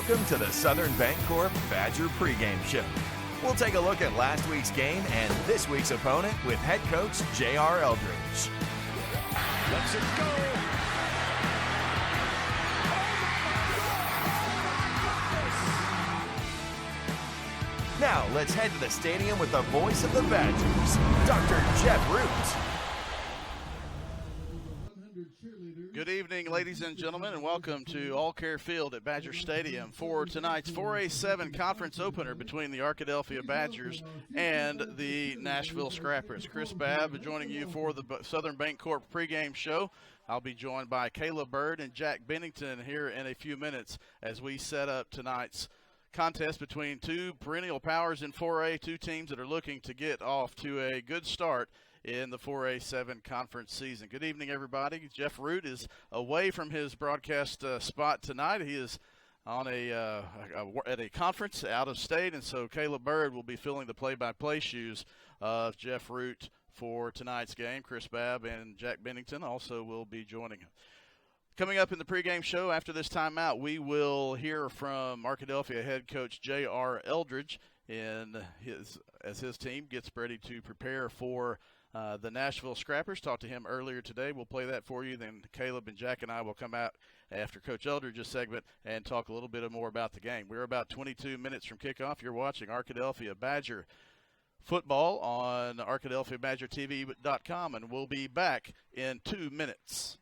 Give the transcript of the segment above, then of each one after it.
Welcome to the Southern Bancorp Badger pregame show. We'll take a look at last week's game and this week's opponent with head coach J.R. Eldridge. Let's it go. Now let's head to the stadium with the voice of the Badgers, Dr. Jeff Root. Good evening, ladies and gentlemen, and welcome to All Care Field at Badger Stadium for tonight's 4A7 conference opener between the Arkadelphia Badgers and the Nashville Scrappers. Chris Babb joining you for the Southern Bancorp pregame show. I'll be joined by Caleb Bird and Jack Bennington here in a few minutes as we set up tonight's contest between two perennial powers in 4A, two teams that are looking to get off to a good start in the 4A7 conference season. Good evening, everybody. Jeff Root is away from his broadcast spot tonight. He is on at a conference out of state, and so Caleb Bird will be filling the play-by-play shoes of Jeff Root for tonight's game. Chris Babb and Jack Bennington also will be joining him. Coming up in the pregame show after this timeout, we will hear from Arkadelphia head coach J.R. Eldridge as his team gets ready to prepare for the Nashville Scrappers. Talked to him earlier today. We'll play that for you. Then Caleb and Jack and I will come out after Coach Eldridge's segment and talk a little bit more about the game. We're about 22 minutes from kickoff. You're watching Arkadelphia Badger football on ArkadelphiaBadgerTV.com, and we'll be back in 2 minutes.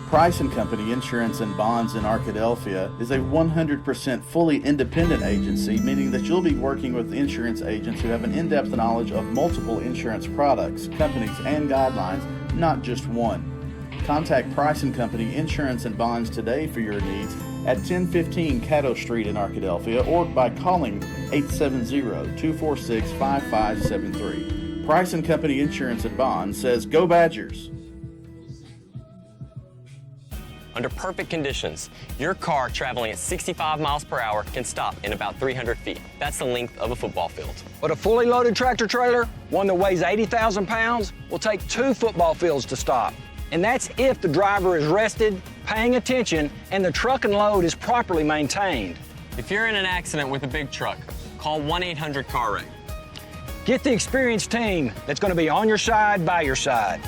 Price & Company Insurance and Bonds in Arkadelphia is a 100% fully independent agency, meaning that you'll be working with insurance agents who have an in-depth knowledge of multiple insurance products, companies, and guidelines, not just one. Contact Price & Company Insurance and Bonds today for your needs at 1015 Caddo Street in Arkadelphia or by calling 870-246-5573. Price & Company Insurance and Bonds says, "Go Badgers!" Under perfect conditions, your car traveling at 65 miles per hour can stop in about 300 feet. That's the length of a football field. But a fully loaded tractor trailer, one that weighs 80,000 pounds, will take 2 football fields to stop. And that's if the driver is rested, paying attention, and the truck and load is properly maintained. If you're in an accident with a big truck, call 1-800-CAR-WRECK. Get the experienced team that's going to be on your side, by your side.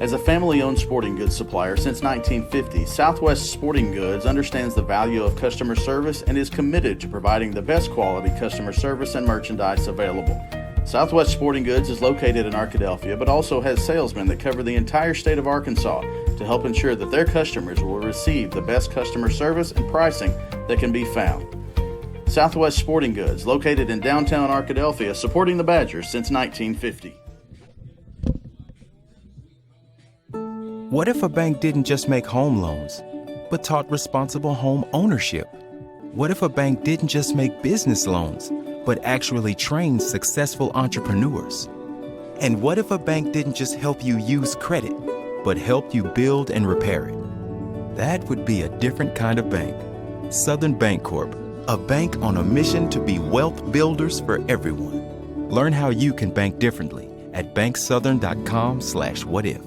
As a family-owned sporting goods supplier since 1950, Southwest Sporting Goods understands the value of customer service and is committed to providing the best quality customer service and merchandise available. Southwest Sporting Goods is located in Arkadelphia, but also has salesmen that cover the entire state of Arkansas to help ensure that their customers will receive the best customer service and pricing that can be found. Southwest Sporting Goods, located in downtown Arkadelphia, supporting the Badgers since 1950. What if a bank didn't just make home loans, but taught responsible home ownership? What if a bank didn't just make business loans, but actually trained successful entrepreneurs? And what if a bank didn't just help you use credit, but helped you build and repair it? That would be a different kind of bank. Southern Bancorp, a bank on a mission to be wealth builders for everyone. Learn how you can bank differently at banksouthern.com/whatif.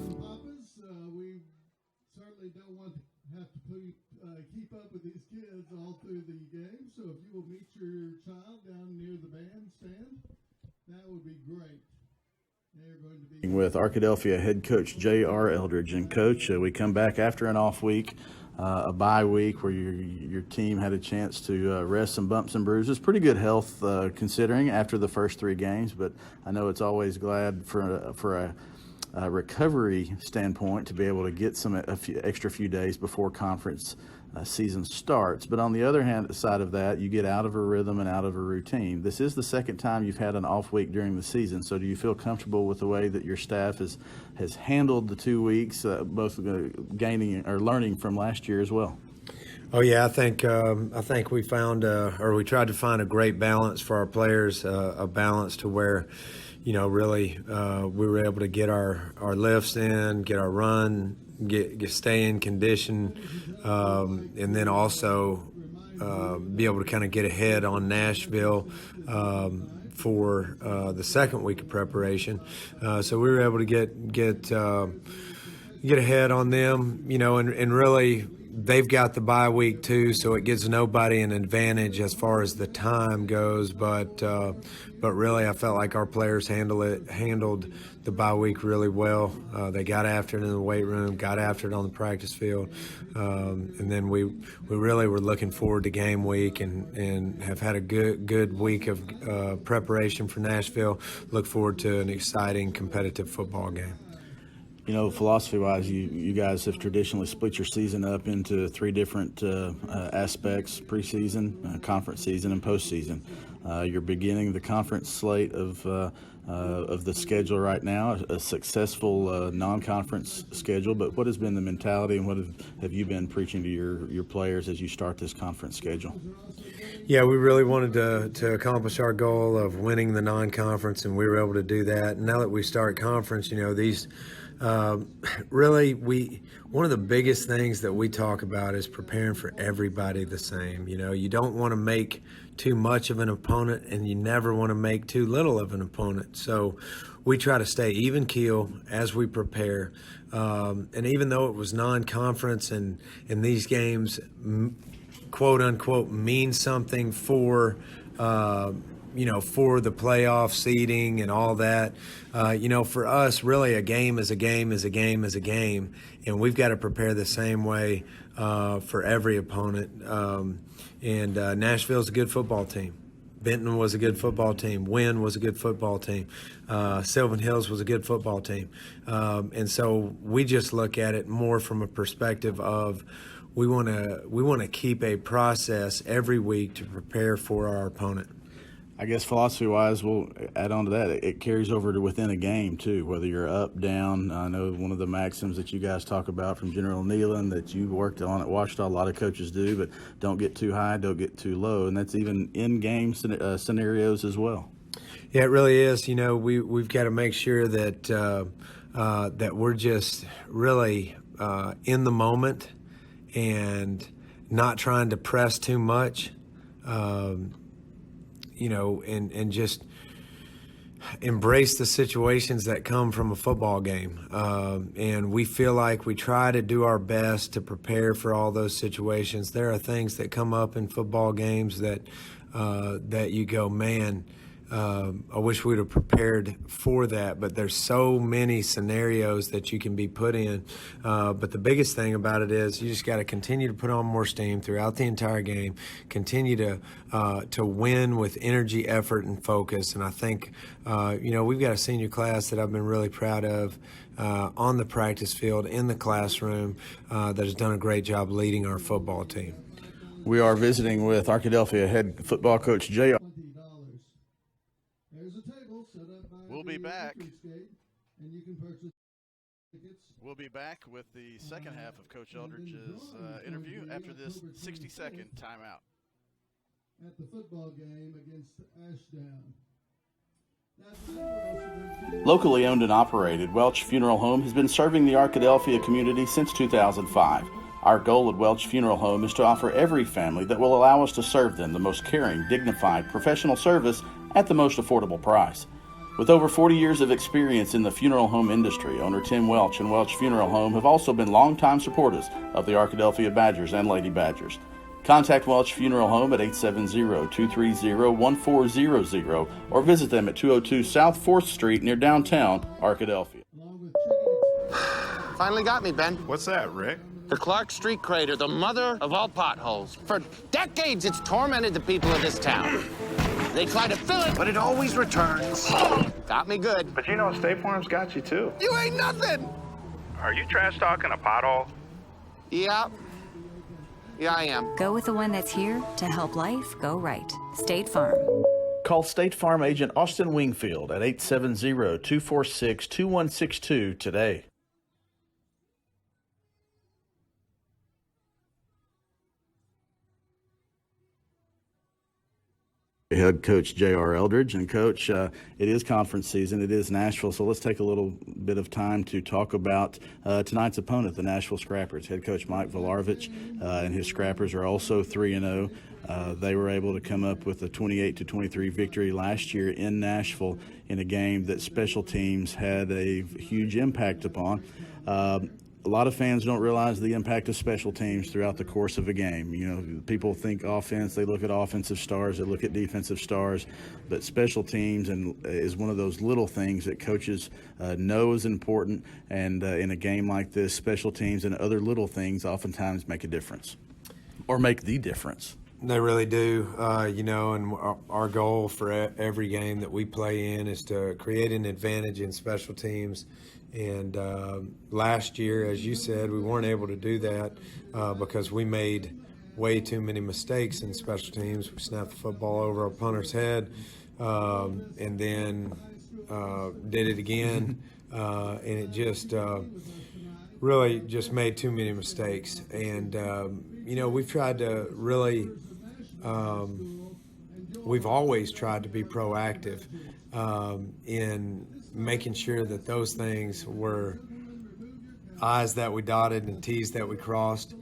With Arkadelphia head coach J.R. Eldridge. And coach, we come back after an off week, a bye week where your team had a chance to rest some bumps and bruises. Pretty good health considering after the first 3 games, but I know it's always glad for a recovery standpoint to be able to get a few extra days before conference season starts. But on the other hand, side of that, you get out of a rhythm and out of a routine. This is the second time you've had an off week during the season, so do you feel comfortable with the way that your staff has handled the 2 weeks, both gaining or learning from last year as well? Oh yeah, I think we found we tried to find a great balance for our players, a balance to where, really we were able to get our lifts in, get our run, stay in condition, and then also be able to kind of get ahead on Nashville for the second week of preparation. So we were able to get ahead on them, and really they've got the bye week too, so it gives nobody an advantage as far as the time goes. But really, I felt like our players handled the bye week really well. They got after it in the weight room, got after it on the practice field, and then we really were looking forward to game week and have had a good week of preparation for Nashville. Look forward to an exciting competitive football game. Philosophy-wise, you guys have traditionally split your season up into three different aspects: preseason, conference season, and postseason. You're beginning the conference slate of the schedule right now, a successful non-conference schedule. But what has been the mentality, and what have you been preaching to your players as you start this conference schedule? Yeah, we really wanted to accomplish our goal of winning the non-conference, and we were able to do that. And now that we start conference, these one of the biggest things that we talk about is preparing for everybody the same. You don't want to make too much of an opponent, and you never want to make too little of an opponent. So we try to stay even keel as we prepare. And even though it was non-conference and these games, quote unquote, mean something for the playoff seeding and all that. For us, really, a game is a game is a game is a game, and we've got to prepare the same way for every opponent. And Nashville's a good football team. Benton was a good football team. Wynn was a good football team. Sylvan Hills was a good football team. And so we just look at it more from a perspective of we want to keep a process every week to prepare for our opponent. I guess philosophy-wise, we'll add on to that. It carries over to within a game, too, whether you're up, down. I know one of the maxims that you guys talk about from General Nealon that you worked on at Washita, a lot of coaches do, but don't get too high, don't get too low, and that's even in-game scenarios as well. Yeah, it really is. We've got to make sure that that we're just really in the moment and not trying to press too much. And just embrace the situations that come from a football game. And we feel like we try to do our best to prepare for all those situations. There are things that come up in football games that you go, man, I wish we'd have prepared for that, but there's so many scenarios that you can be put in. But the biggest thing about it is you just got to continue to put on more steam throughout the entire game, continue to win with energy, effort, and focus. And I think, we've got a senior class that I've been really proud of on the practice field, in the classroom, that has done a great job leading our football team. We are visiting with Arkadelphia head football coach J.R. We'll be back. We'll be back with the second half of Coach Eldridge's interview after this 60-second timeout. At the football game against Ashdown. Locally owned and operated, Welch Funeral Home has been serving the Arkadelphia community since 2005. Our goal at Welch Funeral Home is to offer every family that will allow us to serve them the most caring, dignified, professional service at the most affordable price. With over 40 years of experience in the funeral home industry, owner Tim Welch and Welch Funeral Home have also been longtime supporters of the Arkadelphia Badgers and Lady Badgers. Contact Welch Funeral Home at 870-230-1400 or visit them at 202 South 4th Street near downtown Arkadelphia. Finally got me, Ben. What's that, Rick? The Clark Street crater, the mother of all potholes. For decades, it's tormented the people of this town. They try to fill it, but it always returns. Got me good. But State Farm's got you, too. You ain't nothing! Are you trash talking a pothole? Yeah. Yeah, I am. Go with the one that's here to help life go right. State Farm. Call State Farm agent Austin Wingfield at 870-246-2162 today. Head coach J.R. Eldridge. And coach, it is conference season. It is Nashville. So let's take a little bit of time to talk about tonight's opponent, the Nashville Scrappers. Head coach Mike Vlahovic and his Scrappers are also 3-0. They were able to come up with a 28-23 victory last year in Nashville in a game that special teams had a huge impact upon. A lot of fans don't realize the impact of special teams throughout the course of a game. You know, people think offense, they look at offensive stars, they look at defensive stars, but special teams is one of those little things that coaches know is important, and in a game like this, special teams and other little things oftentimes make a difference or make the difference. They really do, and our goal for every game that we play in is to create an advantage in special teams. And last year, as you said, we weren't able to do that because we made way too many mistakes in special teams. We snapped the football over our punter's head and then did it again, and it just really just made too many mistakes. And, we've tried to really we've always tried to be proactive in making sure that those things were I's that we dotted and T's that we crossed.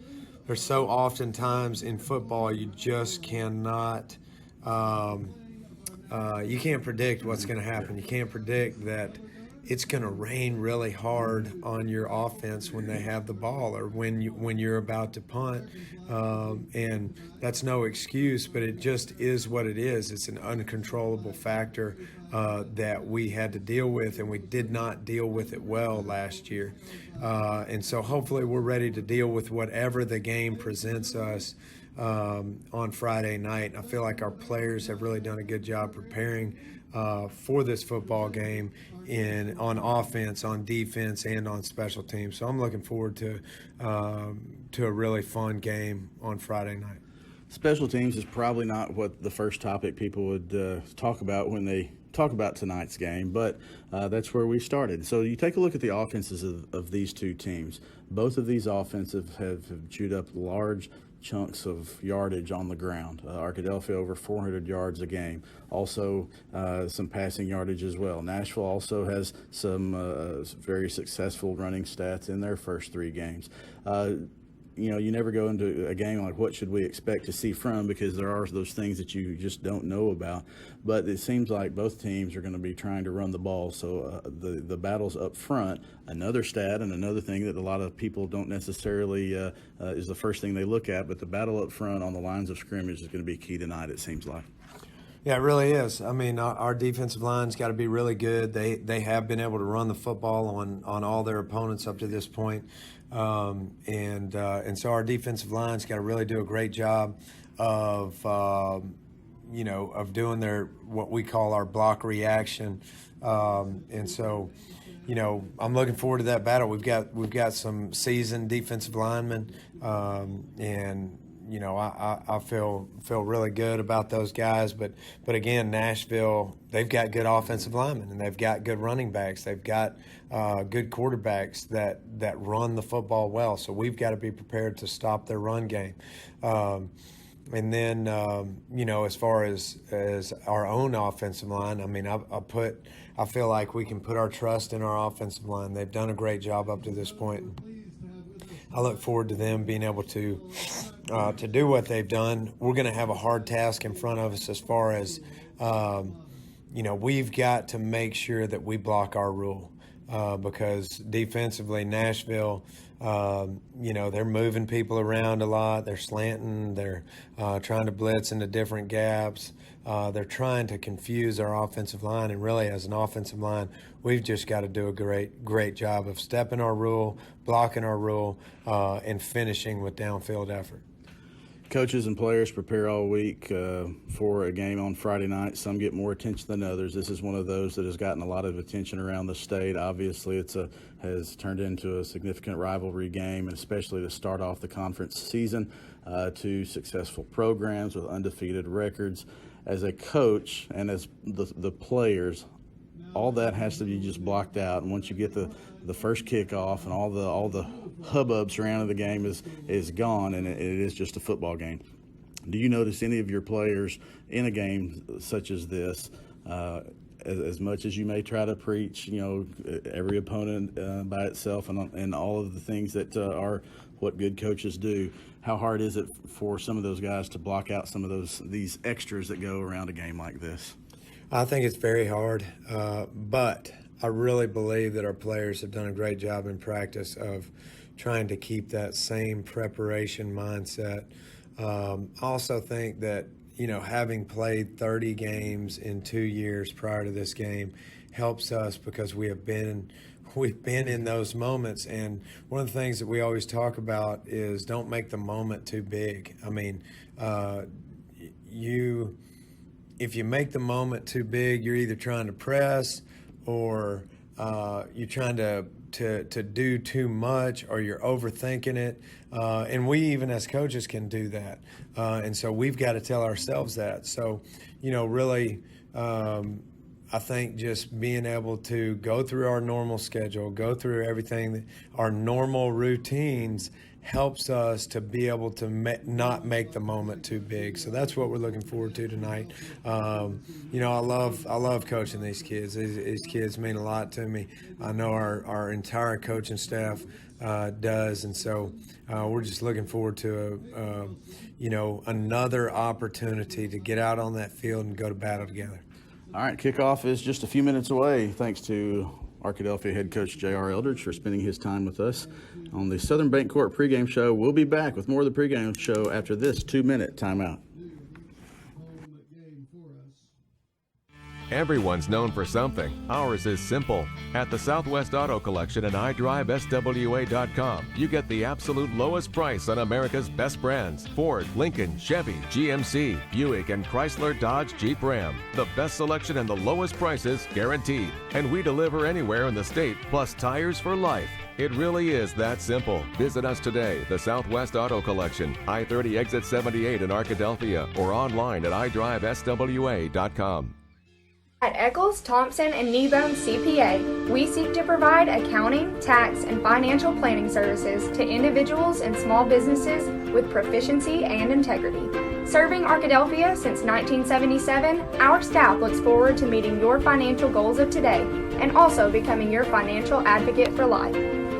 There's so often times in football you just cannot you can't predict what's going to happen. You can't predict that it's going to rain really hard on your offense when they have the ball or when you're about to punt, and that's no excuse, but it just is what it is. It's an uncontrollable factor that we had to deal with, and we did not deal with it well last year, and so hopefully we're ready to deal with whatever the game presents us on Friday night. I feel like our players have really done a good job preparing for this football game on offense, on defense, and on special teams. So I'm looking forward to a really fun game on Friday night. Special teams is probably not what the first topic people would talk about when they talk about tonight's game, but that's where we started. So you take a look at the offenses of these two teams. Both of these offenses have chewed up large chunks of yardage on the ground. Arkadelphia over 400 yards a game. Also some passing yardage as well. Nashville also has some very successful running stats in their first 3 games. You never go into a game like what should we expect to see from, because there are those things that you just don't know about. But it seems like both teams are going to be trying to run the ball. So the battles up front, another stat and another thing that a lot of people don't necessarily is the first thing they look at, but the battle up front on the lines of scrimmage is going to be key tonight, it seems like. Yeah, it really is. I mean, our defensive line's got to be really good. They have been able to run the football on all their opponents up to this point. And so our defensive line's got to really do a great job of doing what we call our block reaction. And so, I'm looking forward to that battle. We've got some seasoned defensive linemen, and I feel really good about those guys. But again, Nashville, they've got good offensive linemen, and they've got good running backs. They've got good quarterbacks that run the football well. So we've got to be prepared to stop their run game. And then, as far as our own offensive line, I mean, I feel like we can put our trust in our offensive line. They've done a great job up to this point. I look forward to them being able to do what they've done. We're going to have a hard task in front of us as far as, we've got to make sure that we block our rule because defensively, Nashville, they're moving people around a lot. They're slanting. They're trying to blitz into different gaps. They're trying to confuse our offensive line, and really as an offensive line, we've just got to do a great job of stepping our rule, blocking our rule, and finishing with downfield effort. Coaches and players prepare all week for a game on Friday night. Some get more attention than others. This is one of those that has gotten a lot of attention around the state. Obviously, has turned into a significant rivalry game, and especially to start off the conference season. 2 successful programs with undefeated records. As a coach and as the players, all that has to be just blocked out. And once you get the first kickoff and all the hubbub surrounding the game is gone, and it is just a football game. Do you notice any of your players in a game such as this, as much as you may try to preach, every opponent by itself and all of the things that are what good coaches do, how hard is it for some of those guys to block out some of these extras that go around a game like this? I think it's very hard, but I really believe that our players have done a great job in practice of trying to keep that same preparation mindset. I also think that, having played 30 games in 2 years prior to this game helps us because we've been in those moments. And one of the things that we always talk about is don't make the moment too big. I mean, if you make the moment too big, you're either trying to press or you're trying to do too much, or you're overthinking it. And we, even as coaches, can do that. And so we've got to tell ourselves that. So, really, I think just being able to go through our normal schedule, go through everything, our normal routines, helps us to be able to not make the moment too big. So that's what we're looking forward to tonight. I love coaching these kids. These kids mean a lot to me. I know our entire coaching staff does, and so we're just looking forward to another opportunity to get out on that field and go to battle together. All right, kickoff is just a few minutes away. Thanks to Arkadelphia head coach J.R. Eldridge for spending his time with us on the Southern Bancorp pregame show. We'll be back with more of the pregame show after this 2-minute timeout. Everyone's known for something. Ours is simple. At the Southwest Auto Collection and iDriveSWA.com, you get the absolute lowest price on America's best brands: Ford, Lincoln, Chevy, GMC, Buick, and Chrysler, Dodge, Jeep, Ram. The best selection and the lowest prices guaranteed. And we deliver anywhere in the state, plus tires for life. It really is that simple. Visit us today, the Southwest Auto Collection, I-30 exit 78 in Arkadelphia, or online at iDriveSWA.com. At Eccles, Thompson, and Kneebone CPA, we seek to provide accounting, tax, and financial planning services to individuals and small businesses with proficiency and integrity. Serving Arkadelphia since 1977, our staff looks forward to meeting your financial goals of today and also becoming your financial advocate for life.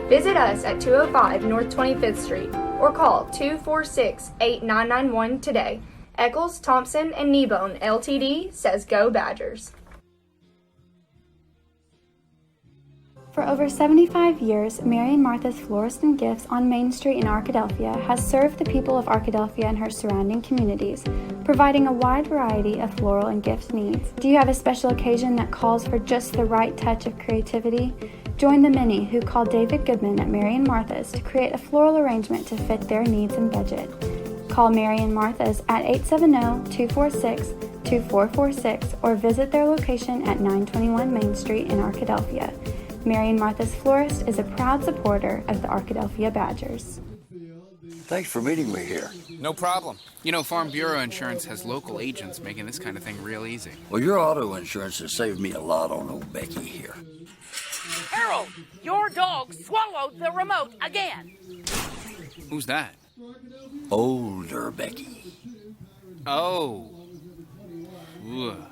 Visit us at 205 North 25th Street or call 246-8991 today. Eccles, Thompson, and Kneebone LTD says Go Badgers. For over 75 years, Mary and Martha's Florist and Gifts on Main Street in Arkadelphia has served the people of Arkadelphia and her surrounding communities, providing a wide variety of floral and gift needs. Do you have a special occasion that calls for just the right touch of creativity? Join the many who call David Goodman at Mary and Martha's to create a floral arrangement to fit their needs and budget. Call Mary and Martha's at 870-246-2446 or visit their location at 921 Main Street in Arkadelphia. Mary and Martha's Florist is a proud supporter of the Arkadelphia Badgers. Thanks for meeting me here. No problem. Farm Bureau Insurance has local agents making this kind of thing real easy. Well, your auto insurance has saved me a lot on old Becky here. Harold, your dog swallowed the remote again. Who's that? Older Becky. Oh. Ugh.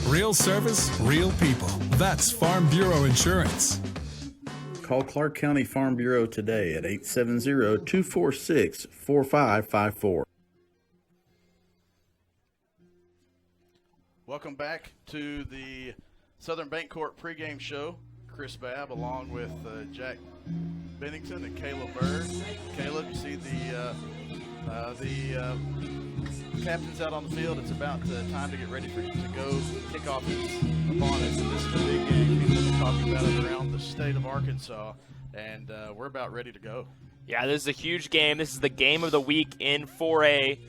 Real service, real people. That's Farm Bureau Insurance. Call Clark County Farm Bureau today at 870-246-4554. Welcome back to the Southern Bancorp pregame show. Chris Babb along with Jack Bennington and Caleb Bird. Caleb, you see the captain's out on the field. It's about time to get ready for you to go kick off upon us. And this is a big game. People have been talking about it around the state of Arkansas, and we're about ready to go. Yeah, this is a huge game. This is the game of the week in 4A.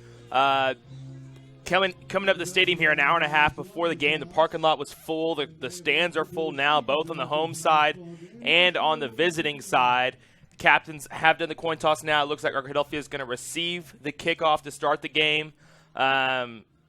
Coming up to the stadium here an hour and a half before the game. The parking lot was full. The stands are full now, both on the home side and on the visiting side. Captains have done the coin toss now. It looks like Arkadelphia is going to receive the kickoff to start the game.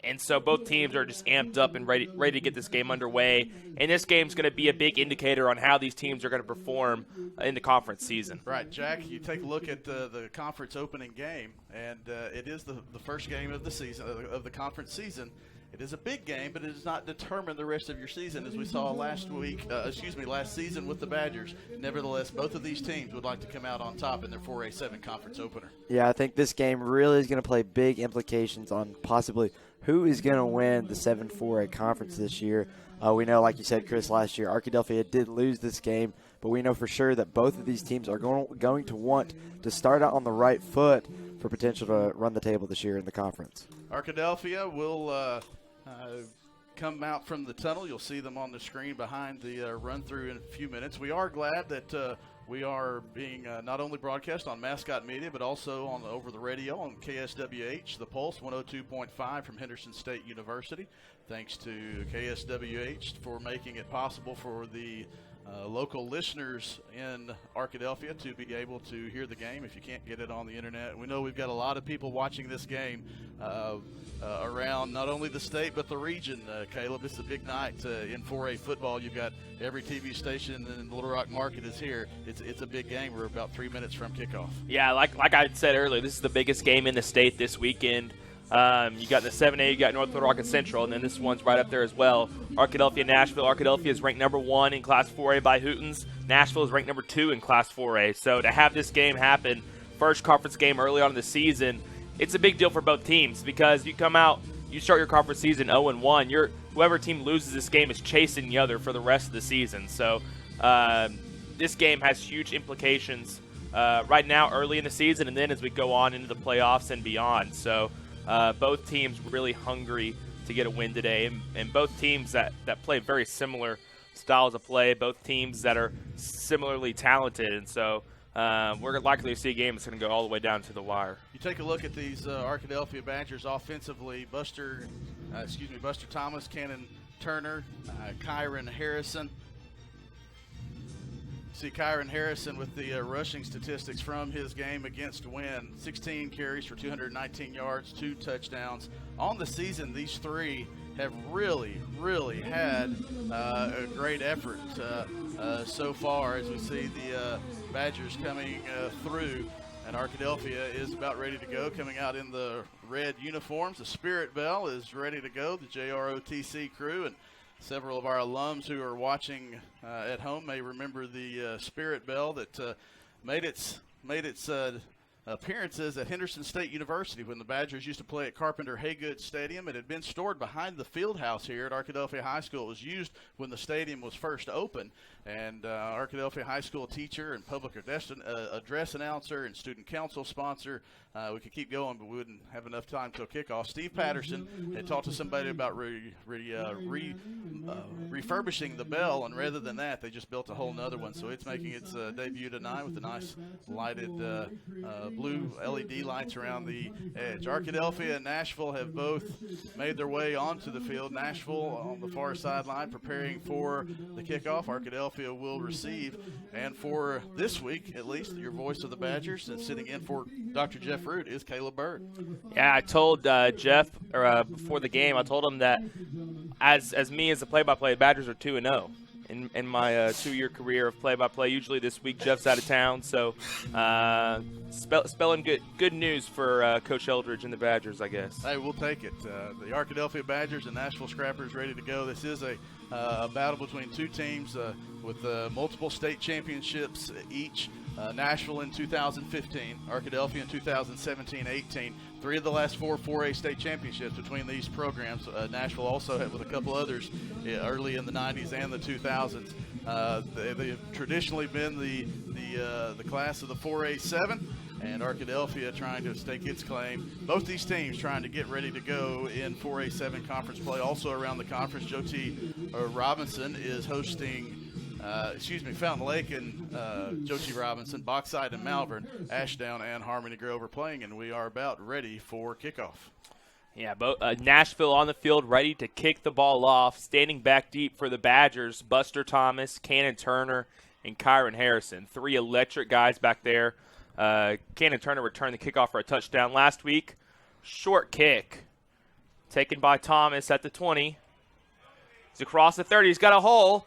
And so both teams are just amped up and ready to get this game underway. And this game's going to be a big indicator on how these teams are going to perform in the conference season. Right, Jack, you take a look at the conference opening game, and it is the first game of the season, of the conference season. It is a big game, but it does not determine the rest of your season, as we saw last season with the Badgers. Nevertheless, both of these teams would like to come out on top in their 4A7 conference opener. Yeah, I think this game really is going to play big implications on possibly who is going to win the 7-4A conference this year. We know, like you said, Chris, last year, Arkadelphia did lose this game, but we know for sure that both of these teams are going to want to start out on the right foot for potential to run the table this year in the conference. Arkadelphia will come out from the tunnel. You'll see them on the screen behind the run-through in a few minutes. We are glad that we are being not only broadcast on Mascot Media, but also over the radio on KSWH, The Pulse, 102.5 from Henderson State University. Thanks to KSWH for making it possible for the local listeners in Arkadelphia to be able to hear the game if you can't get it on the internet. We know we've got a lot of people watching this game around not only the state but the region. Caleb, it's a big night in 4A football. You've got every TV station in Little Rock Market is here. It's a big game. We're about 3 minutes from kickoff. Yeah, like I said earlier, this is the biggest game in the state this weekend. You got the 7A, you got North Little Rock and Central, and then this one's right up there as well. Arkadelphia, Nashville. Arkadelphia is ranked number 1 in Class 4A by Hootens. Nashville is ranked number 2 in Class 4A. So to have this game happen, first conference game early on in the season, it's a big deal for both teams because you come out, you start your conference season 0-1. Whoever team loses this game is chasing the other for the rest of the season. So this game has huge implications right now early in the season and then as we go on into the playoffs and beyond. So both teams really hungry to get a win today, and both teams that play very similar styles of play, both teams that are similarly talented, and so we're likely to see a game that's going to go all the way down to the wire. You take a look at these Arkadelphia Badgers offensively, Buster Thomas, Cannon Turner, Kyron Harrison. See Kyron Harrison with the rushing statistics from his game against Wynn. 16 carries for 219 yards, 2 touchdowns. On the season, these three have really, really had a great effort so far as we see the Badgers coming through. And Arkadelphia is about ready to go, coming out in the red uniforms. The Spirit Bell is ready to go, the JROTC crew. And several of our alums who are watching at home may remember the Spirit Bell that made its appearances at Henderson State University when the Badgers used to play at Carpenter Haygood Stadium. It had been stored behind the field house here at Arkadelphia High School. It was used when the stadium was first opened, and Arkadelphia High School teacher and public address announcer and student council sponsor. We could keep going, but we wouldn't have enough time till kickoff. Steve Patterson had talked to somebody about refurbishing the bell, and rather than that, they just built a whole nother one. So it's making its debut tonight with the nice lighted blue LED lights around the edge. Arkadelphia and Nashville have both made their way onto the field. Nashville on the far sideline preparing for the kickoff. Arkadelphia will receive. And for this week, at least, your voice of the Badgers, and sitting in for Dr. Jeff Root is Caleb Bird. Yeah, I told Jeff before the game, I told him that as me as a play-by-play, Badgers are 2-0. In my 2-year career of play-by-play. Usually this week Jeff's out of town, so spelling good news for Coach Eldridge and the Badgers, I guess. Hey, we'll take it. The Arkadelphia Badgers and Nashville Scrappers ready to go. This is a battle between two teams with multiple state championships each. Nashville in 2015, Arkadelphia in 2017-18. 3 of the last 4 4A state championships between these programs. Nashville also had with a couple others early in the 90s and the 2000s. They've traditionally been the class of the 4A7, and Arkadelphia trying to stake its claim. Both these teams trying to get ready to go in 4A7 conference play. Also around the conference, Joe T. Robinson is hosting Fountain Lake and Joe T. Robinson, Bauxite and Malvern, Ashdown and Harmony Grove are playing, and we are about ready for kickoff. Yeah, Nashville on the field ready to kick the ball off, standing back deep for the Badgers, Buster Thomas, Cannon Turner, and Kyron Harrison. 3 electric guys back there. Cannon Turner returned the kickoff for a touchdown last week. Short kick Taken by Thomas at the 20. He's across the 30. He's got a hole.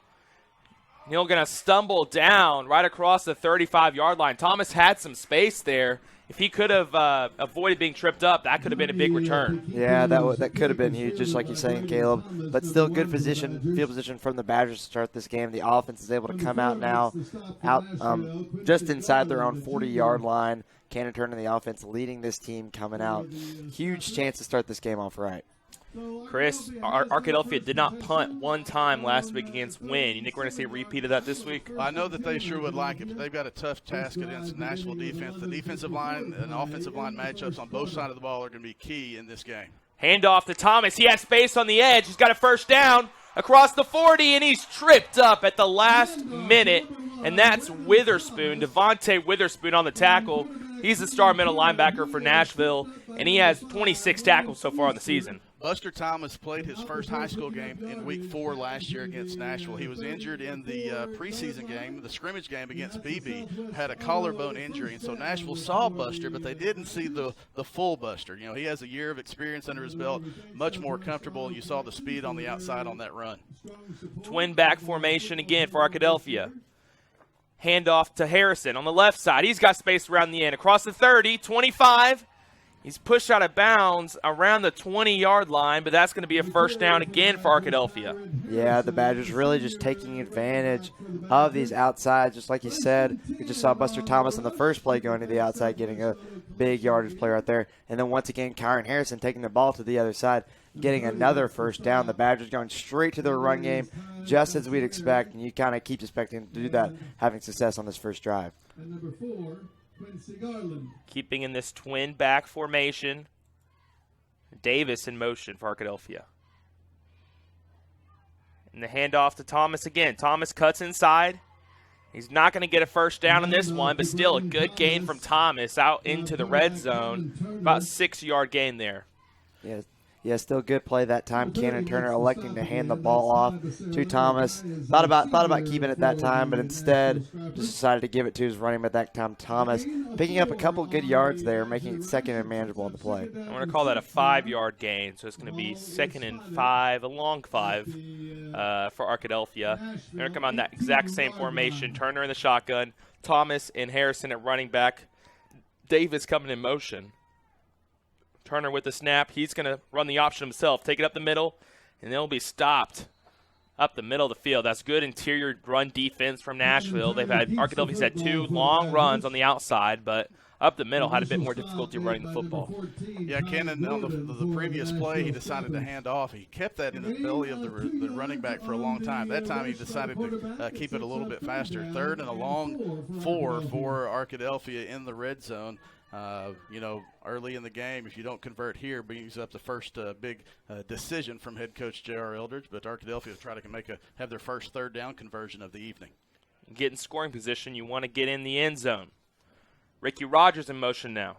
Neal going to stumble down right across the 35-yard line. Thomas had some space there. If he could have avoided being tripped up, that could have been a big return. Yeah, that could have been huge, just like you're saying, Caleb. But still good field position from the Badgers to start this game. The offense is able to come out now, just inside their own 40-yard line. Cannon Turner, the offense, leading this team coming out. Huge chance to start this game off right. Chris, Arkadelphia did not punt one time last week against Wynn. You think we're going to see a repeat of that this week? I know that they sure would like it, but they've got a tough task against Nashville defense. The defensive line and offensive line matchups on both sides of the ball are going to be key in this game. Handoff to Thomas. He has space on the edge. He's got a first down across the 40, and he's tripped up at the last minute, and that's Witherspoon, Devontae Witherspoon on the tackle. He's the star middle linebacker for Nashville, and he has 26 tackles so far in the season. Buster Thomas played his first high school game in Week 4 last year against Nashville. He was injured in the preseason game, the scrimmage game against BB, had a collarbone injury. And so Nashville saw Buster, but they didn't see the full Buster. You know, he has a year of experience under his belt, much more comfortable. You saw the speed on the outside on that run. Twin back formation again for Arkadelphia. Handoff to Harrison on the left side. He's got space around the end. Across the 30, 25. He's pushed out of bounds around the 20-yard line, but that's going to be a first down again for Arkadelphia. Yeah, the Badgers really just taking advantage of these outsides. Just like you said, we just saw Buster Thomas on the first play going to the outside, getting a big yardage play right there. And then once again, Kyron Harrison taking the ball to the other side, getting another first down. The Badgers going straight to their run game, just as we'd expect, and you kind of keep expecting to do that, having success on this first drive. And number 4, Quincy Garland. Keeping in this twin back formation. Davis in motion for Arkadelphia. And the handoff to Thomas again. Thomas cuts inside. He's not going to get a first down on this one, but still a good gain from Thomas out into the red zone. About 6-yard gain there. Yeah, still good play that time. Cannon Turner electing to hand the ball off to Thomas. Thought about keeping it that time, but instead just decided to give it to his running back that time, Thomas. Picking up a couple good yards there, making it second and manageable on the play. I'm going to call that a 5-yard gain, so it's going to be 2nd and 5, a long 5 for Arkadelphia. They're going to come on that exact same formation. Turner in the shotgun, Thomas and Harrison at running back. Davis coming in motion. Turner with the snap. He's going to run the option himself. Take it up the middle, and they'll be stopped up the middle of the field. That's good interior run defense from Nashville. Arkadelphia's had 2 long runs on the outside, but up the middle had a bit more difficulty running the football. Yeah, Cannon, on the previous play, he decided to hand off. He kept that in the belly of the running back for a long time. That time he decided to keep it a little bit faster. 3rd and a long 4 for Arkadelphia in the red zone. Early in the game, if you don't convert here, brings up the first big decision from head coach J.R. Eldridge, but Arkadelphia will try to have their first 3rd down conversion of the evening. Get in scoring position. You want to get in the end zone. Ricky Rogers in motion now.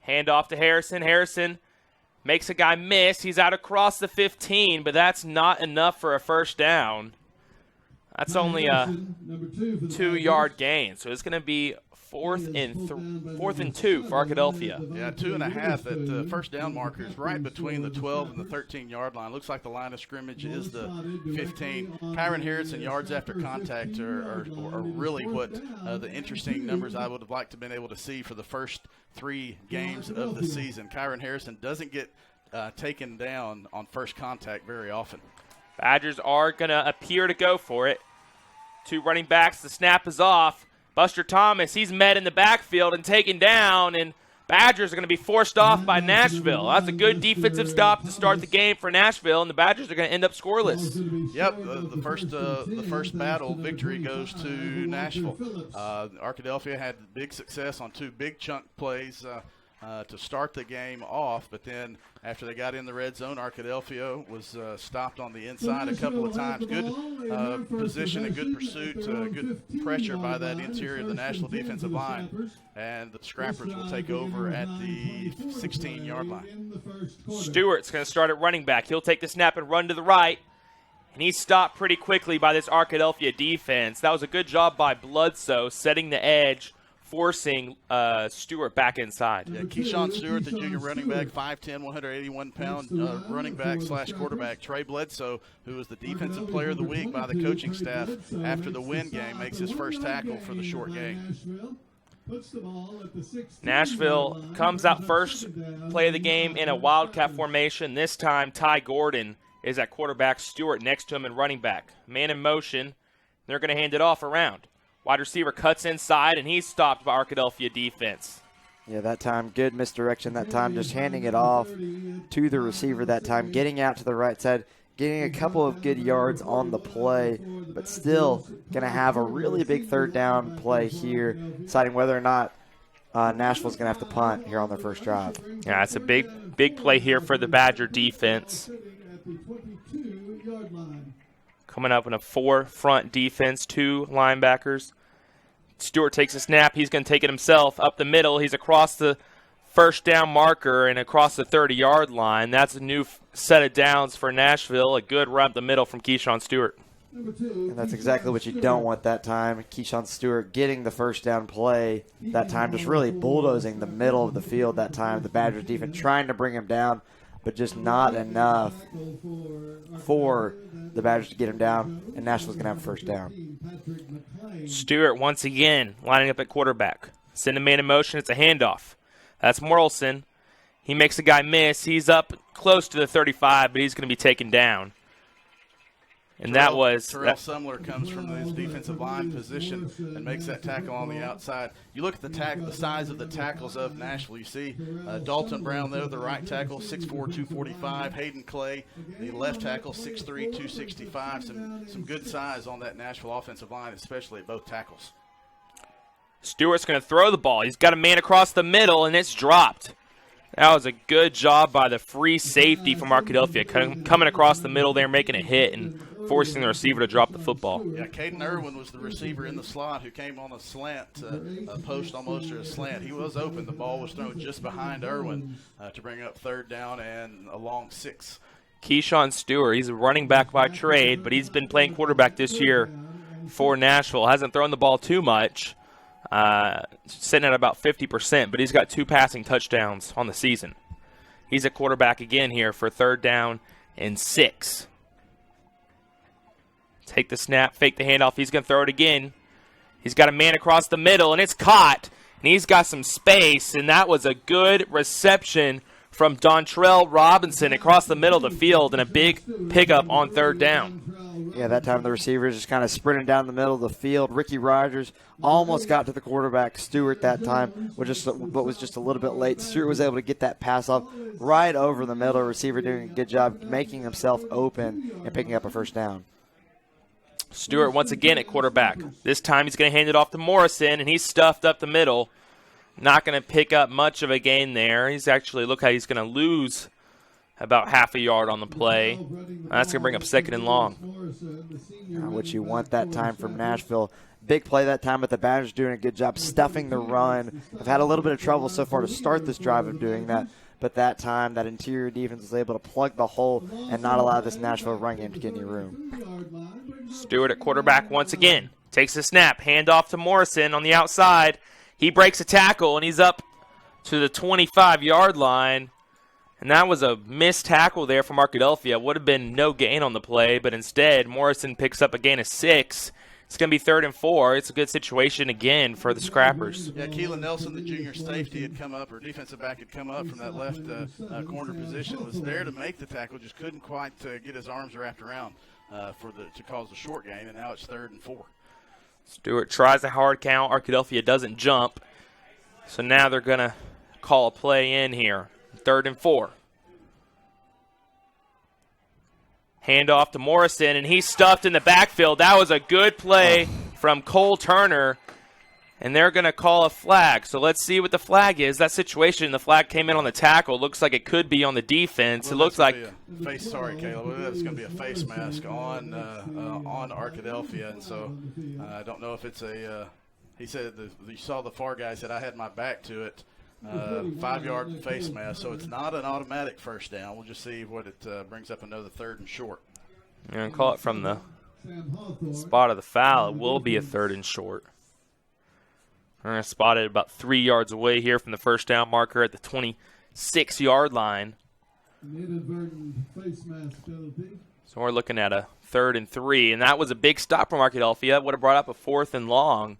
Hand off to Harrison. Harrison makes a guy miss. He's out across the 15, but that's not enough for a first down. That's only a 2-yard gain, so it's going to be 4th and 2 for Arkadelphia. Yeah, 2.5. That first down marker is right between the 12 and the 13-yard line. Looks like the line of scrimmage is the 15. Kyron Harrison yards after contact are really what the interesting numbers I would have liked to have been able to see for the first 3 games of the season. Kyron Harrison doesn't get taken down on first contact very often. Badgers are going to appear to go for it. 2 running backs. The snap is off. Buster Thomas, he's met in the backfield and taken down, and Badgers are going to be forced off by Nashville. That's a good defensive stop to start the game for Nashville, and the Badgers are going to end up scoreless. Yep, the first battle victory goes to Nashville. Arkadelphia had big success on 2 big chunk plays to start the game off, but then after they got in the red zone, Arkadelphia was stopped on the inside a couple of times. Good position and good pursuit, good pressure by that interior of the Nashville defensive line, and the Scrappers will take over at the 16-yard line. Stewart's going to start at running back. He'll take the snap and run to the right, and he's stopped pretty quickly by this Arkadelphia defense. That was a good job by Bledsoe setting the edge forcing Stewart back inside. Yeah, Keyshawn Stewart, the junior running back, 5'10", 181-pound running back / quarterback. Trey Bledsoe, who was the defensive player of the week by the coaching staff after the win game, makes his first tackle for the short game. Nashville comes out first play of the game in a wildcat formation. This time, Ty Gordon is at quarterback, Stewart next to him in running back. Man in motion. They're going to hand it off around. Wide receiver cuts inside, and he's stopped by Arkadelphia defense. Yeah, that time, good misdirection that time, just handing it off to the receiver that time, getting out to the right side, getting a couple of good yards on the play, but still going to have a really big third down play here, deciding whether or not Nashville's going to have to punt here on their first drive. Yeah, it's a big play here for the Badger defense. Coming up in a 4-front defense, 2 linebackers. Stewart takes a snap. He's going to take it himself up the middle. He's across the first down marker and across the 30-yard line. That's a new set of downs for Nashville. A good run up the middle from Keyshawn Stewart. And that's exactly what you don't want that time. Keyshawn Stewart getting the first down play that time, just really bulldozing the middle of the field that time. The Badgers defense trying to bring him down, but just not enough for the Badgers to get him down, and Nashville's going to have a first down. Stewart once again lining up at quarterback. Send a man in motion. It's a handoff. That's Morrison. He makes a guy miss. He's up close to the 35, but he's going to be taken down. And Terrell Sumler comes from his defensive line position and makes that tackle on the outside. You look at the size of the tackles of Nashville. You see Dalton Brown there, the right tackle, 6'4", 245. Hayden Clay, the left tackle, 6'3", 265. Some good size on that Nashville offensive line, especially at both tackles. Stewart's going to throw the ball. He's got a man across the middle, and it's dropped. That was a good job by the free safety from Arkadelphia, coming across the middle there, making a hit and forcing the receiver to drop the football. Yeah, Caden Irwin was the receiver in the slot who came on a slant, a post almost or a slant. He was open. The ball was thrown just behind Irwin to bring up third down and a long 6. Keyshawn Stewart, he's a running back by trade, but he's been playing quarterback this year for Nashville. Hasn't thrown the ball too much. Sitting at about 50%, but he's got 2 passing touchdowns on the season. He's a quarterback again here for third down and 6. Take the snap, fake the handoff. He's going to throw it again. He's got a man across the middle, and it's caught. And he's got some space, and that was a good reception from Dontrell Robinson across the middle of the field and a big pickup on third down. Yeah, that time the receivers just kind of sprinting down the middle of the field. Ricky Rogers almost got to the quarterback, Stewart, that time, but was just a little bit late. Stewart was able to get that pass off right over the middle. Receiver doing a good job making himself open and picking up a first down. Stewart once again at quarterback. This time he's going to hand it off to Morrison, and he's stuffed up the middle. Not going to pick up much of a gain there. He's actually, look how he's going to lose about half a yard on the play. That's going to bring up second and long. What you want that time from Nashville. Big play that time, but the Badgers doing a good job stuffing the run. I've had a little bit of trouble so far to start this drive of doing that, but that time that interior defense was able to plug the hole and not allow this Nashville run game to get any room. Stewart at quarterback once again. Takes a snap, hand off to Morrison on the outside. He breaks a tackle, and he's up to the 25-yard line. And that was a missed tackle there from Arkadelphia. Would have been no gain on the play, but instead Morrison picks up a gain of 6. It's going to be 3rd and 4. It's a good situation again for the Scrappers. Yeah, Keelan Nelson, the junior safety, had come up, or defensive back had come up from that left corner position, was there to make the tackle, just couldn't quite get his arms wrapped around to cause the short gain, and now it's 3rd and 4. Stewart tries a hard count. Arkadelphia doesn't jump. So now they're going to call a play in here. 3rd and 4. Hand off to Morrison, and he's stuffed in the backfield. That was a good play from Cole Turner, and they're going to call a flag. So let's see what the flag is. That situation, the flag came in on the tackle. Looks like it could be on the defense. It looks like sorry, Caleb. It's going to be a face mask on Arkadelphia, and so I don't know if it's a. He said you saw the far guy said I had my back to it. 5-yard face mask, so it's not an automatic first down. We'll just see what it brings up another 3rd and short. You're going to call it from the spot of the foul. It will be a 3rd and short. Spotted about 3 yards away here from the first down marker at the 26-yard line. Inadvertent face mask penalty. So we're looking at a 3rd and 3, and that was a big stop from Arkadelphia. Would have brought up a 4th and long.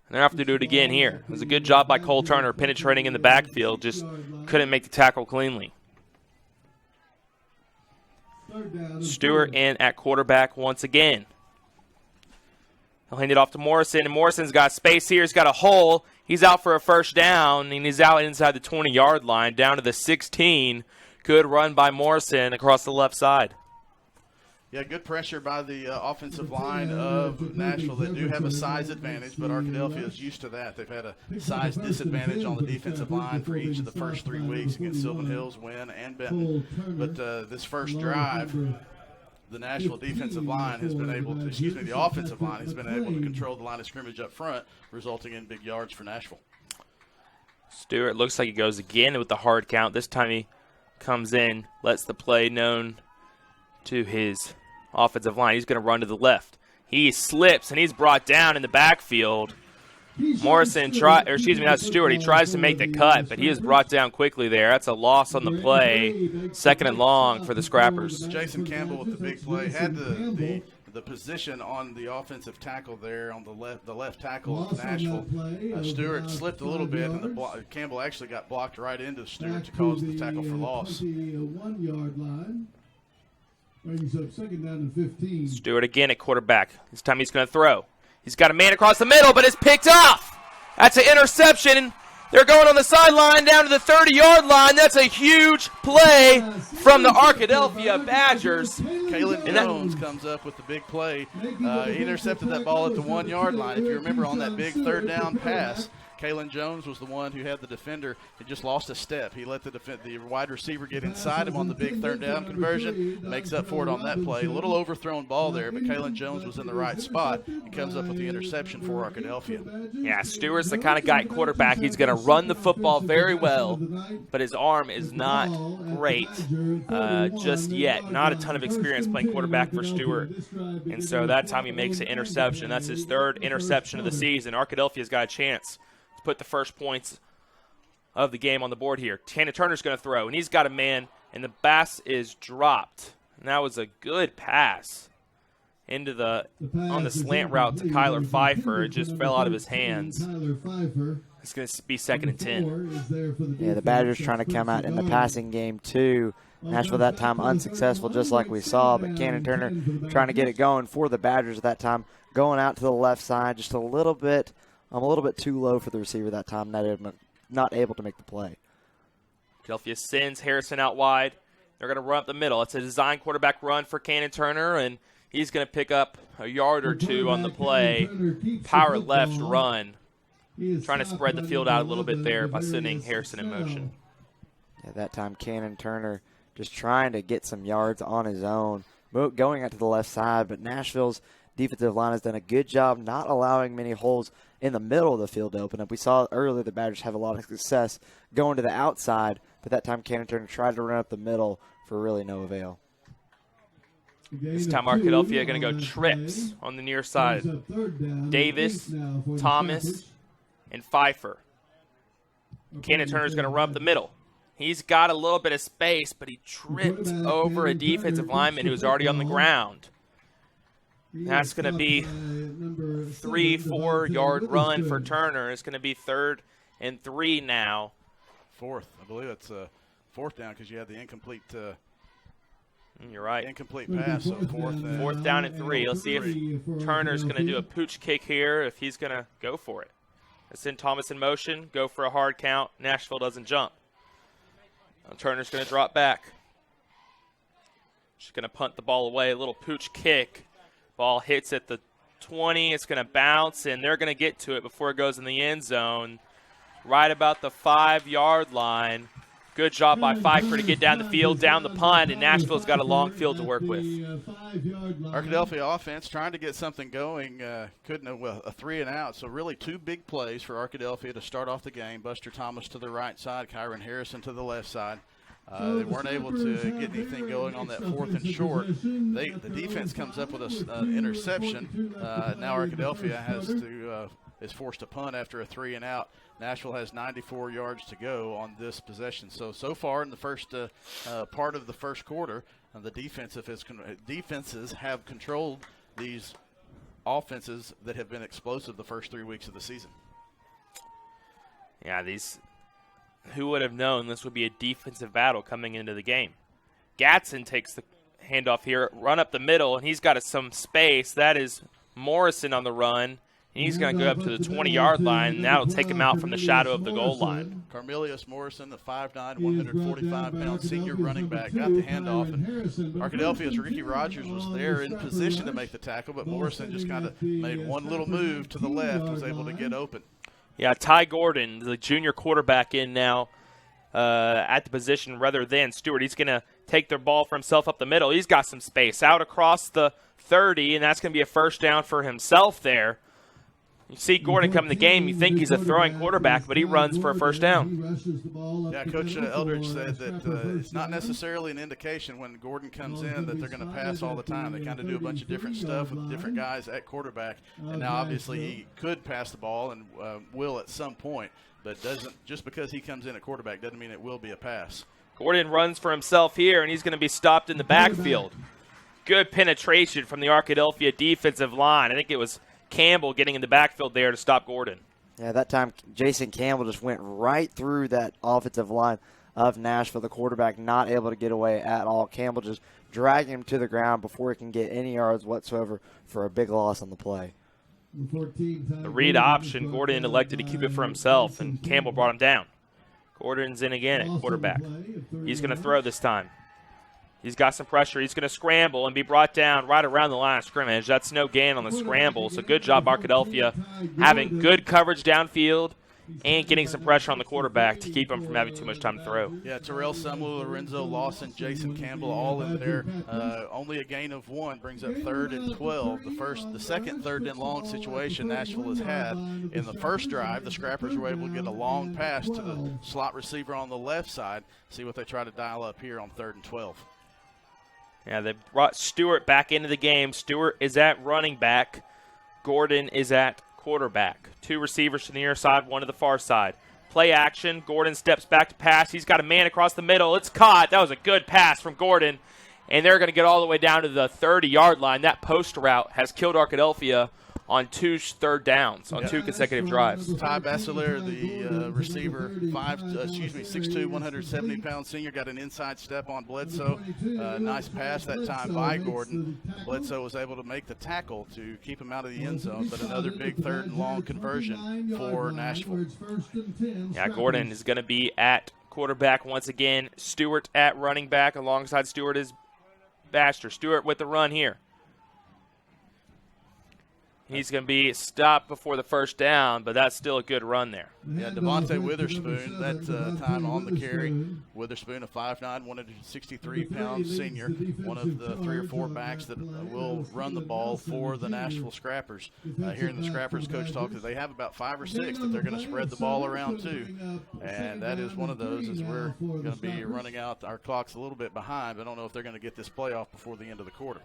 And they're going to have to do it again here. It was a good job by Cole Turner penetrating in the backfield, just couldn't make the tackle cleanly. Stewart in at quarterback once again. He'll hand it off to Morrison, and Morrison's got space here. He's got a hole. He's out for a first down, and he's out inside the 20-yard line, down to the 16. Good run by Morrison across the left side. Yeah, good pressure by the offensive line of Nashville. They do have a size advantage, but Arkadelphia is used to that. They've had a size disadvantage on the defensive line for each of the first 3 weeks against Sylvan Hills, Wynn, and Benton. But this first drive, the Nashville defensive line has been able to, the offensive line has been able to control the line of scrimmage up front, resulting in big yards for Nashville. Stewart looks like he goes again with the hard count. This time he comes in, lets the play known to his offensive line. He's going to run to the left. He slips, and he's brought down in the backfield. Morrison, not Stewart. He tries to make the cut, but he is brought down quickly there. That's a loss on the play. 2nd and long for the Scrappers. Jason Campbell with the big play. Had the position on the offensive tackle there on the left tackle of Nashville. Stewart slipped a little bit, and Campbell actually got blocked right into Stewart to cause the tackle for loss. 1-yard line. Brings up 2nd down and 15. Stewart again at quarterback. This time he's going to throw. He's got a man across the middle, but it's picked off. That's an interception. They're going on the sideline down to the 30-yard line. That's a huge play from the Arkadelphia Badgers. Kalen Jones comes up with the big play. He intercepted that ball at the 1-yard line. If you remember on that big 3rd down pass, Kalen Jones was the one who had the defender. He just lost a step. He let the wide receiver get inside him on the big 3rd down conversion. Makes up for it on that play. A little overthrown ball there, but Kalen Jones was in the right spot and comes up with the interception for Arkadelphia. Yeah, Stewart's the kind of guy at quarterback. He's going to run the football very well, but his arm is not great just yet. Not a ton of experience playing quarterback for Stewart. And so that time he makes an interception. That's his 3rd interception of the season. Arkadelphia's got a chance to put the first points of the game on the board here. Tanner Turner's going to throw, and he's got a man, and the pass is dropped. And that was a good pass into on the slant route to Kyler Pfeiffer. It just fell out of his hands. It's going to be 2nd and 10. Yeah, the Badgers trying to come out in the passing game too. Nashville that time unsuccessful, just like we saw, but Cannon Turner trying to get it going for the Badgers at that time, going out to the left side just a little bit too low for the receiver that time, not able to make the play. Philadelphia sends Harrison out wide. They're going to run up the middle. It's a design quarterback run for Cannon Turner, and he's going to pick up a yard or two on the play. Power left run. Trying to spread the field out a little bit there by sending Harrison in motion. Yeah, that time Cannon Turner just trying to get some yards on his own, going out to the left side, but Nashville's defensive line has done a good job not allowing many holes in the middle of the field to open up. We saw earlier the Badgers have a lot of success going to the outside, but that time Cannon Turner tried to run up the middle for really no avail. This time Arkadelphia going to go trips on the near side. Davis, Thomas, and Pfeiffer. Cannon Turner's going to run up the middle. He's got a little bit of space, but he tripped over a defensive lineman who was already on the ground. That's going to be 3-4 yard run for Turner. It's going to be 3rd and 3 now. 4th. I believe it's 4th down because you had the incomplete. You're right. Incomplete pass, so 4th down and 3. Let's see if Turner's going to do a pooch kick here, if he's going to go for it. Let's send Thomas in motion, go for a hard count. Nashville doesn't jump. Turner's going to drop back. Just going to punt the ball away, a little pooch kick. Ball hits at the 20. It's going to bounce, and they're going to get to it before it goes in the end zone. Right about the 5-yard line. Good job by Pfeiffer to get down the field, down the punt, and Nashville's got a long field to work with. Arkadelphia offense trying to get something going. Couldn't have, a 3 and out. So really 2 big plays for Arkadelphia to start off the game. Buster Thomas to the right side, Kyron Harrison to the left side. They weren't able to get anything going on that 4th and short. The defense comes up with an interception. Now Arkadelphia has to is forced to punt after a 3-and-out. Nashville has 94 yards to go on this possession. So far in the first part of the first quarter, the defenses have controlled these offenses that have been explosive the first 3 weeks of the season. Yeah, who would have known this would be a defensive battle coming into the game? Gatson takes the handoff here, run up the middle, and he's got some space. That is Morrison on the run. And he's going to go up to the 20-yard line, and that'll take him out from the shadow of the goal line. Carmelius Morrison, the 5'9", 145-pound senior running back, got the handoff. And Arkadelphia's Ricky Rogers was there in position to make the tackle, but Morrison just kind of made one little move to the left, was able to get open. Yeah, Ty Gordon, the junior quarterback, in now at the position rather than Stewart. He's going to take the ball for himself up the middle. He's got some space out across the 30, and that's going to be a first down for himself there. You see Gordon come in the game, you think he's a throwing quarterback, but he runs for a first down. Yeah, Coach Eldridge said that it's not necessarily an indication when Gordon comes in that they're going to pass all the time. They kind of do a bunch of different stuff with different guys at quarterback. And now obviously he could pass the ball and will at some point, but doesn't just because he comes in at quarterback doesn't mean it will be a pass. Gordon runs for himself here, and he's going to be stopped in the backfield. Good penetration from the Arkadelphia defensive line. I think it was Campbell getting in the backfield there to stop Gordon. Yeah, that time Jason Campbell just went right through that offensive line of Nashville. The quarterback not able to get away at all. Campbell just dragging him to the ground before he can get any yards whatsoever for a big loss on the play. The read option, Gordon elected to keep it for himself, and Campbell brought him down. Gordon's in again at quarterback. He's going to throw this time. He's got some pressure. He's going to scramble and be brought down right around the line of scrimmage. That's no gain on the scramble. So good job, Arkadelphia, having good coverage downfield and getting some pressure on the quarterback to keep him from having too much time to throw. Yeah, Terrell Sumlin, Lorenzo Lawson, Jason Campbell, all in there. Only a gain of 1 brings up 3rd and 12. The second 3rd and long situation Nashville has had in the first drive. The Scrappers were able to get a long pass to the slot receiver on the left side. See what they try to dial up here on 3rd and 12. Yeah, they brought Stewart back into the game. Stewart is at running back. Gordon is at quarterback. 2 receivers to the near side, 1 to the far side. Play action. Gordon steps back to pass. He's got a man across the middle. It's caught. That was a good pass from Gordon. And they're going to get all the way down to the 30-yard line. That post route has killed Arkadelphia on 2 third downs on 2 consecutive drives. Ty Bassler, the receiver, 6'2", 170-pound senior, got an inside step on Bledsoe. Nice pass that time by Gordon. Bledsoe was able to make the tackle to keep him out of the end zone, but another big 3rd and long conversion for Nashville. Yeah, Gordon is going to be at quarterback once again. Stewart at running back. Alongside Stewart is Baxter. Stewart with the run here. He's going to be stopped before the first down, but that's still a good run there. Yeah, Devontae Witherspoon, that time on the carry. Witherspoon, a 5'9", 163-pound senior, one of the 3 or 4 backs that will run the ball for the Nashville Scrappers. Here in the Scrappers, Coach talked that they have about 5 or 6 that they're going to spread the ball around to, and that is one of those as we're going to be running out. Our clock's a little bit behind, but I don't know if they're going to get this play off before the end of the quarter.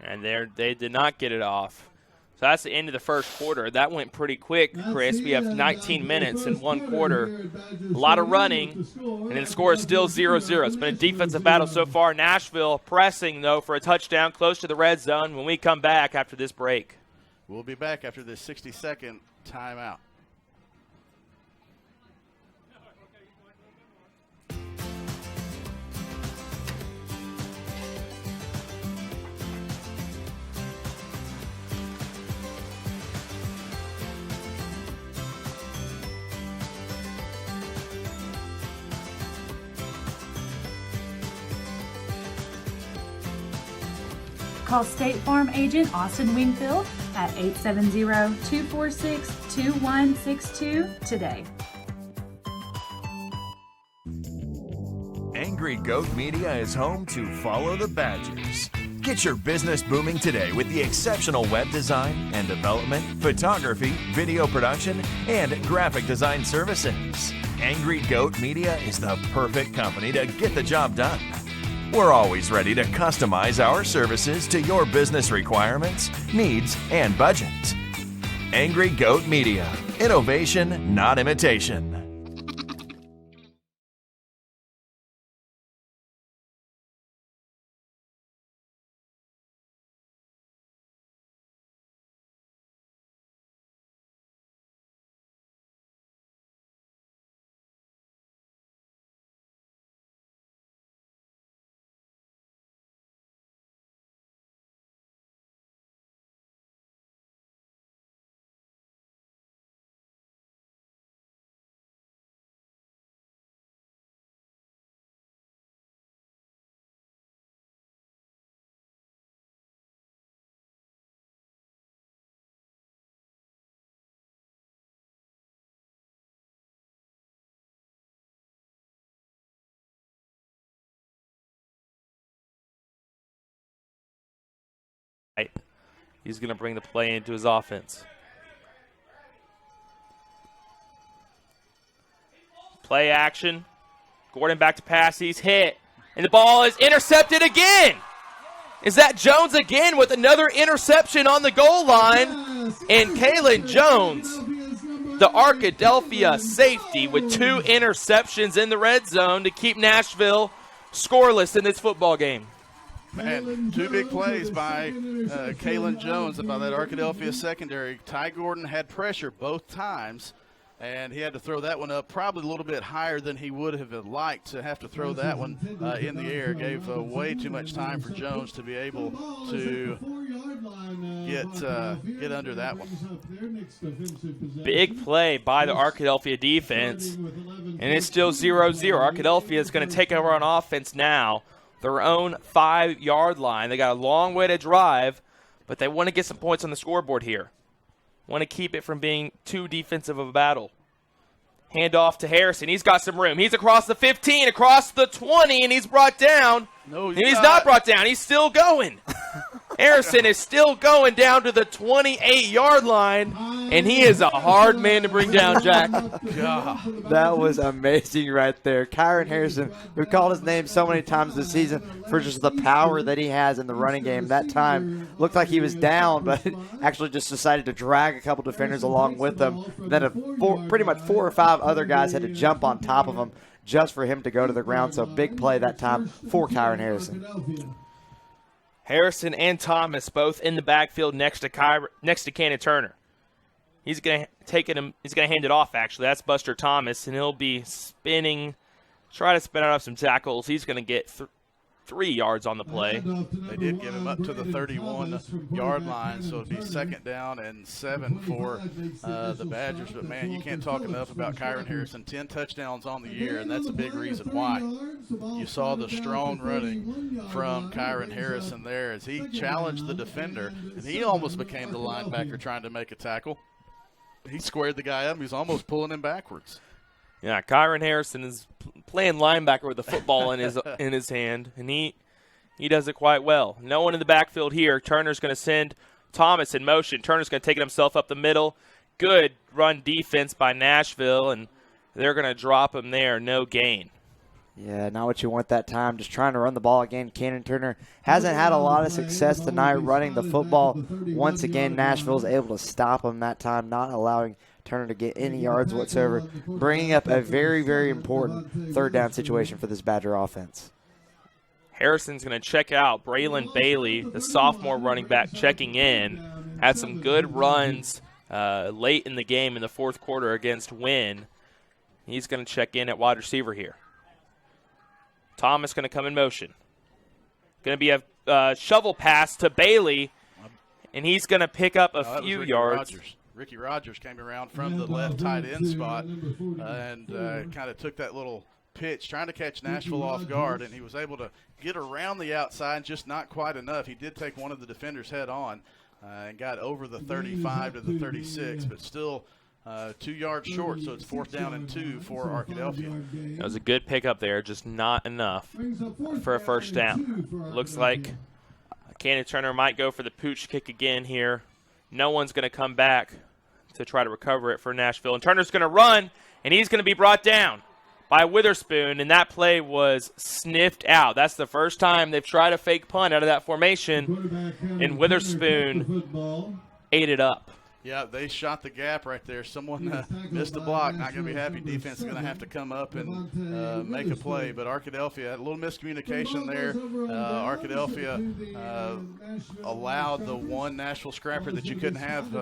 And they did not get it off. So that's the end of the first quarter. That went pretty quick, Chris. We have 19 minutes in 1 quarter. A lot of running, and the score is still 0-0. It's been a defensive battle so far. Nashville pressing, though, for a touchdown close to the red zone when we come back after this break. We'll be back after this 60-second timeout. Call State Farm agent Austin Wingfield at 870-246-2162 today. Angry Goat Media is home to Follow the Badgers. Get your business booming today with the exceptional web design and development, photography, video production, and graphic design services. Angry Goat Media is the perfect company to get the job done. We're always ready to customize our services to your business requirements, needs, and budget. Angry Goat Media. Innovation, not imitation. He's going to bring the play into his offense. Play action. Gordon back to pass. He's hit. And the ball is intercepted again. Is that Jones again with another interception on the goal line? And Kalen Jones, the Arkadelphia safety, with 2 interceptions in the red zone to keep Nashville scoreless in this football game. Man, 2 big plays by Kalen Jones by that Arkadelphia secondary. Ty Gordon had pressure both times, and he had to throw that one up probably a little bit higher than he would have liked to have to throw that one in the air. Gave way too much time for Jones to be able to get under that one. Big play by the Arkadelphia defense, and it's still 0-0. Arkadelphia is going to take over on offense now. Their own 5-yard line. They got a long way to drive, but they want to get some points on the scoreboard here. Want to keep it from being too defensive of a battle. Hand off to Harrison. He's got some room. He's across the 15, across the 20, and he's brought down. No, he's not brought down. He's still going. Harrison is still going down to the 28-yard line, and he is a hard man to bring down, Jack. God. That was amazing right there. Kyron Harrison, we've called his name so many times this season for just the power that he has in the running game. That time looked like he was down, but actually just decided to drag a couple defenders along with him. Then pretty much 4 or 5 other guys had to jump on top of him just for him to go to the ground. So big play that time for Kyron Harrison. Harrison and Thomas both in the backfield next to Cannon Turner. He's going to take it. He's going to hand it off. Actually, that's Buster Thomas, and he'll be spinning, try to spin out some tackles. He's going to get 3 yards on the play. They did get him up to the 31-yard line, so it'll be 2nd down and 7 for the Badgers. But, man, you can't talk enough about Kyron Harrison. 10 touchdowns on the year, and that's a big reason why. You saw the strong running from Kyron Harrison there as he challenged the defender, and he almost became the linebacker trying to make a tackle. He squared the guy up. He was almost pulling him backwards. Yeah, Kyron Harrison is playing linebacker with the football in his hand, and he does it quite well. No one in the backfield here. Turner's going to send Thomas in motion. Turner's going to take it himself up the middle. Good run defense by Nashville, and they're going to drop him there. No gain. Yeah, not what you want that time. Just trying to run the ball again. Cannon Turner hasn't had a lot of success tonight running the football. Once again, Nashville's able to stop him that time, not allowing Turner to get any yards whatsoever, bringing up a very, very important 3rd down situation for this Badger offense. Harrison's going to check out. Braylon Bailey, the sophomore running back, checking in. Had some good runs late in the game in the 4th quarter against Wynn. He's going to check in at wide receiver here. Thomas going to come in motion. Going to be a shovel pass to Bailey, and he's going to pick up a few yards. Ricky Rogers came around from the left tight end spot and kind of took that little pitch, trying to catch Nashville off guard, and he was able to get around the outside, just not quite enough. He did take one of the defenders head on and got over the 35 to the 36, but still 2 yards short, so it's 4th down and 2 for Arkadelphia. That was a good pickup there, just not enough for a 1st down. Looks like Cannon Turner might go for the pooch kick again here. No one's going to come back to try to recover it for Nashville. And Turner's going to run, and he's going to be brought down by Witherspoon, and that play was sniffed out. That's the first time they've tried a fake punt out of that formation, and Witherspoon ate it up. Yeah, they shot the gap right there. Someone missed the block. Not going to be happy. Defense is going to have to come up and make a play. But Arkadelphia, a little miscommunication there. Arkadelphia allowed the one Nashville scrapper that you couldn't have.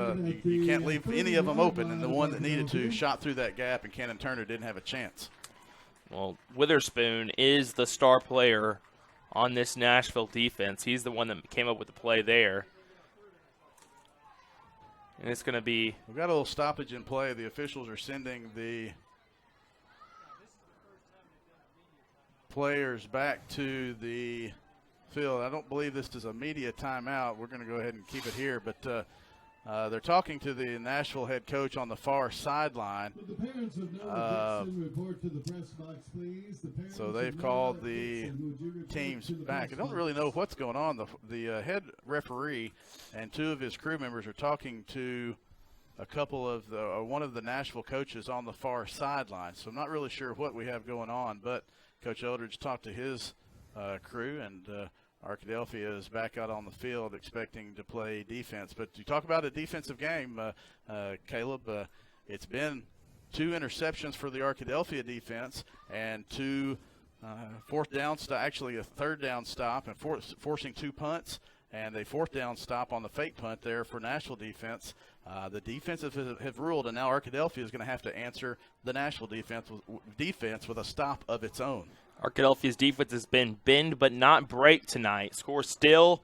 You can't leave any of them open, and the one that needed to shot through that gap, and Cannon Turner didn't have a chance. Well, Witherspoon is the star player on this Nashville defense. He's the one that came up with the play there. And it's going to be... We've got a little stoppage in play. The officials are sending the players back to the field. I don't believe this is a media timeout. We're going to go ahead and keep it here. But they're talking to the Nashville head coach on the far sideline. So they've called the teams back. I don't really know what's going on. The head referee and two of his crew members are talking to a couple of one of the Nashville coaches on the far sideline. So I'm not really sure what we have going on, but Coach Eldridge talked to his crew, and Arkadelphia is back out on the field expecting to play defense. But to talk about a defensive game, Caleb, it's been 2 interceptions for the Arkadelphia defense and 2 fourth down actually a third down stop, and forcing 2 punts and a fourth down stop on the fake punt there for Nashville defense. The defenses have ruled, and now Arkadelphia is going to have to answer the Nashville defense with a stop of its own. Arkadelphia's defense has been bend but not break tonight. Score still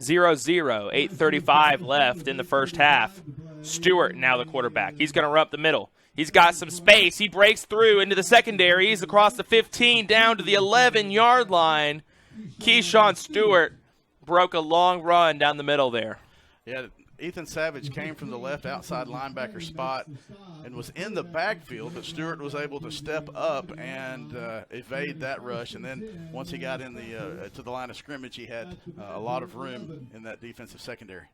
0-0, 8:35 left in the first half. Stewart now the quarterback. He's going to run up the middle. He's got some space. He breaks through into the secondary. He's across the 15 down to the 11-yard line. Keyshawn Stewart broke a long run down the middle there. Yeah, Ethan Savage came from the left outside linebacker spot and was in the backfield, but Stewart was able to step up and evade that rush. And then once he got in to the line of scrimmage, he had a lot of room in that defensive secondary.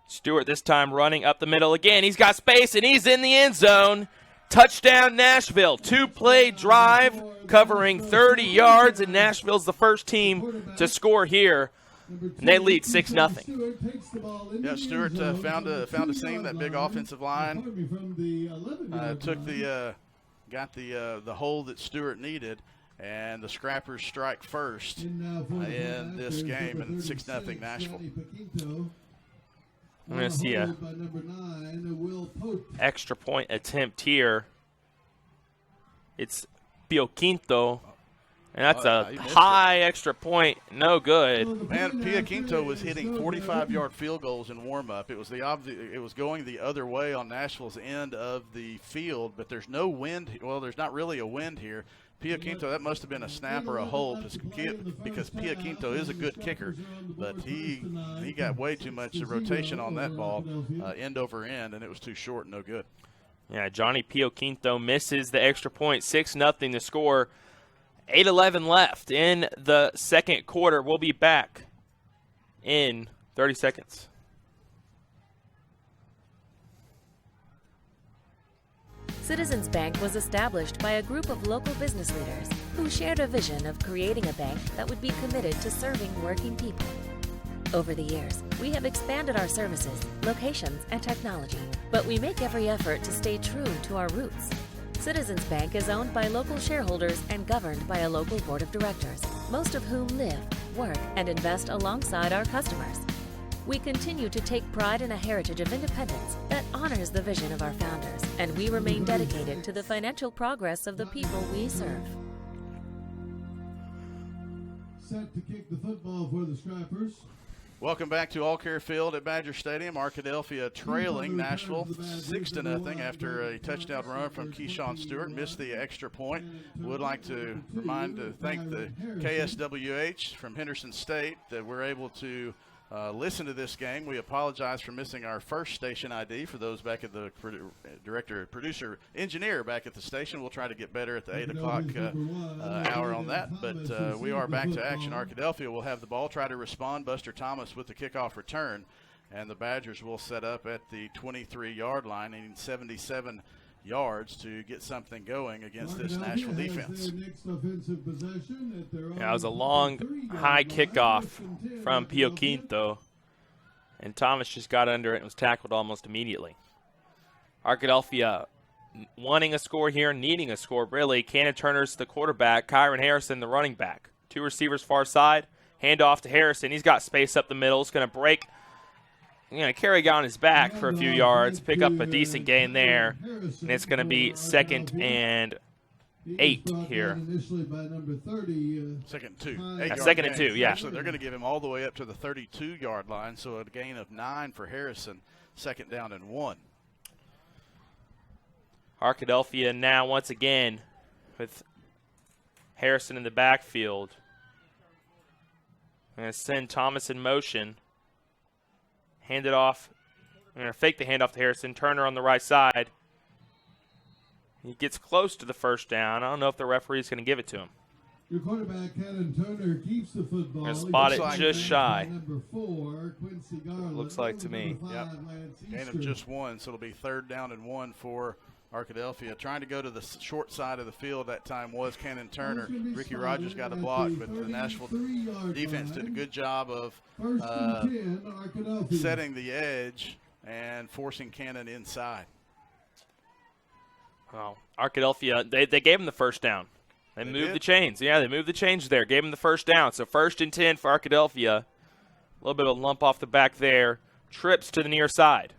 Stewart this time running up the middle again. He's got space, and he's in the end zone. Touchdown Nashville. 2-play drive covering 30 yards, and Nashville's the first team to score here. And they lead 6-0. Yeah, Stewart found a seam, that big offensive line. Got the hole that Stewart needed, and the Scrappers strike first in this game, and 6-0 Nashville. I'm going to see a extra point attempt here. It's Pio Quinto. And that's a high extra point, no good. Man, Pia Quinto was hitting 45-yard field goals in warm-up. It was going the other way on Nashville's end of the field, but there's no wind. Well, there's not really a wind here. Pia Quinto, that must have been a snap or a hold, because Pia Quinto is a good kicker, but he got way too much rotation on that ball, end over end, and it was too short and no good. Yeah, Johnny Pio Quinto misses the extra point, 6-0 the score. 8:11 left in the second quarter. We'll be back in 30 seconds. Citizens Bank was established by a group of local business leaders who shared a vision of creating a bank that would be committed to serving working people. Over the years, we have expanded our services, locations, and technology, but we make every effort to stay true to our roots. Citizens Bank is owned by local shareholders and governed by a local board of directors, most of whom live, work, and invest alongside our customers. We continue to take pride in a heritage of independence that honors the vision of our founders, and we remain dedicated to the financial progress of the people we serve. Set to kick the football for the Scrappers. Welcome back to All Care Field at Badger Stadium. Arkadelphia trailing Nashville 6-0 after a touchdown run from Keyshawn Stewart. Missed the extra point. Would like to thank the KSWH from Henderson State that we're able to listen to this game. We apologize for missing our first station ID for those back at the producer, engineer back at the station. We'll try to get better at the 8 o'clock hour on that. But we are back to action. Arkadelphia will have the ball, try to respond. Buster Thomas with the kickoff return. And the Badgers will set up at the 23-yard line, needing 77 yards to get something going against this Nashville defense. Yeah, it was a long, high kickoff from Pio Quinto. And Thomas just got under it and was tackled almost immediately. Arkadelphia wanting a score here, needing a score, really. Cannon Turner's the quarterback, Kyron Harrison the running back. Two receivers far side, hand off to Harrison. He's got space up the middle. It's going to break. He's going to carry a guy on his back for a few yards, pick up a decent gain there, and it's going to be 2nd and 8 here. Second and 2. 2nd and 2, yeah. Actually, they're going to give him all the way up to the 32-yard line, so a gain of 9 for Harrison, 2nd down and 1. Arkadelphia now once again with Harrison in the backfield. I'm going to send Thomas in motion. Hand it off. I'm going to fake the handoff to Harrison. Turner on the right side. He gets close to the first down. I don't know if the referee's going to give it to him. Your quarterback, Cannon Turner, keeps the football. Going to spot it just shy. Number 4, Quincy Garland. Looks like to me. Yep. Gain of just 1, so it'll be 3rd down and 1 for Arkadelphia. Trying to go to the short side of the field that time was Cannon Turner. Ricky Rogers got a block, but the Nashville defense did a good job of setting the edge and forcing Cannon inside. Oh, Arkadelphia, they gave him the first down. They moved the chains. Yeah, they moved the chains there. Gave him the first down. So 1st and 10 for Arkadelphia. A little bit of a lump off the back there. Trips to the near side.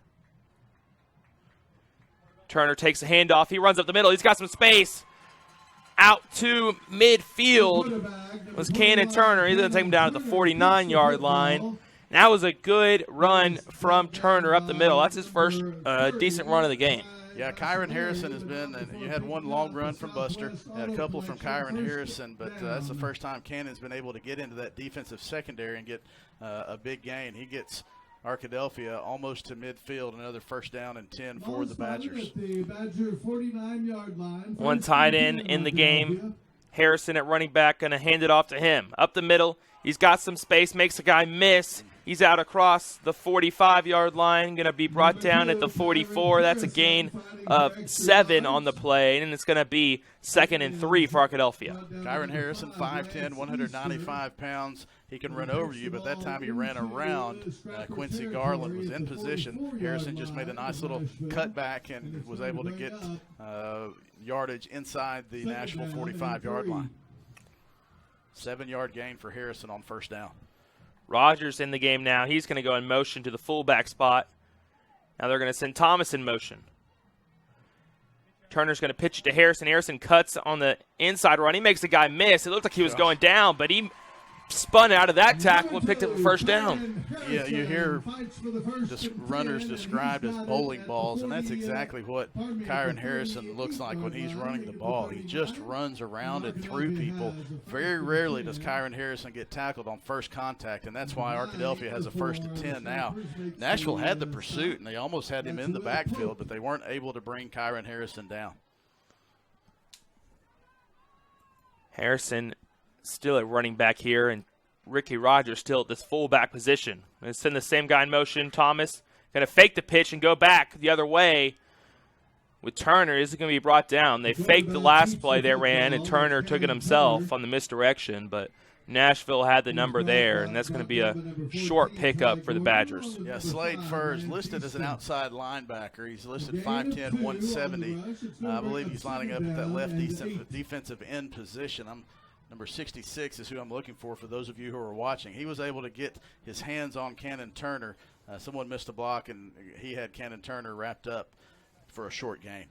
Turner takes a handoff. He runs up the middle. He's got some space. Out to midfield was Cannon Turner. He's going to take him down to the 49-yard line. And that was a good run from Turner up the middle. That's his first decent run of the game. Yeah, Kyron Harrison has been, you had one long run from Buster, had a couple from Kyron Harrison, but that's the first time Cannon's been able to get into that defensive secondary and get a big gain. He gets Arkadelphia almost to midfield, another 1st down and 10 for the Badgers. One tight end in the game. Harrison at running back, going to hand it off to him. Up the middle, he's got some space, makes a guy miss. He's out across the 45-yard line, going to be brought down at the 44. That's a gain of 7 on the play, and it's going to be 2nd and 3 for Arkadelphia. Kyron Harrison, 5'10", 195 pounds. He can run over you, but that time he ran around. Quincy Garland was in position. Harrison just made a nice little cutback and was able to get yardage inside the Nashville 45-yard line. 7-yard gain for Harrison on 1st down. Rogers in the game now. He's going to go in motion to the fullback spot. Now they're going to send Thomas in motion. Turner's going to pitch it to Harrison. Harrison cuts on the inside run. He makes the guy miss. It looked like he was going down, but he spun out of that tackle and picked up the 1st down. Yeah, you hear runners described as bowling balls, and that's exactly what Kyron Harrison looks like when he's running the ball. He just runs around and through people. Very rarely does Kyron Harrison get tackled on first contact, and that's why Arkadelphia has a 1st and 10 now. Nashville had the pursuit, and they almost had him in the backfield, but they weren't able to bring Kyron Harrison down. Harrison still at running back here, and Ricky Rogers still at this fullback position. Going to send the same guy in motion. Thomas going to fake the pitch and go back the other way with Turner. Is going to be brought down. They faked the last play they ran, and Turner took it himself on the misdirection, but Nashville had the number there, and that's going to be a short pickup for the Badgers. Yeah, Slade Furs listed as an outside linebacker. He's listed 5'10", 170. I believe he's lining up at that left defensive end position. Number 66 is who I'm looking for those of you who are watching. He was able to get his hands on Cannon Turner. Someone missed a block, and he had Cannon Turner wrapped up for a short gain.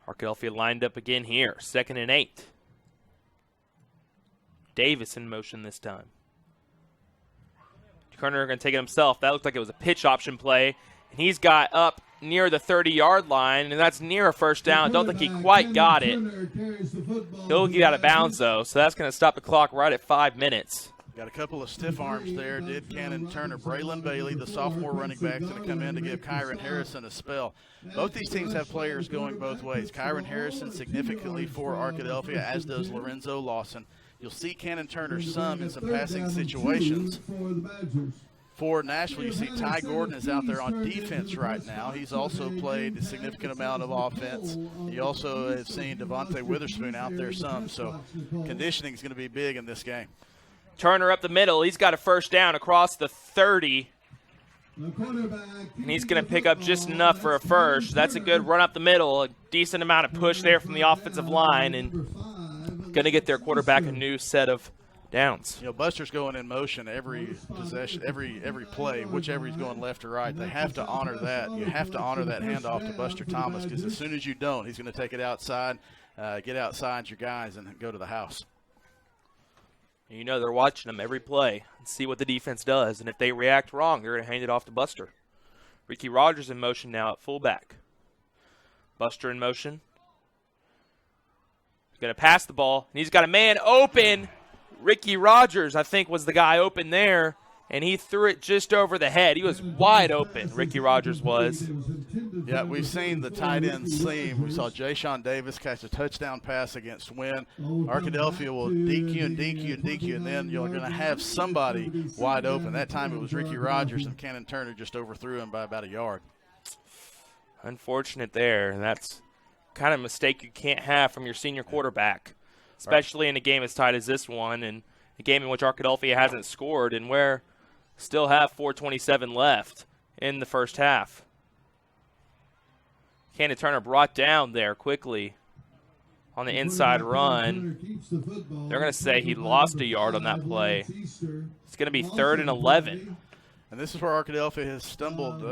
Arkadelphia lined up again here, 2nd and 8. Davis in motion this time. Turner going to take it himself. That looked like it was a pitch option play, and he's got up near the 30-yard line, and that's near a 1st down. Don't think he quite got it. He'll get out of bounds, though, so that's going to stop the clock right at 5 minutes. Got a couple of stiff arms there, did Cannon Turner. Braylon Bailey, the sophomore running back, is going to come in to give Kyron Harrison a spell. Both these teams have players going both ways. Kyron Harrison significantly for Arkadelphia, as does Lorenzo Lawson. You'll see Cannon Turner some in some passing situations. For Nashville, you see Ty Gordon is out there on defense right now. He's also played a significant amount of offense. You also have seen Devontae Witherspoon out there some, so conditioning is going to be big in this game. Turner up the middle. He's got a first down across the 30. And he's going to pick up just enough for a first. That's a good run up the middle. A decent amount of push there from the offensive line. And going to get their quarterback a new set of downs. You know, Buster's going in motion every possession, every play, whichever he's going left or right. They have to honor that. You have to honor that handoff to Buster Thomas, because as soon as you don't, he's going to take it outside, get outside your guys, and go to the house. You know they're watching them every play and see what the defense does. And if they react wrong, they're going to hand it off to Buster. Ricky Rogers in motion now at fullback. Buster in motion. He's going to pass the ball, and he's got a man open. Ricky Rogers, I think, was the guy open there, and he threw it just over the head. He was wide open, Ricky Rogers was. Yeah, we've seen the tight end seam. We saw Jay-Sean Davis catch a touchdown pass against Wynn. Arkadelphia will DQ and DQ and DQ, and then you're going to have somebody wide open. That time it was Ricky Rogers, and Cannon Turner just overthrew him by about a yard. Unfortunate there, and that's kind of a mistake you can't have from your senior quarterback, especially in a game as tight as this one, and a game in which Arkadelphia hasn't scored, and where still have 4:27 left in the first half. Cannon Turner brought down there quickly on the inside run. They're going to say he lost a yard on that play. It's going to be 3rd and 11. And this is where Arkadelphia has stumbled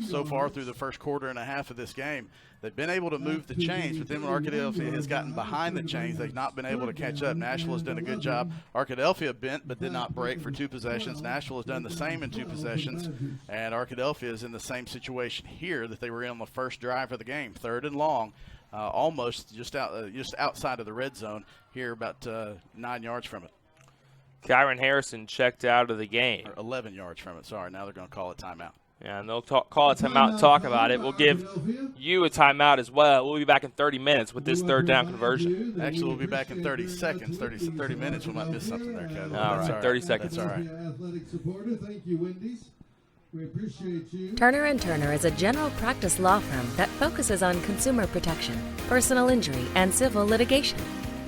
so far through the first quarter and a half of this game. They've been able to move the chains, but then when Arkadelphia has gotten behind the chains, they've not been able to catch up. Nashville has done a good job. Arkadelphia bent but did not break for 2 possessions. Nashville has done the same in 2 possessions. And Arkadelphia is in the same situation here that they were in on the first drive of the game, 3rd and long, almost just outside of the red zone here, about 9 yards from it. Kyron Harrison checked out of the game. Or 11 yards from it, sorry. Now they're going to call it timeout. Yeah, and they'll call a timeout and talk about it. We'll give you a timeout as well. We'll be back in 30 minutes with this 3rd down conversion. Actually, we'll be back in 30 seconds. 30 minutes. We might miss something there, Kevin. All right, 30 seconds. That's all right. Thank you, Wendy's. We appreciate you. Turner & Turner is a general practice law firm that focuses on consumer protection, personal injury, and civil litigation.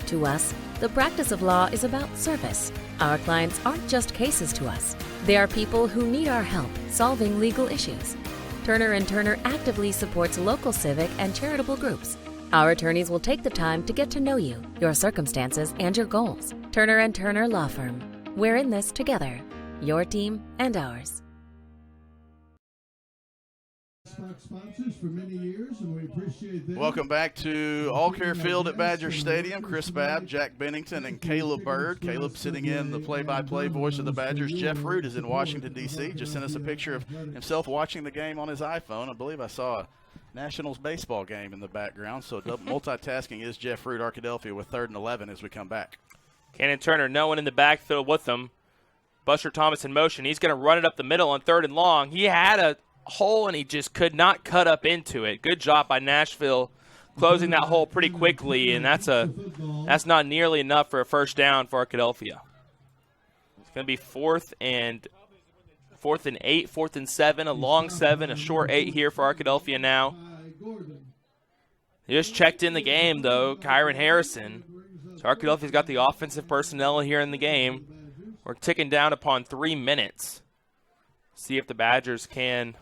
To us, the practice of law is about service. Our clients aren't just cases to us. They are people who need our help solving legal issues. Turner & Turner actively supports local civic and charitable groups. Our attorneys will take the time to get to know you, your circumstances, and your goals. Turner & Turner Law Firm. We're in this together. Your team and ours. Sponsors for many years, and we appreciate them. Welcome back to All Care Field at Badger Stadium. Chris Babb, Jack Bennington, and Caleb Bird. Caleb sitting in the play-by-play voice of the Badgers. Jeff Root is in Washington, D.C. Just sent us a picture of himself watching the game on his iPhone. I believe I saw a Nationals baseball game in the background. So multitasking is Jeff Root. Arkadelphia with 3rd and 11 as we come back. Cannon Turner, no one in the backfield with them. Buster Thomas in motion. He's going to run it up the middle on 3rd and long. He had a hole and he just could not cut up into it. Good job by Nashville closing that hole pretty quickly, and that's not nearly enough for a first down for Arkadelphia. It's going to be 4th and 8, 4th and 7, a long 7, a short 8 here for Arkadelphia now. He just checked in the game though, Kyron Harrison. So Arkadelphia's got the offensive personnel here in the game. We're ticking down upon 3 minutes. See if the Badgers can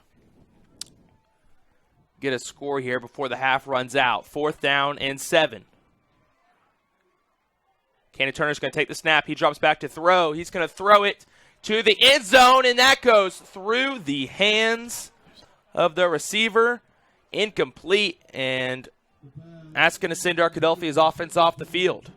get a score here before the half runs out. 4th down and 7. Cannon Turner's going to take the snap. He drops back to throw. He's going to throw it to the end zone, and that goes through the hands of the receiver. Incomplete, and that's going to send Arkadelphia's offense off the field.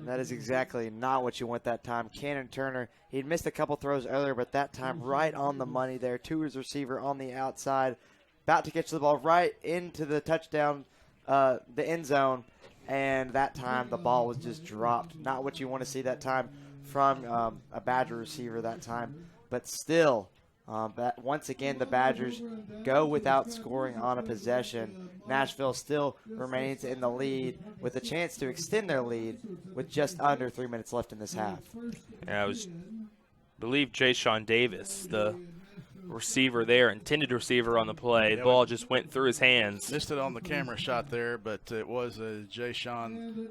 That is exactly not what you want that time. Cannon Turner, he'd missed a couple throws earlier, but that time right on the money there to his receiver on the outside. About to catch the ball right into the touchdown, the end zone, and that time the ball was just dropped. Not what you want to see that time from a Badger receiver that time, but still, once again, the Badgers go without scoring on a possession. Nashville still remains in the lead with a chance to extend their lead with just under 3 minutes left in this half. Yeah, I believe Jay-Sean Davis, the receiver there, intended receiver on the play. The ball just went through his hands. Missed it on the camera shot there, but it was Jay Sean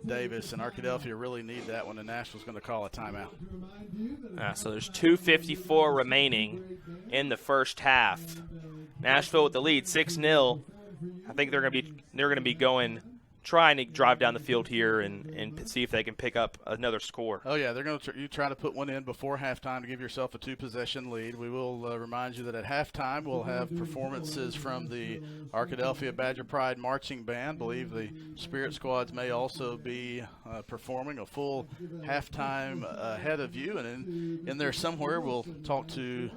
Davis, and Arkadelphia really need that one, and Nashville's going to call a timeout. So there's 2:54 remaining in the first half. Nashville with the lead, 6-0. I think they're going to be trying to drive down the field here and see if they can pick up another score. Oh, yeah, they're going to try to put one in before halftime to give yourself a 2-possession lead. We will remind you that at halftime we'll have performances from the Arkadelphia Badger Pride Marching Band. I believe the Spirit Squads may also be performing a full halftime ahead of you. And in there somewhere we'll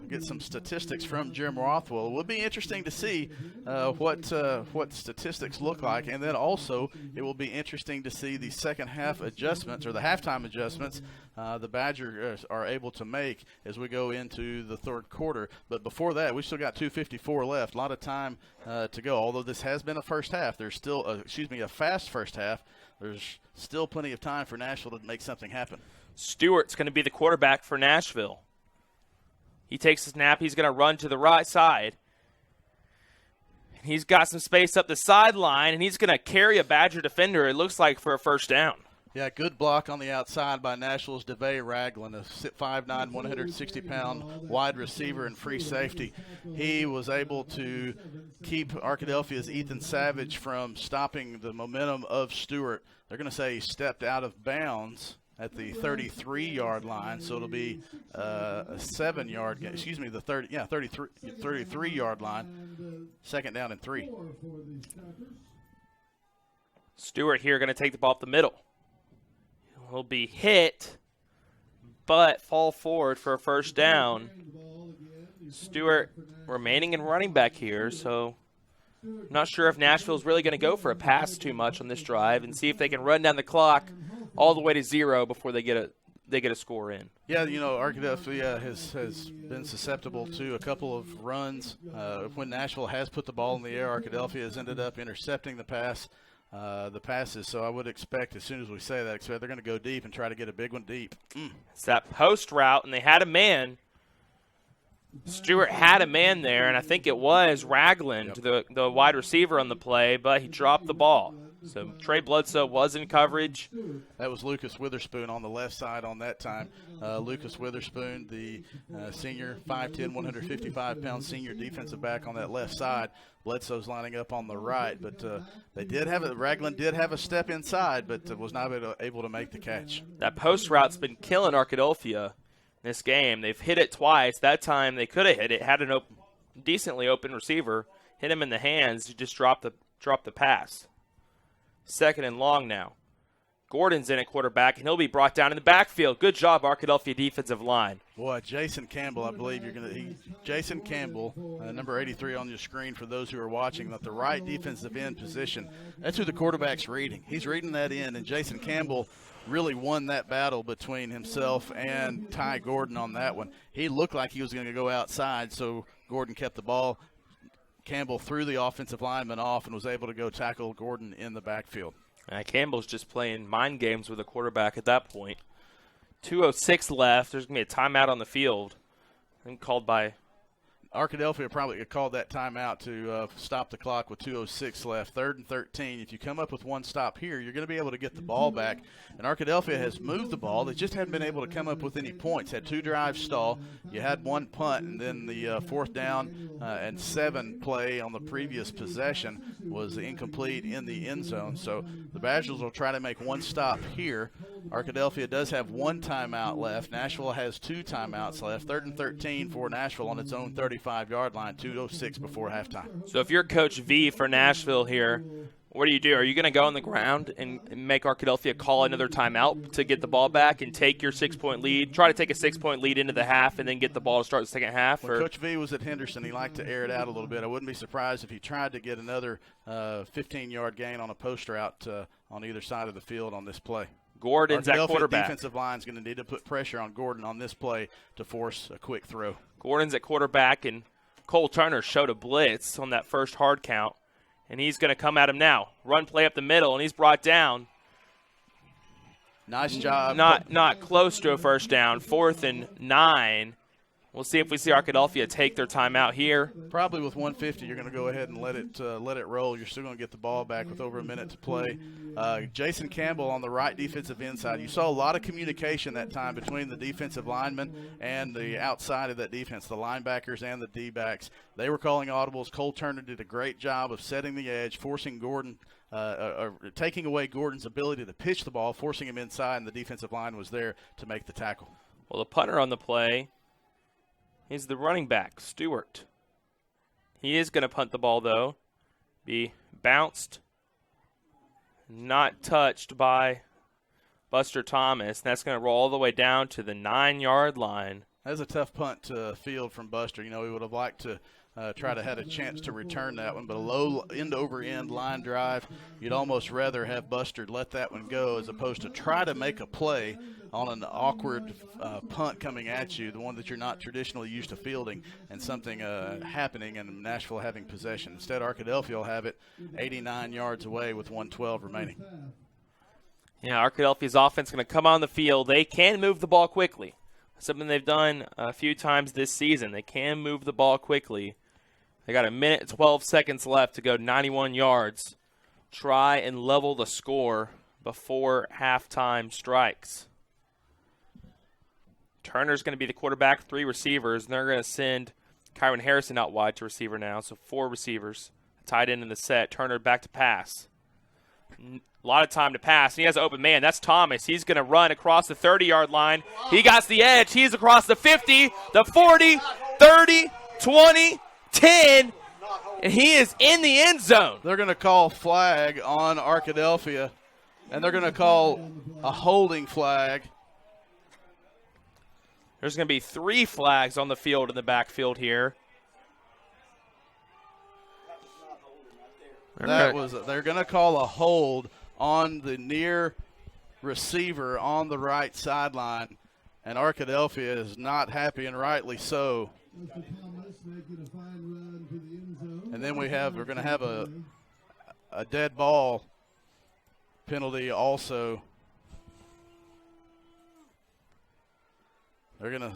get some statistics from Jim Rothwell. It will be interesting to see what statistics look like, and then also it will be interesting to see the second half adjustments or the halftime adjustments the Badgers are able to make as we go into the third quarter. But before that, we still got 2:54 left. A lot of time to go. Although this has been a first half, there's still a fast first half. There's still plenty of time for Nashville to make something happen. Stewart's going to be the quarterback for Nashville. He takes the snap. He's going to run to the right side. He's got some space up the sideline, and he's going to carry a Badger defender, it looks like, for a first down. Yeah, good block on the outside by Nashville's DeVay Ragland, a 5'9", 160-pound wide receiver and free safety. He was able to keep Arkadelphia's Ethan Savage from stopping the momentum of Stewart. They're going to say he stepped out of bounds at the 33-yard line, so it'll be a 7-yard game. Excuse me, the 33-yard line. Second down and 3. Stewart here going to take the ball up the middle. He'll be hit, but fall forward for a first down. Stewart remaining in running back here, so I'm not sure if Nashville's really going to go for a pass too much on this drive and see if they can run down the clock all the way to 0 before they get a score in. Yeah, Arkadelphia has been susceptible to a couple of runs. When Nashville has put the ball in the air, Arkadelphia has ended up intercepting the passes. So I would expect, as soon as we say that, they're going to go deep and try to get a big one deep. It's that post route, and they had a man. Stewart had a man there, and I think it was Ragland, the wide receiver on the play, but he dropped the ball. So Trey Bledsoe was in coverage. That was Lucas Witherspoon on the left side on that time. Lucas Witherspoon, the senior, 5'10", 155-pound senior defensive back on that left side. Bledsoe's lining up on the right, but Ragland did have a step inside, but was not able to make the catch. That post route's been killing Arkadelphia in this game. They've hit it twice. That time they could have hit it. Had an decently open receiver, hit him in the hands. He just dropped the pass. Second and long now. Gordon's in at quarterback, and he'll be brought down in the backfield. Good job, Arkadelphia defensive line. Boy, Jason Campbell, I believe Jason Campbell, number 83 on your screen for those who are watching, at the right defensive end position. That's who the quarterback's reading. He's reading that end, and Jason Campbell really won that battle between himself and Ty Gordon on that one. He looked like he was going to go outside, so Gordon kept the ball. Campbell threw the offensive lineman off and was able to go tackle Gordon in the backfield. Campbell's just playing mind games with the quarterback at that point. 2:06 left. There's going to be a timeout on the field. I think called by Arkadelphia probably called that timeout to stop the clock with 2:06 left. 3rd and 13. If you come up with one stop here, you're going to be able to get the ball back. And Arkadelphia has moved the ball. They just haven't been able to come up with any points. Had 2 drives stall. You had 1 punt, and then the 4th down and 7 play on the previous possession was incomplete in the end zone. So the Badgers will try to make one stop here. Arkadelphia does have 1 timeout left. Nashville has 2 timeouts left. 3rd and 13 for Nashville on its own 35-yard line, 2:06 before halftime. So if you're Coach V for Nashville here, what do you do? Are you going to go on the ground and make Arkadelphia call another timeout to get the ball back and take your 6-point lead, try to take a 6-point lead into the half and then get the ball to start the second half? When Coach V was at Henderson, he liked to air it out a little bit. I wouldn't be surprised if he tried to get another 15-yard gain on a post route on either side of the field on this play. Gordon's at quarterback. Defensive line is going to need to put pressure on Gordon on this play to force a quick throw. Gordon's at quarterback, and Cole Turner showed a blitz on that first hard count, and he's going to come at him now. Run play up the middle, and he's brought down. Nice job. Not close to a first down. 4th and 9. We'll see if we see Arkadelphia take their time out here. Probably with 150, you're going to go ahead and let it roll. You're still going to get the ball back with over a minute to play. Jason Campbell on the right defensive inside. You saw a lot of communication that time between the defensive linemen and the outside of that defense, the linebackers and the D-backs. They were calling audibles. Cole Turner did a great job of setting the edge, forcing Gordon, taking away Gordon's ability to pitch the ball, forcing him inside, and the defensive line was there to make the tackle. Well, the punter on the play is the running back, Stewart. He is going to punt the ball, though. Be bounced, not touched by Buster Thomas. That's going to roll all the way down to the 9-yard line. That's a tough punt to field from Buster. You know, he would have liked to try to have a chance to return that one, but a low end-over-end line drive, you'd almost rather have Buster let that one go as opposed to try to make a play on an awkward punt coming at you, the one that you're not traditionally used to fielding, and something happening and Nashville having possession. Instead, Arkadelphia will have it 89 yards away with 1:12 remaining. Yeah, Arkadelphia's offense is going to come on the field. They can move the ball quickly. Something they've done a few times this season. They can move the ball quickly. They got a minute and 12 seconds left to go 91 yards. Try and level the score before halftime strikes. Turner's going to be the quarterback, 3 receivers, and they're going to send Kyron Harrison out wide to receiver now, so 4 receivers. Tied in the set. Turner back to pass. A lot of time to pass. He has an open man. That's Thomas. He's going to run across the 30-yard line. He got the edge. He's across the 50, the 40, 30, 20, 10, and he is in the end zone. They're going to call flag on Arkadelphia, and they're going to call a holding flag. There's going to be 3 flags on the field in the backfield here. They're going to call a hold on the near receiver on the right sideline, and Arkadelphia is not happy, and rightly so. And then we're going to have a dead ball penalty also. They're going to.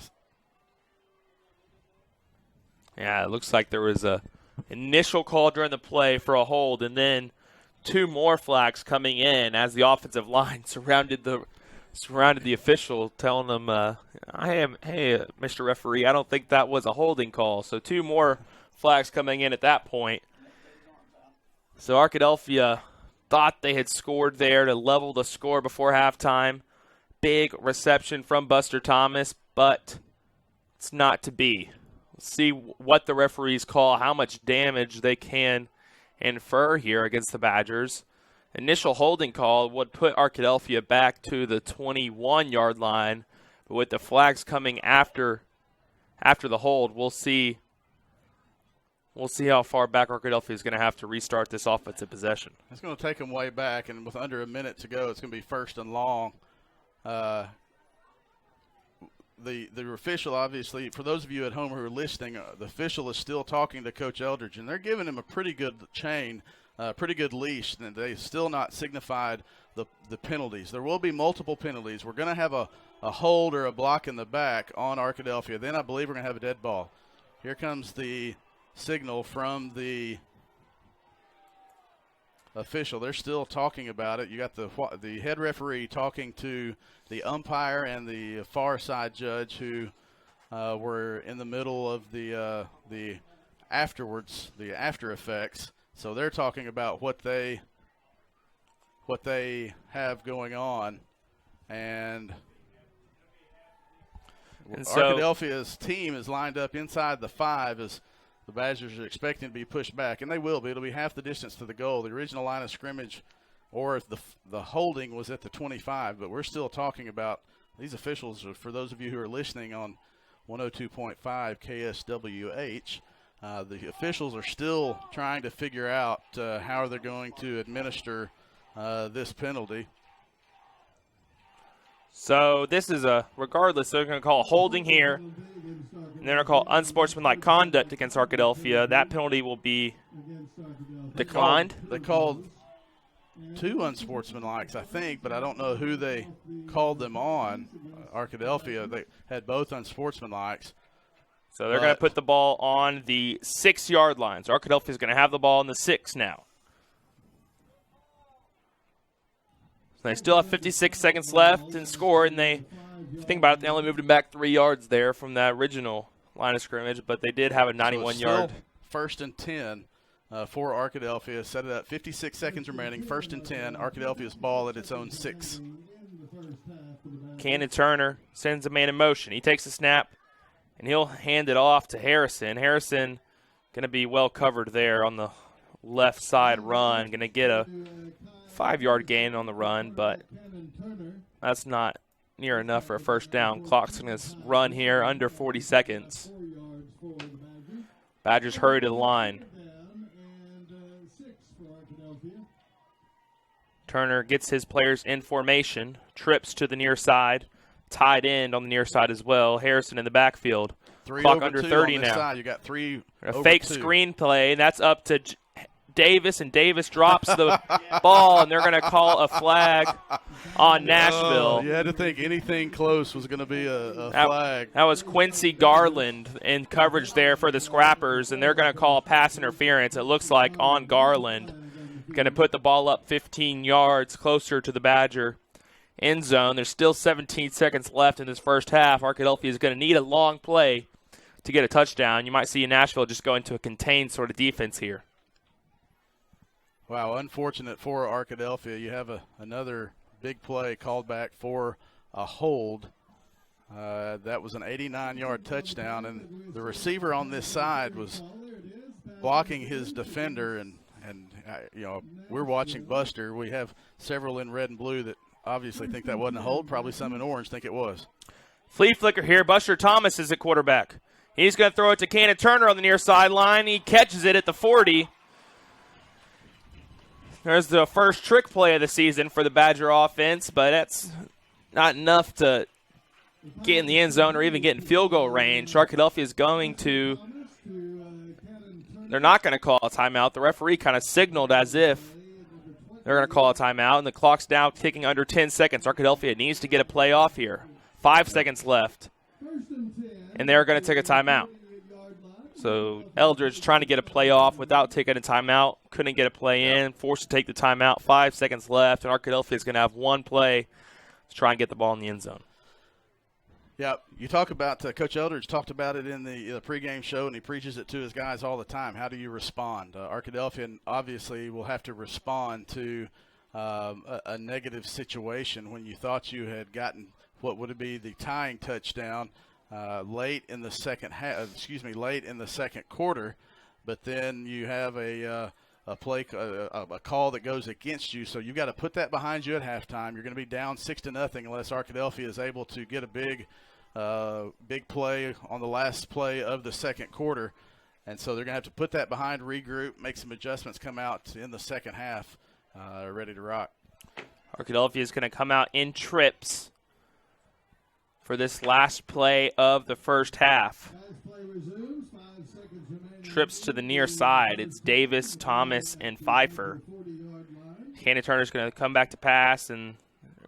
Yeah, it looks like there was a initial call during the play for a hold, and then 2 more flags coming in as the offensive line surrounded the official, telling them, hey, Mr. Referee, I don't think that was a holding call. So 2 more flags coming in at that point. So Arkadelphia thought they had scored there to level the score before halftime. Big reception from Buster Thomas, but it's not to be. Let's see what the referees call, how much damage they can infer here against the Badgers. Initial holding call would put Arkadelphia back to the 21-yard line, but with the flags coming after the hold, we'll see how far back Arkadelphia is going to have to restart this offensive possession. It's going to take them way back, and with under a minute to go, it's going to be 1st and long. The official, obviously, for those of you at home who are listening, the official is still talking to Coach Eldridge, and they're giving him a pretty good chain, pretty good leash, and they've still not signified the penalties. There will be multiple penalties. We're going to have a hold or a block in the back on Arkadelphia. Then I believe we're going to have a dead ball. Here comes the signal from the official. They're still talking about it. You got the head referee talking to the umpire and the far side judge who were in the middle of the afterwards, the after effects. So they're talking about what they have going on, and so Arkadelphia's team is lined up inside the 5 as the Badgers are expecting to be pushed back, and they will be. It'll be half the distance to the goal. The original line of scrimmage or the holding was at the 25, but we're still talking about these officials. For those of you who are listening on 102.5 KSWH, the officials are still trying to figure out how they're going to administer this penalty. So this is regardless, they're going to call a holding here, and they're going to call unsportsmanlike conduct against Arkadelphia. That penalty will be declined. They called 2 unsportsmanlikes, I think, but I don't know who they called them on. Arkadelphia, they had both unsportsmanlikes. So they're going to put the ball on the 6-yard line. So Arkadelphia is going to have the ball on the 6 now. So they still have 56 seconds left and score, and if you think about it, they only moved it back 3 yards there from that original line of scrimmage, but they did have a 91-yard. First and 10 for Arkadelphia. Set it up. 56 seconds remaining. First and 10. Arkadelphia's ball at its own 6. Cannon Turner sends a man in motion. He takes a snap, and he'll hand it off to Harrison. Harrison going to be well covered there on the left side run. Going to get a 5-yard gain on the run, but that's not near enough for a first down. Clock's going to run here under 40 seconds. Badgers hurry to the line. Turner gets his players in formation, trips to the near side, tight end on the near side as well. Harrison in the backfield. Clock under 30 now. Side. You got 3 a fake screen play, and that's up to Davis, and Davis drops the ball, and they're going to call a flag on Nashville. You had to think anything close was going to be a flag. That was Quincy Garland in coverage there for the Scrappers, and they're going to call pass interference, it looks like, on Garland. Going to put the ball up 15 yards closer to the Badger end zone. There's still 17 seconds left in this first half. Arkadelphia is going to need a long play to get a touchdown. You might see Nashville just go into a contained sort of defense here. Wow, unfortunate for Arkadelphia. You have another big play called back for a hold. That was an 89-yard touchdown, and the receiver on this side was blocking his defender, and we're watching Buster. We have several in red and blue that obviously think that wasn't a hold. Probably some in orange think it was. Flea flicker here. Buster Thomas is at quarterback. He's going to throw it to Cannon Turner on the near sideline. He catches it at the 40. There's the first trick play of the season for the Badger offense, but that's not enough to get in the end zone or even get in field goal range. Arkadelphia is going to – they're not going to call a timeout. The referee kind of signaled as if they're going to call a timeout, and the clock's now ticking under 10 seconds. Arkadelphia needs to get a play off here. 5 seconds left, and they're going to take a timeout. So Eldridge trying to get a play off without taking a timeout. Couldn't get a play in. Forced to take the timeout. 5 seconds left, and Arkadelphia is going to have one play to try and get the ball in the end zone. Yeah, you talk about Coach Eldridge talked about it in the pregame show, and he preaches it to his guys all the time. How do you respond? Arkadelphia obviously will have to respond to a negative situation when you thought you had gotten what would be the tying touchdown late in the second quarter, but then you have a call that goes against you. So you've got to put that behind you at halftime. You're going to be down 6-0 unless Arkadelphia is able to get a big play on the last play of the second quarter. And so they're going to have to put that behind, regroup, make some adjustments, come out in the second half ready to rock. Arkadelphia is going to come out in trips for this last play of the first half. Trips to the near side. It's Davis, Thomas, and Pfeiffer. Cannon Turner's going to come back to pass, and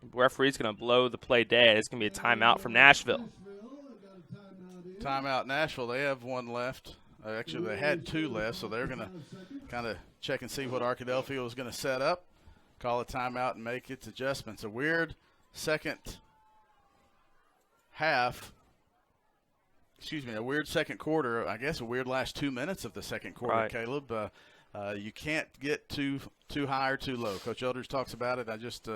the referee's going to blow the play dead. It's going to be a timeout from Nashville. Timeout Nashville. They have one left. Actually, they had 2 left, so they're going to kind of check and see what Arkadelphia was going to set up, call a timeout, and make its adjustments. A weird second quarter. I guess a weird last 2 minutes of the second quarter, right. Caleb. You can't get too high or too low. Coach Eldridge talks about it. I just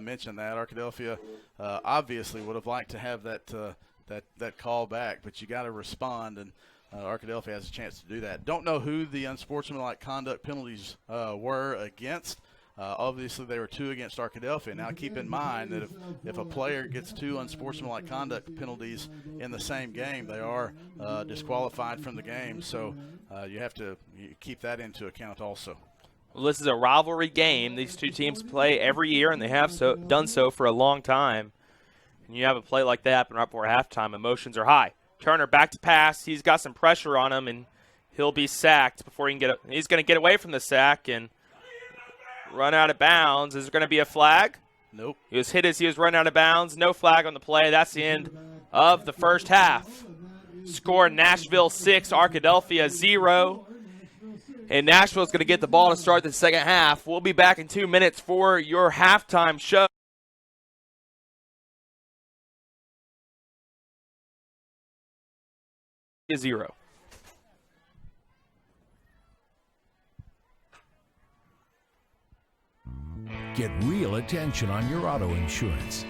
mentioned that. Arkadelphia obviously would have liked to have that call back, but you got to respond, and Arkadelphia has a chance to do that. Don't know who the unsportsmanlike conduct penalties were against. Obviously, they were 2 against Arkadelphia. Now, keep in mind that if a player gets 2 unsportsmanlike conduct penalties in the same game, they are disqualified from the game. So you have to keep that into account also. Well, this is a rivalry game. These two teams play every year, and they have done so for a long time. And you have a play like that happen right before halftime, emotions are high. Turner back to pass. He's got some pressure on him, and he'll be sacked before he can get – he's going to get away from the sack and – run out of bounds. Is there going to be a flag? Nope. He was hit as he was run out of bounds. No flag on the play. That's the end of the first half. Score Nashville 6, Arkadelphia 0. And Nashville's going to get the ball to start the second half. We'll be back in 2 minutes for your halftime show. Zero. Get real attention on your auto insurance.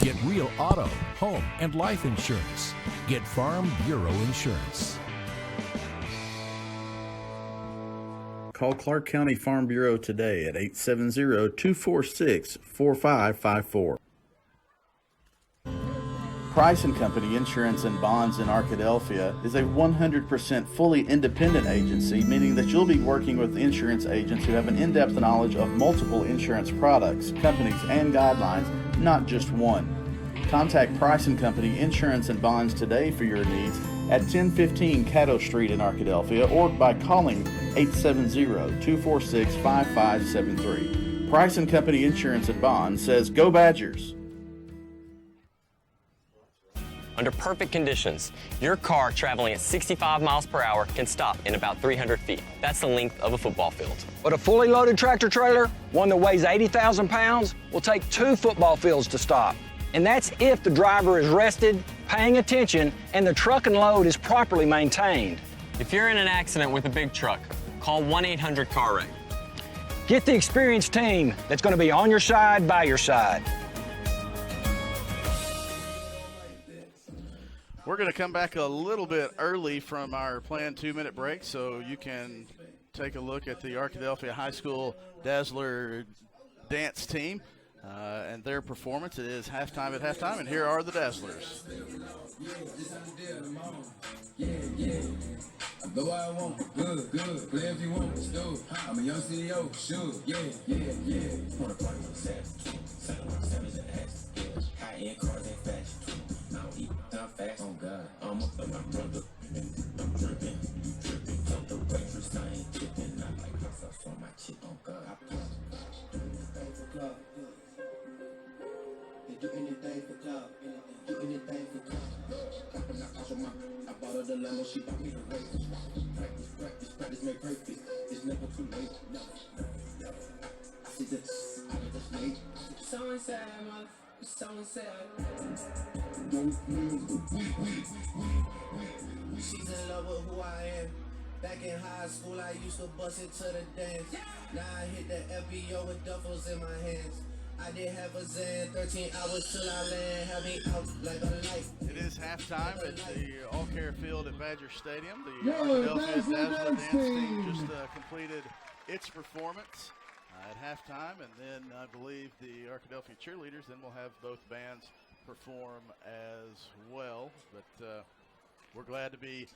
Get real auto, home, and life insurance. Get Farm Bureau Insurance. Call Clark County Farm Bureau today at 870-246-4554. Price & Company Insurance and Bonds in Arkadelphia is a 100% fully independent agency, meaning that you'll be working with insurance agents who have an in-depth knowledge of multiple insurance products, companies, and guidelines, not just one. Contact Price & Company Insurance and Bonds today for your needs at 1015 Caddo Street in Arkadelphia or by calling 870-246-5573. Price & Company Insurance and Bonds says, "Go Badgers!" Under perfect conditions, your car traveling at 65 miles per hour can stop in about 300 feet. That's the length of a football field. But a fully loaded tractor trailer, one that weighs 80,000 pounds, will take 2 football fields to stop. And that's if the driver is rested, paying attention, and the truck and load is properly maintained. If you're in an accident with a big truck, call 1-800-CAR-WRECK. Get the experienced team that's going to be on your side, by your side. We're going to come back a little bit early from our planned 2-minute break, so you can take a look at the Arkadelphia High School Dazzler dance team and their performance. It is halftime at halftime, and here are the Dazzlers. Go I want, good, play if you want, do. I'm a young CEO, sure, yeah. Wanna party with the savage and ass. High-end cars and fashion. I don't eat, I'm fast, on God. I'm up with my brother. I'm dripping. Tell the waitress I ain't tipping. I like myself on my chip, on God. They do anything for club. Do anything for club. I bought her the Lambo, she bought me the race. Practice make perfect. It's never too late. No. I see this. I get this late. So inside, mother. So inside. She's in love with who I am. Back in high school, I used to bust it to the dance. Now I hit the FBO with duffels in my hands. I did have a Zen, 13 hours till I land, have me out like a light. It is halftime at the All-Care Field at Badger Stadium. The Arkadelphia Dazzler dance team just completed its performance at halftime, and then I believe the Arkadelphia cheerleaders, then we'll have both bands perform as well. But we're glad to be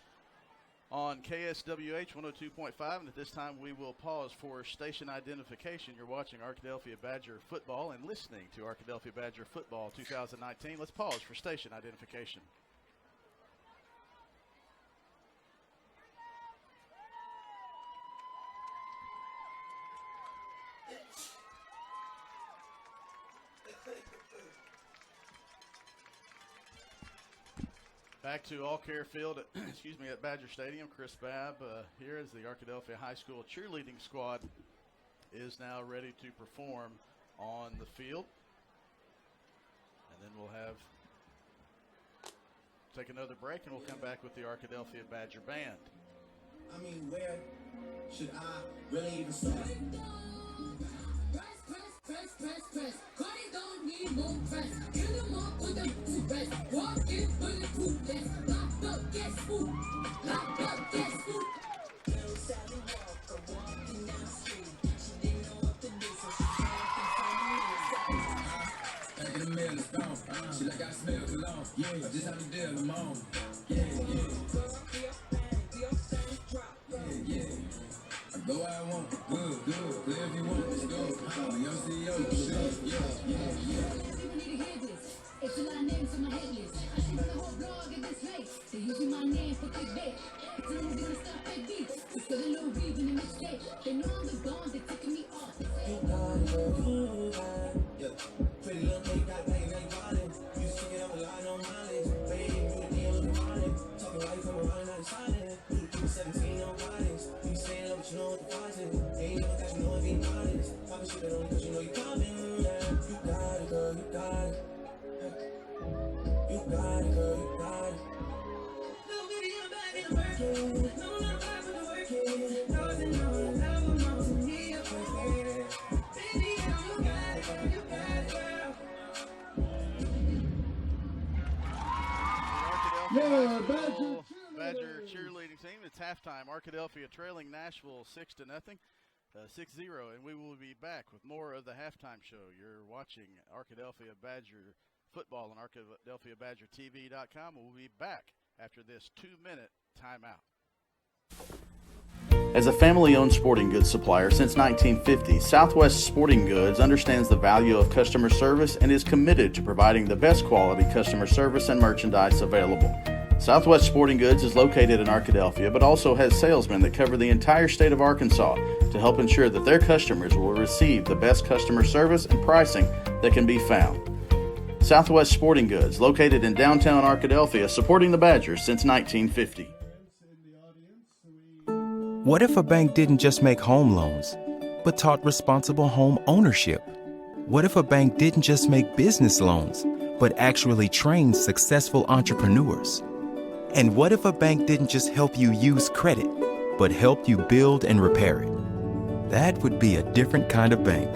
on KSWH 102.5, and at this time we will pause for station identification. You're watching Arkadelphia Badger football and listening to Arkadelphia Badger football 2019. Let's pause for station identification. Back to All-Care Field at, at Badger Stadium. Chris Babb here as the Arkadelphia High School cheerleading squad is now ready to perform on the field. And then we'll take another break, and we'll come back with the Arkadelphia Badger Band. I mean, where should I really even start? Press. Cardi don't need more press. Kill them up with the press. Walk in, bulletproof vest. Locked up, guess who? Little Sally Walker walking down the street. She didn't know what to do, so she back in the mail, it's gone. She like I smell cologne. Yeah, I just have to deal, I'm on. Yeah. I go where I want, good, play if you want, let's go. I'm a young CEO, sure, yeah. It's a lot of names on my head list. I should put a whole blog in this place. They're using my name for clickbait. It's only gonna stop at beat. It's got a little read in the mixtape. They know I'm the gone, they're taking me off. Yeah, pretty little thing, got bang, bang, ballin'. You sing it up a lot on mileage. Baby, you the deal in the morning. Badger cheerleading team. It's halftime. Arkadelphia trailing Nashville 6-0, 6-0, and we will be back with more of the halftime show. You're watching Arkadelphia Badger football on ArkadelphiaBadgerTV.com. We'll be back after this 2-minute timeout. As a family-owned sporting goods supplier since 1950, Southwest Sporting Goods understands the value of customer service and is committed to providing the best quality customer service and merchandise available. Southwest Sporting Goods is located in Arkadelphia, but also has salesmen that cover the entire state of Arkansas to help ensure that their customers will receive the best customer service and pricing that can be found. Southwest Sporting Goods, located in downtown Arkadelphia, supporting the Badgers since 1950. What if a bank didn't just make home loans, but taught responsible home ownership? What if a bank didn't just make business loans, but actually trained successful entrepreneurs? And what if a bank didn't just help you use credit, but helped you build and repair it? That would be a different kind of bank.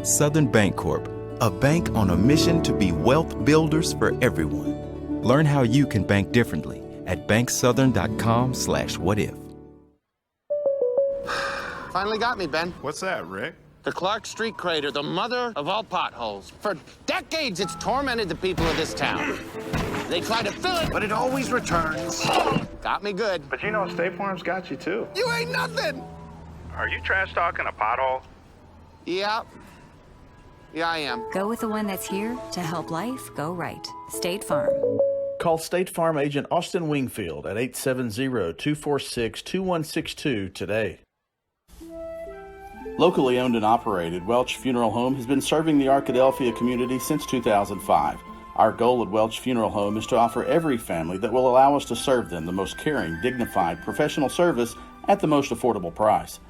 Southern Bancorp, a bank on a mission to be wealth builders for everyone. Learn how you can bank differently at banksouthern.com/whatif. Finally got me, Ben. What's that, Rick? The Clark Street crater, the mother of all potholes. For decades, it's tormented the people of this town. They try to fill it, but it always returns. Got me good. But you know State Farm's got you, too. You ain't nothing! Are you trash talking a pothole? Yeah. Yeah, I am. Go with the one that's here to help life go right. State Farm. Call State Farm agent Austin Wingfield at 870-246-2162 today. Locally owned and operated, Welch Funeral Home has been serving the Arkadelphia community since 2005. Our goal at Welch Funeral Home is to offer every family that will allow us to serve them the most caring, dignified, professional service at the most affordable price.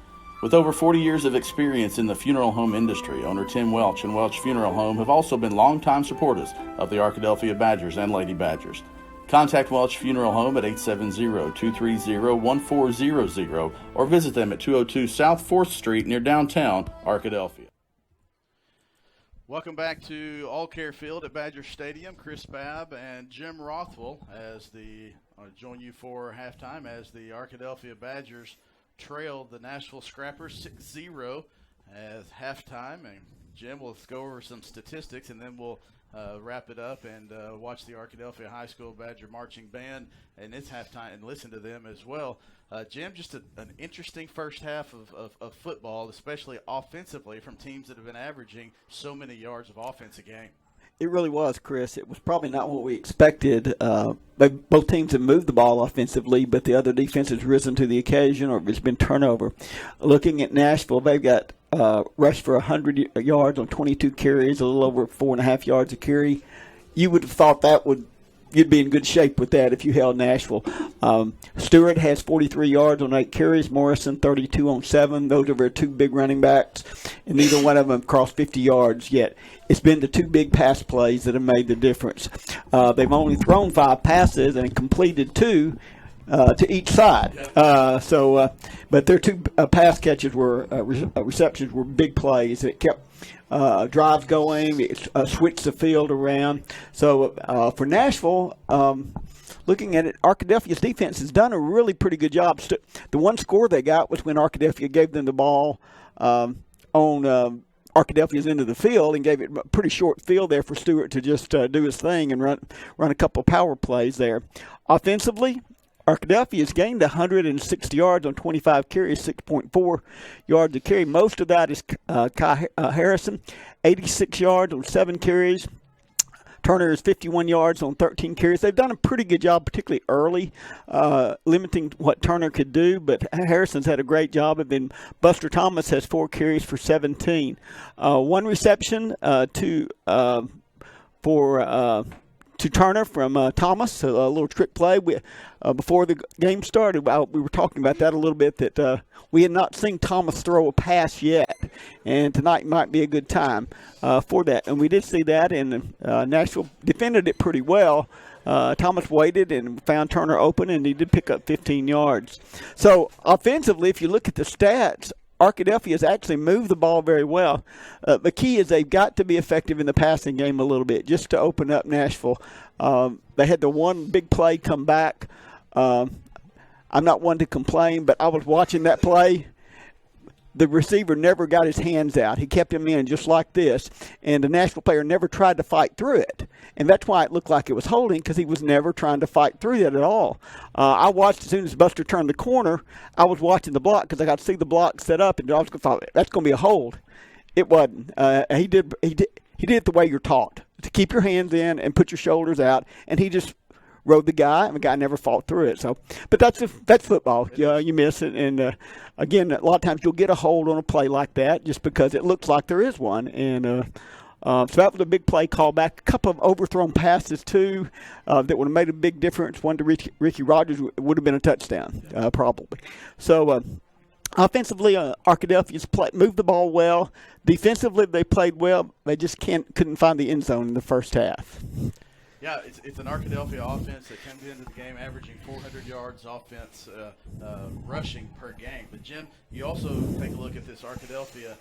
With over 40 years of experience in the funeral home industry, owner Tim Welch and Welch Funeral Home have also been longtime supporters of the Arkadelphia Badgers and Lady Badgers. Contact Welch Funeral Home at 870-230-1400 or visit them at 202 South 4th Street near downtown Arkadelphia. Welcome back to All Care Field at Badger Stadium. Chris Babb and Jim Rothwell join you for halftime as the Arkadelphia Badgers trailed the Nashville Scrappers 6-0 at halftime. And Jim, let's go over some statistics and then we'll wrap it up and watch the Arkadelphia High School Badger Marching Band and its halftime and listen to them as well. Jim, just an interesting first half of football, especially offensively from teams that have been averaging so many yards of offense a game. It really was, Chris. It was probably not what we expected. Both teams have moved the ball offensively, but the other defense has risen to the occasion or it's been turnover. Looking at Nashville, they've got rushed for 100 yards on 22 carries, a little over 4.5 yards a carry. You would have thought you'd be in good shape with that if you held Nashville. Stewart has 43 yards on 8 carries. Morrison 32 on 7. Those are their two big running backs, and neither one of them have crossed 50 yards yet. It's been the two big pass plays that have made the difference. They've only thrown 5 passes and completed 2 to each side. But their 2 pass catches receptions were big plays. It kept drives going. It switched the field around. So for Nashville, looking at it, Arkadelphia's defense has done a really pretty good job. The one score they got was when Arkadelphia gave them the ball on Arkadelphia's end of the field and gave it a pretty short field there for Stewart to just do his thing and run a couple power plays there. Offensively, Arkadelphia has gained 160 yards on 25 carries, 6.4 yards a carry. Most of that is Kai Harrison, 86 yards on 7 carries. Turner is 51 yards on 13 carries. They've done a pretty good job, particularly early, limiting what Turner could do, but Harrison's had a great job. And then Buster Thomas has 4 carries for 17. 1 reception to to Turner from Thomas, a little trick play. Before the game started, we were talking about that a little bit, that we had not seen Thomas throw a pass yet, and tonight might be a good time for that. And we did see that, and Nashville defended it pretty well. Thomas waited and found Turner open, and he did pick up 15 yards. So offensively, if you look at the stats, Arkadelphia has actually moved the ball very well. The key is they've got to be effective in the passing game a little bit just to open up Nashville. They had the one big play come back. I'm not one to complain, but I was watching that play. The receiver never got his hands out. He kept him in just like this, and the Nashville player never tried to fight through it. And that's why it looked like it was holding, because he was never trying to fight through that at all. I watched as soon as Buster turned the corner, I was watching the block because I got to see the block set up, and I was going to thought, that's going to be a hold. It wasn't. He did it the way you're taught, to keep your hands in and put your shoulders out, and he just rode the guy, and the guy never fought through it. So, but that's football. You miss it, and again, a lot of times you'll get a hold on a play like that just because it looks like there is one. And so that was a big play call back. A couple of overthrown passes too that would have made a big difference. One to Ricky Rogers would have been a touchdown probably. So. Offensively, Arkadelphia's moved the ball well. Defensively, they played well. They just couldn't find the end zone in the first half. Yeah, it's an Arkadelphia offense that comes into the game averaging 400 yards offense rushing per game. But, Jim, you also take a look at this Arkadelphia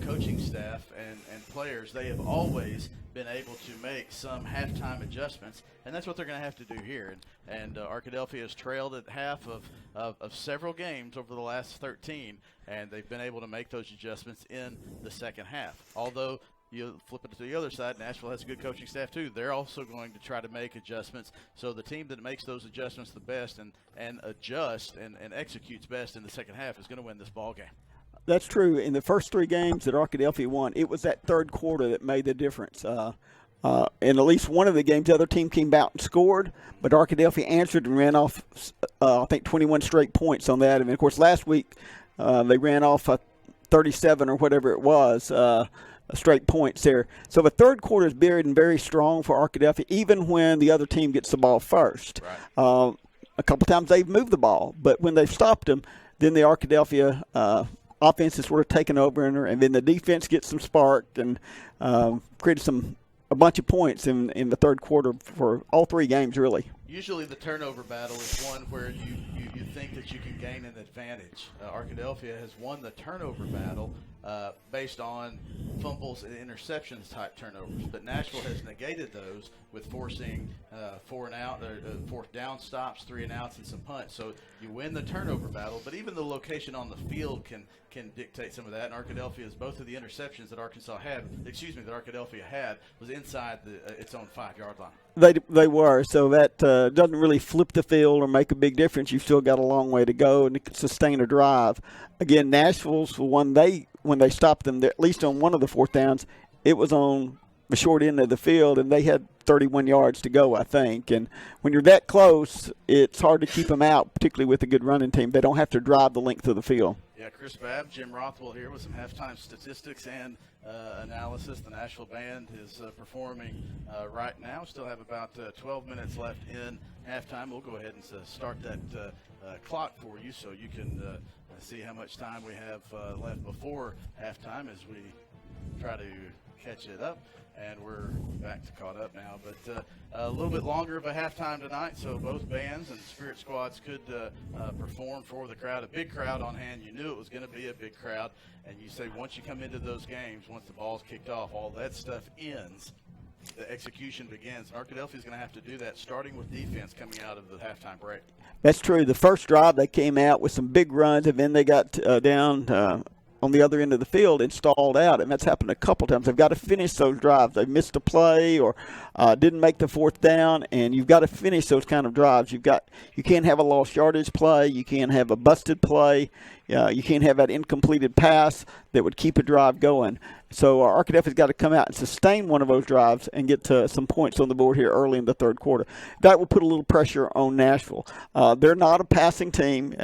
coaching staff and players. They have always been able to make some halftime adjustments, and that's what they're going to have to do here. And Arkadelphia has trailed at half of several games over the last 13, and they've been able to make those adjustments in the second half. Although you flip it to the other side, Nashville has a good coaching staff too. They're also going to try to make adjustments. So the team that makes those adjustments the best and adjusts and executes best in the second half is going to win this ball game. That's true. In the first three games that Arkadelphia won, it was that third quarter that made the difference. In at least one of the games, the other team came out and scored, but Arkadelphia answered and ran off, I think, 21 straight points on that. And, of course, last week they ran off 37 or whatever it was, straight points there. So the third quarter is very strong for Arkadelphia, even when the other team gets the ball first. Right. A couple times they've moved the ball, but when they've stopped them, then the Arkadelphia offense is sort of taken over, and then the defense gets some spark and created a bunch of points in the third quarter for all three games, really. Usually the turnover battle is one where you think that you can gain an advantage. Arkadelphia has won the turnover battle based on fumbles and interceptions type turnovers, but Nashville has negated those with forcing fourth down stops, 3 and outs, and some punts. So you win the turnover battle, but even the location on the field can dictate some of that. And Arkadelphia's both of the interceptions that Arkadelphia had was inside its own 5-yard line. They were, so that doesn't really flip the field or make a big difference. You've still got a long way to go and sustain a drive. Again, Nashville's when they stopped them, at least on one of the fourth downs, it was on the short end of the field, and they had 31 yards to go, I think. And when you're that close, it's hard to keep them out, particularly with a good running team. They don't have to drive the length of the field. Yeah, Chris Babb, Jim Rothwell here with some halftime statistics and analysis. The Nashville Band is performing right now. Still have about 12 minutes left in halftime. We'll go ahead and start that clock for you so you can see how much time we have left before halftime as we try to catch it up. And we're back to caught up now. But a little bit longer of a halftime tonight, so both bands and Spirit squads could perform for the crowd. A big crowd on hand. You knew it was going to be a big crowd. And you say once you come into those games, once the ball's kicked off, all that stuff ends. The execution begins. Arkadelphia is going to have to do that, starting with defense coming out of the halftime break. That's true. The first drive, they came out with some big runs, and then they got down on the other end of the field and stalled out, and that's happened a couple times. They've got to finish those drives. They missed a play or didn't make the fourth down, and you've got to finish those kind of drives. You can't have a lost yardage play. You can't have a busted play. You can't have that incompleted pass that would keep a drive going. So Arkadelphia's got to come out and sustain one of those drives and get to some points on the board here early in the third quarter. That will put a little pressure on Nashville. They're not a passing team.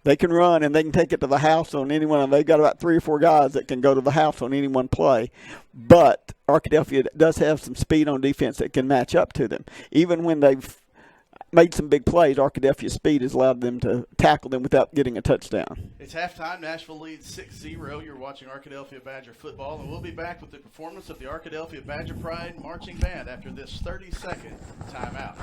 They can run and they can take it to the house on anyone. And they've got about 3 or 4 guys that can go to the house on any one play. But Arkadelphia does have some speed on defense that can match up to them. Even when they've made some big plays, Arkadelphia's speed has allowed them to tackle them without getting a touchdown. It's halftime. Nashville leads 6-0. You're watching Arkadelphia Badger football, and we'll be back with the performance of the Arkadelphia Badger Pride Marching Band after this 30-second timeout.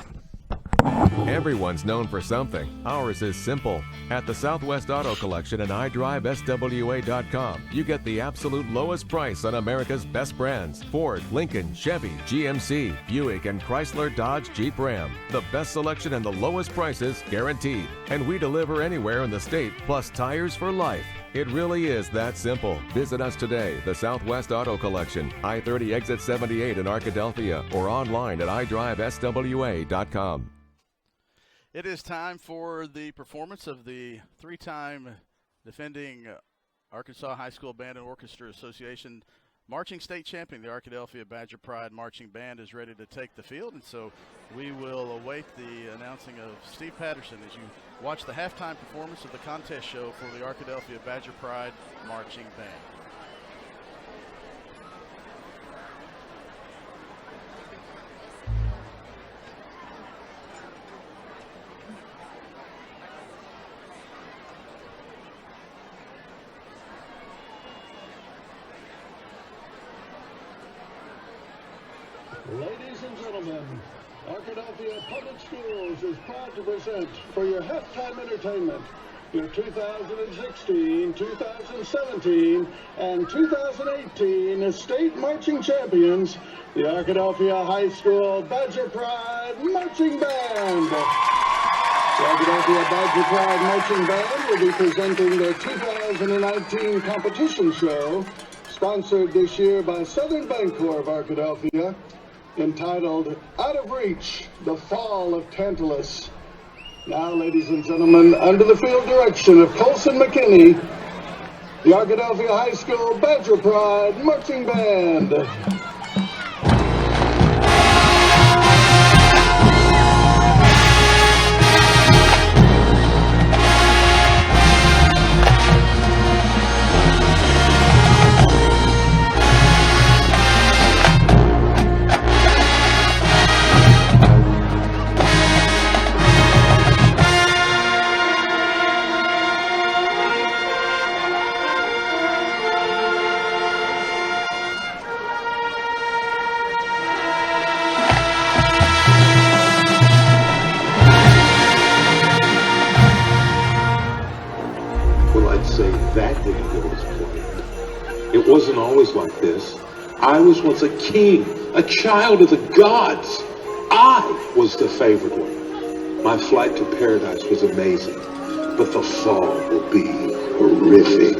Everyone's known for something. Ours is simple. At the Southwest Auto Collection and iDriveSWA.com, you get the absolute lowest price on America's best brands: Ford, Lincoln, Chevy, GMC, Buick, and Chrysler, Dodge, Jeep, Ram. The best selection and the lowest prices guaranteed. And we deliver anywhere in the state, plus tires for life. It really is that simple. Visit us today, the Southwest Auto Collection, I-30 Exit 78 in Arkadelphia, or online at iDriveSWA.com. It is time for the performance of the 3-time defending Arkansas High School Band and Orchestra Association marching state champion. The Arkadelphia Badger Pride Marching Band is ready to take the field, and so we will await the announcing of Steve Patterson as you watch the halftime performance of the contest show for the Arkadelphia Badger Pride Marching Band. Ladies and gentlemen, Arkadelphia Public Schools is proud to present for your halftime entertainment your 2016, 2017, and 2018 state marching champions, the Arkadelphia High School Badger Pride Marching Band. The Arkadelphia Badger Pride Marching Band will be presenting their 2019 competition show, sponsored this year by Southern Bancorp of Arkadelphia, entitled Out of Reach, The Fall of Tantalus. Now, ladies and gentlemen, under the field direction of Colson McKinney, the Arkadelphia High School Badger Pride Marching Band. It wasn't always like this. I was once a king, a child of the gods. I was the favored one. My flight to paradise was amazing, but the fall will be horrific.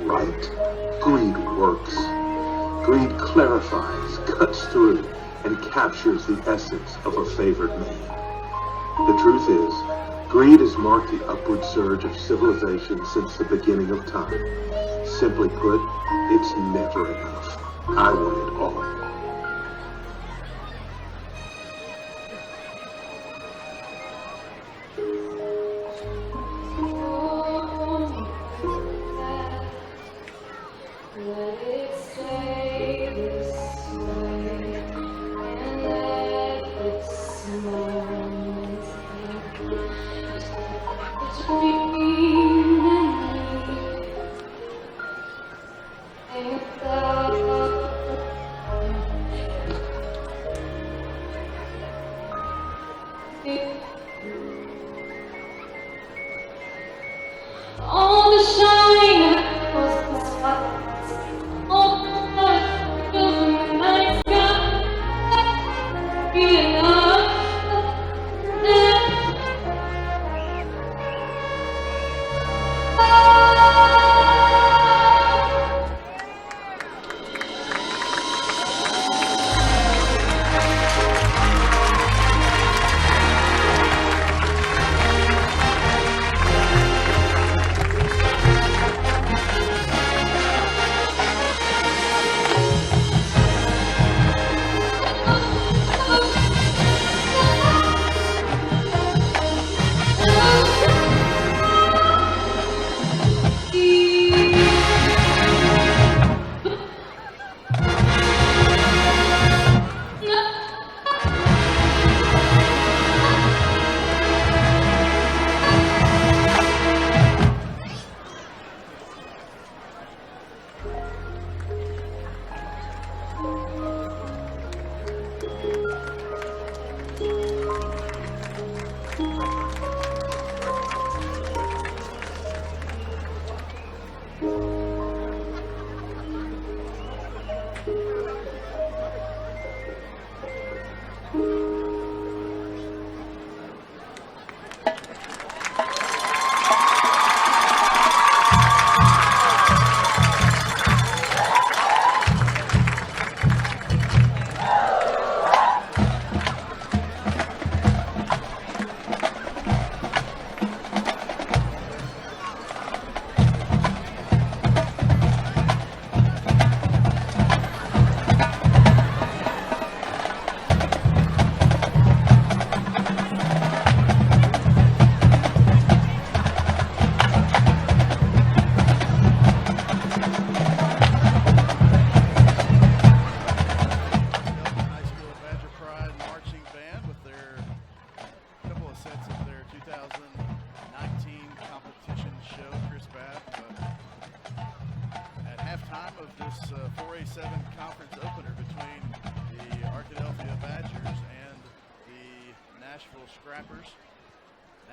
right. Greed works. Greed clarifies, cuts through, and captures the essence of a favored man. The truth is, greed has marked the upward surge of civilization since the beginning of time. Simply put, it's never enough. I want it all.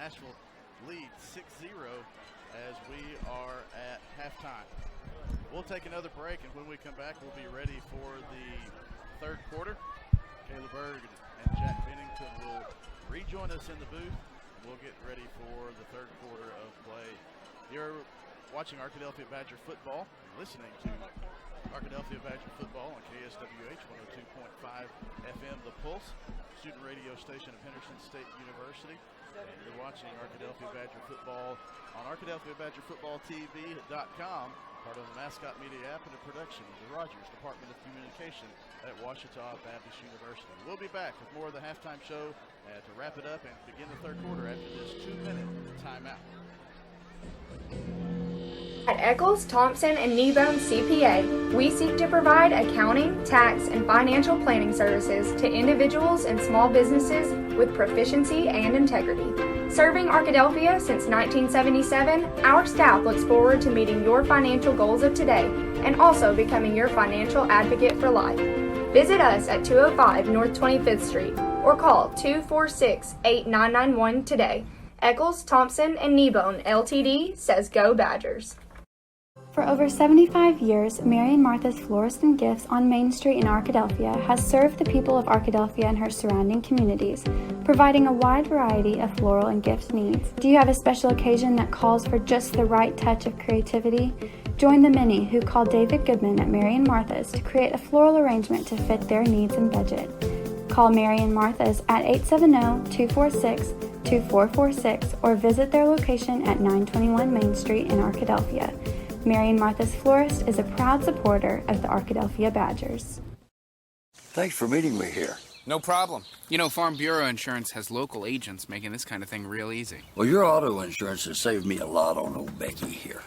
Nashville leads 6-0 as we are at halftime. We'll take another break, and when we come back, we'll be ready for the third quarter. Caleb Berg and Jack Bennington will rejoin us in the booth. We'll get ready for the third quarter of play. You're watching Arkadelphia Badger football and listening to Arkadelphia Badger football on KSWH 102.5 FM, The Pulse, student radio station of Henderson State University. And you're watching Arkadelphia Badger football on ArkadelphiaBadgerFootballTV.com, part of the Mascot Media app and a production of the Rogers Department of Communication at Ouachita Baptist University. We'll be back with more of the halftime show to wrap it up and begin the third quarter after this 2-minute timeout. At Eccles, Thompson, and Kneebone CPA, we seek to provide accounting, tax, and financial planning services to individuals and small businesses with proficiency and integrity. Serving Arkadelphia since 1977, our staff looks forward to meeting your financial goals of today and also becoming your financial advocate for life. Visit us at 205 North 25th Street or call 246-8991 today. Eccles, Thompson, and Kneebone Ltd. says Go Badgers. For over 75 years, Mary and Martha's Florist and Gifts on Main Street in Arkadelphia has served the people of Arkadelphia and her surrounding communities, providing a wide variety of floral and gift needs. Do you have a special occasion that calls for just the right touch of creativity? Join the many who called David Goodman at Mary & Martha's to create a floral arrangement to fit their needs and budget. Call Mary & Martha's at 870-246-2446 or visit their location at 921 Main Street in Arkadelphia. Mary & Martha's Florist is a proud supporter of the Arkadelphia Badgers. Thanks for meeting me here. No problem. You know, Farm Bureau Insurance has local agents making this kind of thing real easy. Well, your auto insurance has saved me a lot on old Becky here.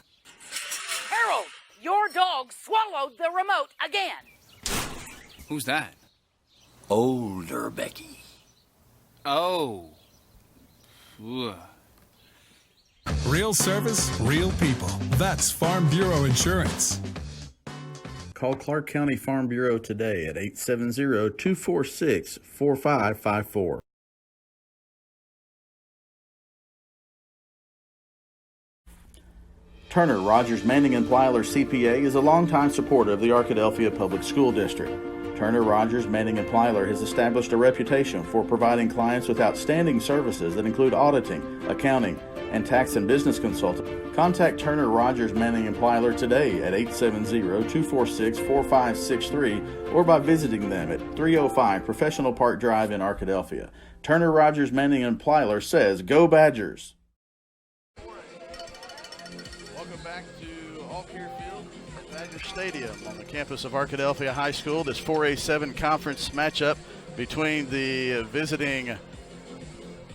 Harold, your dog swallowed the remote again. Who's that? Older Becky. Oh. Ugh. Real service, real people. That's Farm Bureau Insurance. Call Clark County Farm Bureau today at 870-246-4554. Turner Rogers Manning & Plyler CPA is a longtime supporter of the Arkadelphia Public School District. Turner Rogers Manning & Plyler has established a reputation for providing clients with outstanding services that include auditing, accounting, and tax and business consulting. Contact Turner Rogers Manning & Plyler today at 870-246-4563 or by visiting them at 305 Professional Park Drive in Arkadelphia. Turner Rogers Manning & Plyler says, "Go Badgers!" Welcome back to All-Care Field at Badger Stadium on the campus of Arkadelphia High School. This 4A7 conference matchup between the visiting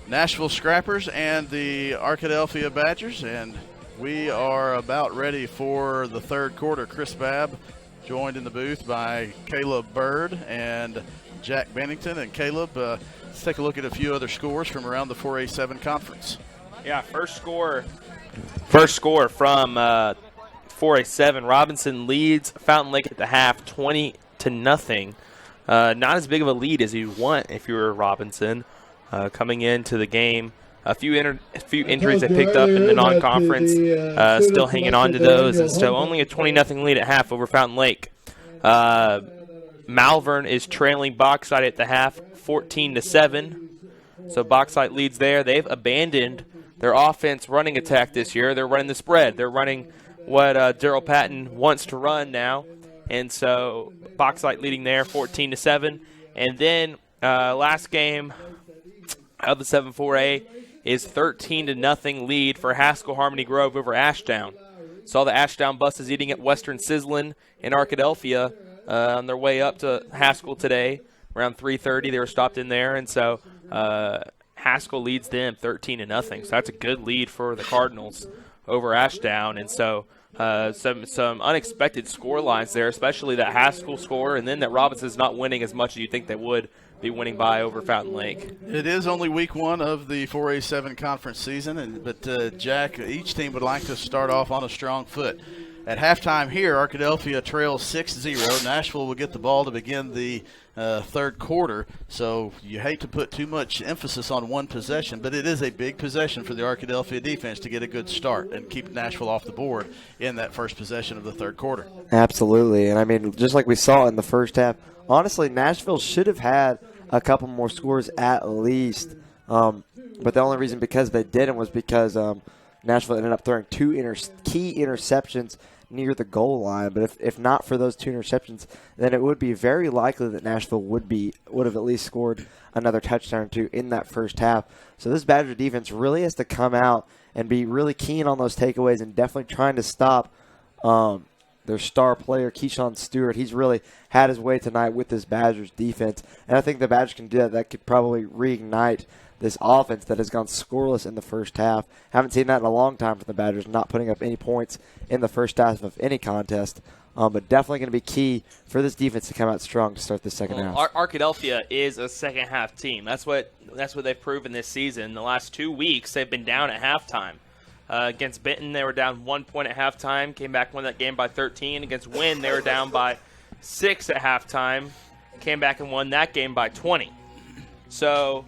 Nashville Scrappers and the Arkadelphia Badgers, and we are about ready for the third quarter. Chris Babb joined in the booth by Caleb Bird and Jack Bennington. And Caleb, let's take a look at a few other scores from around the 4A7 conference. Yeah, first score from 4A7. Robinson leads Fountain Lake at the half, 20-0. Not as big of a lead as you want if you're Robinson. Coming into the game, a few injuries they picked up in the non-conference, still hanging on to those, and so only a 20-0 lead at half over Fountain Lake. Malvern is trailing Bauxite at the half, 14-7. So Bauxite leads there. They've abandoned their offense running attack this year. They're running the spread. They're running what Daryl Patton wants to run now, and so Bauxite leading there, 14-7. And then last game of the 7-4A is 13-0 lead for Haskell Harmony Grove over Ashdown. Saw the Ashdown buses eating at Western Sizzlin in Arkadelphia on their way up to Haskell today. Around 3:30, they were stopped in there, and so Haskell leads them 13-0. So that's a good lead for the Cardinals over Ashdown, and so some unexpected score lines there, especially that Haskell score, and then that Robinson's not winning as much as you think they would be winning by over Fountain Lake. It is only week one of the 4A7 conference season, but Jack, each team would like to start off on a strong foot. At halftime here, Arkadelphia trails 6-0. Nashville will get the ball to begin the third quarter, so you hate to put too much emphasis on one possession, but it is a big possession for the Arkadelphia defense to get a good start and keep Nashville off the board in that first possession of the third quarter. Absolutely, and I mean, just like we saw in the first half, honestly, Nashville should have had a couple more scores at least, but the only reason because they didn't was because Nashville ended up throwing two key interceptions near the goal line. But if not for those two interceptions, then it would be very likely that Nashville would have at least scored another touchdown or two in that first half. So this Badger defense really has to come out and be really keen on those takeaways and definitely trying to stop their star player, Keyshawn Stewart. He's really had his way tonight with this Badgers defense, and I think the Badgers can do that. That could probably reignite this offense that has gone scoreless in the first half. Haven't seen that in a long time for the Badgers, not putting up any points in the first half of any contest. But definitely going to be key for this defense to come out strong to start the second half. Arkadelphia is a second-half team. That's what they've proven this season. The last 2 weeks, they've been down at halftime. Against Benton, they were down 1 point at halftime, came back, won that game by 13. Against Wynn, they were down by 6 at halftime, came back and won that game by 20. So,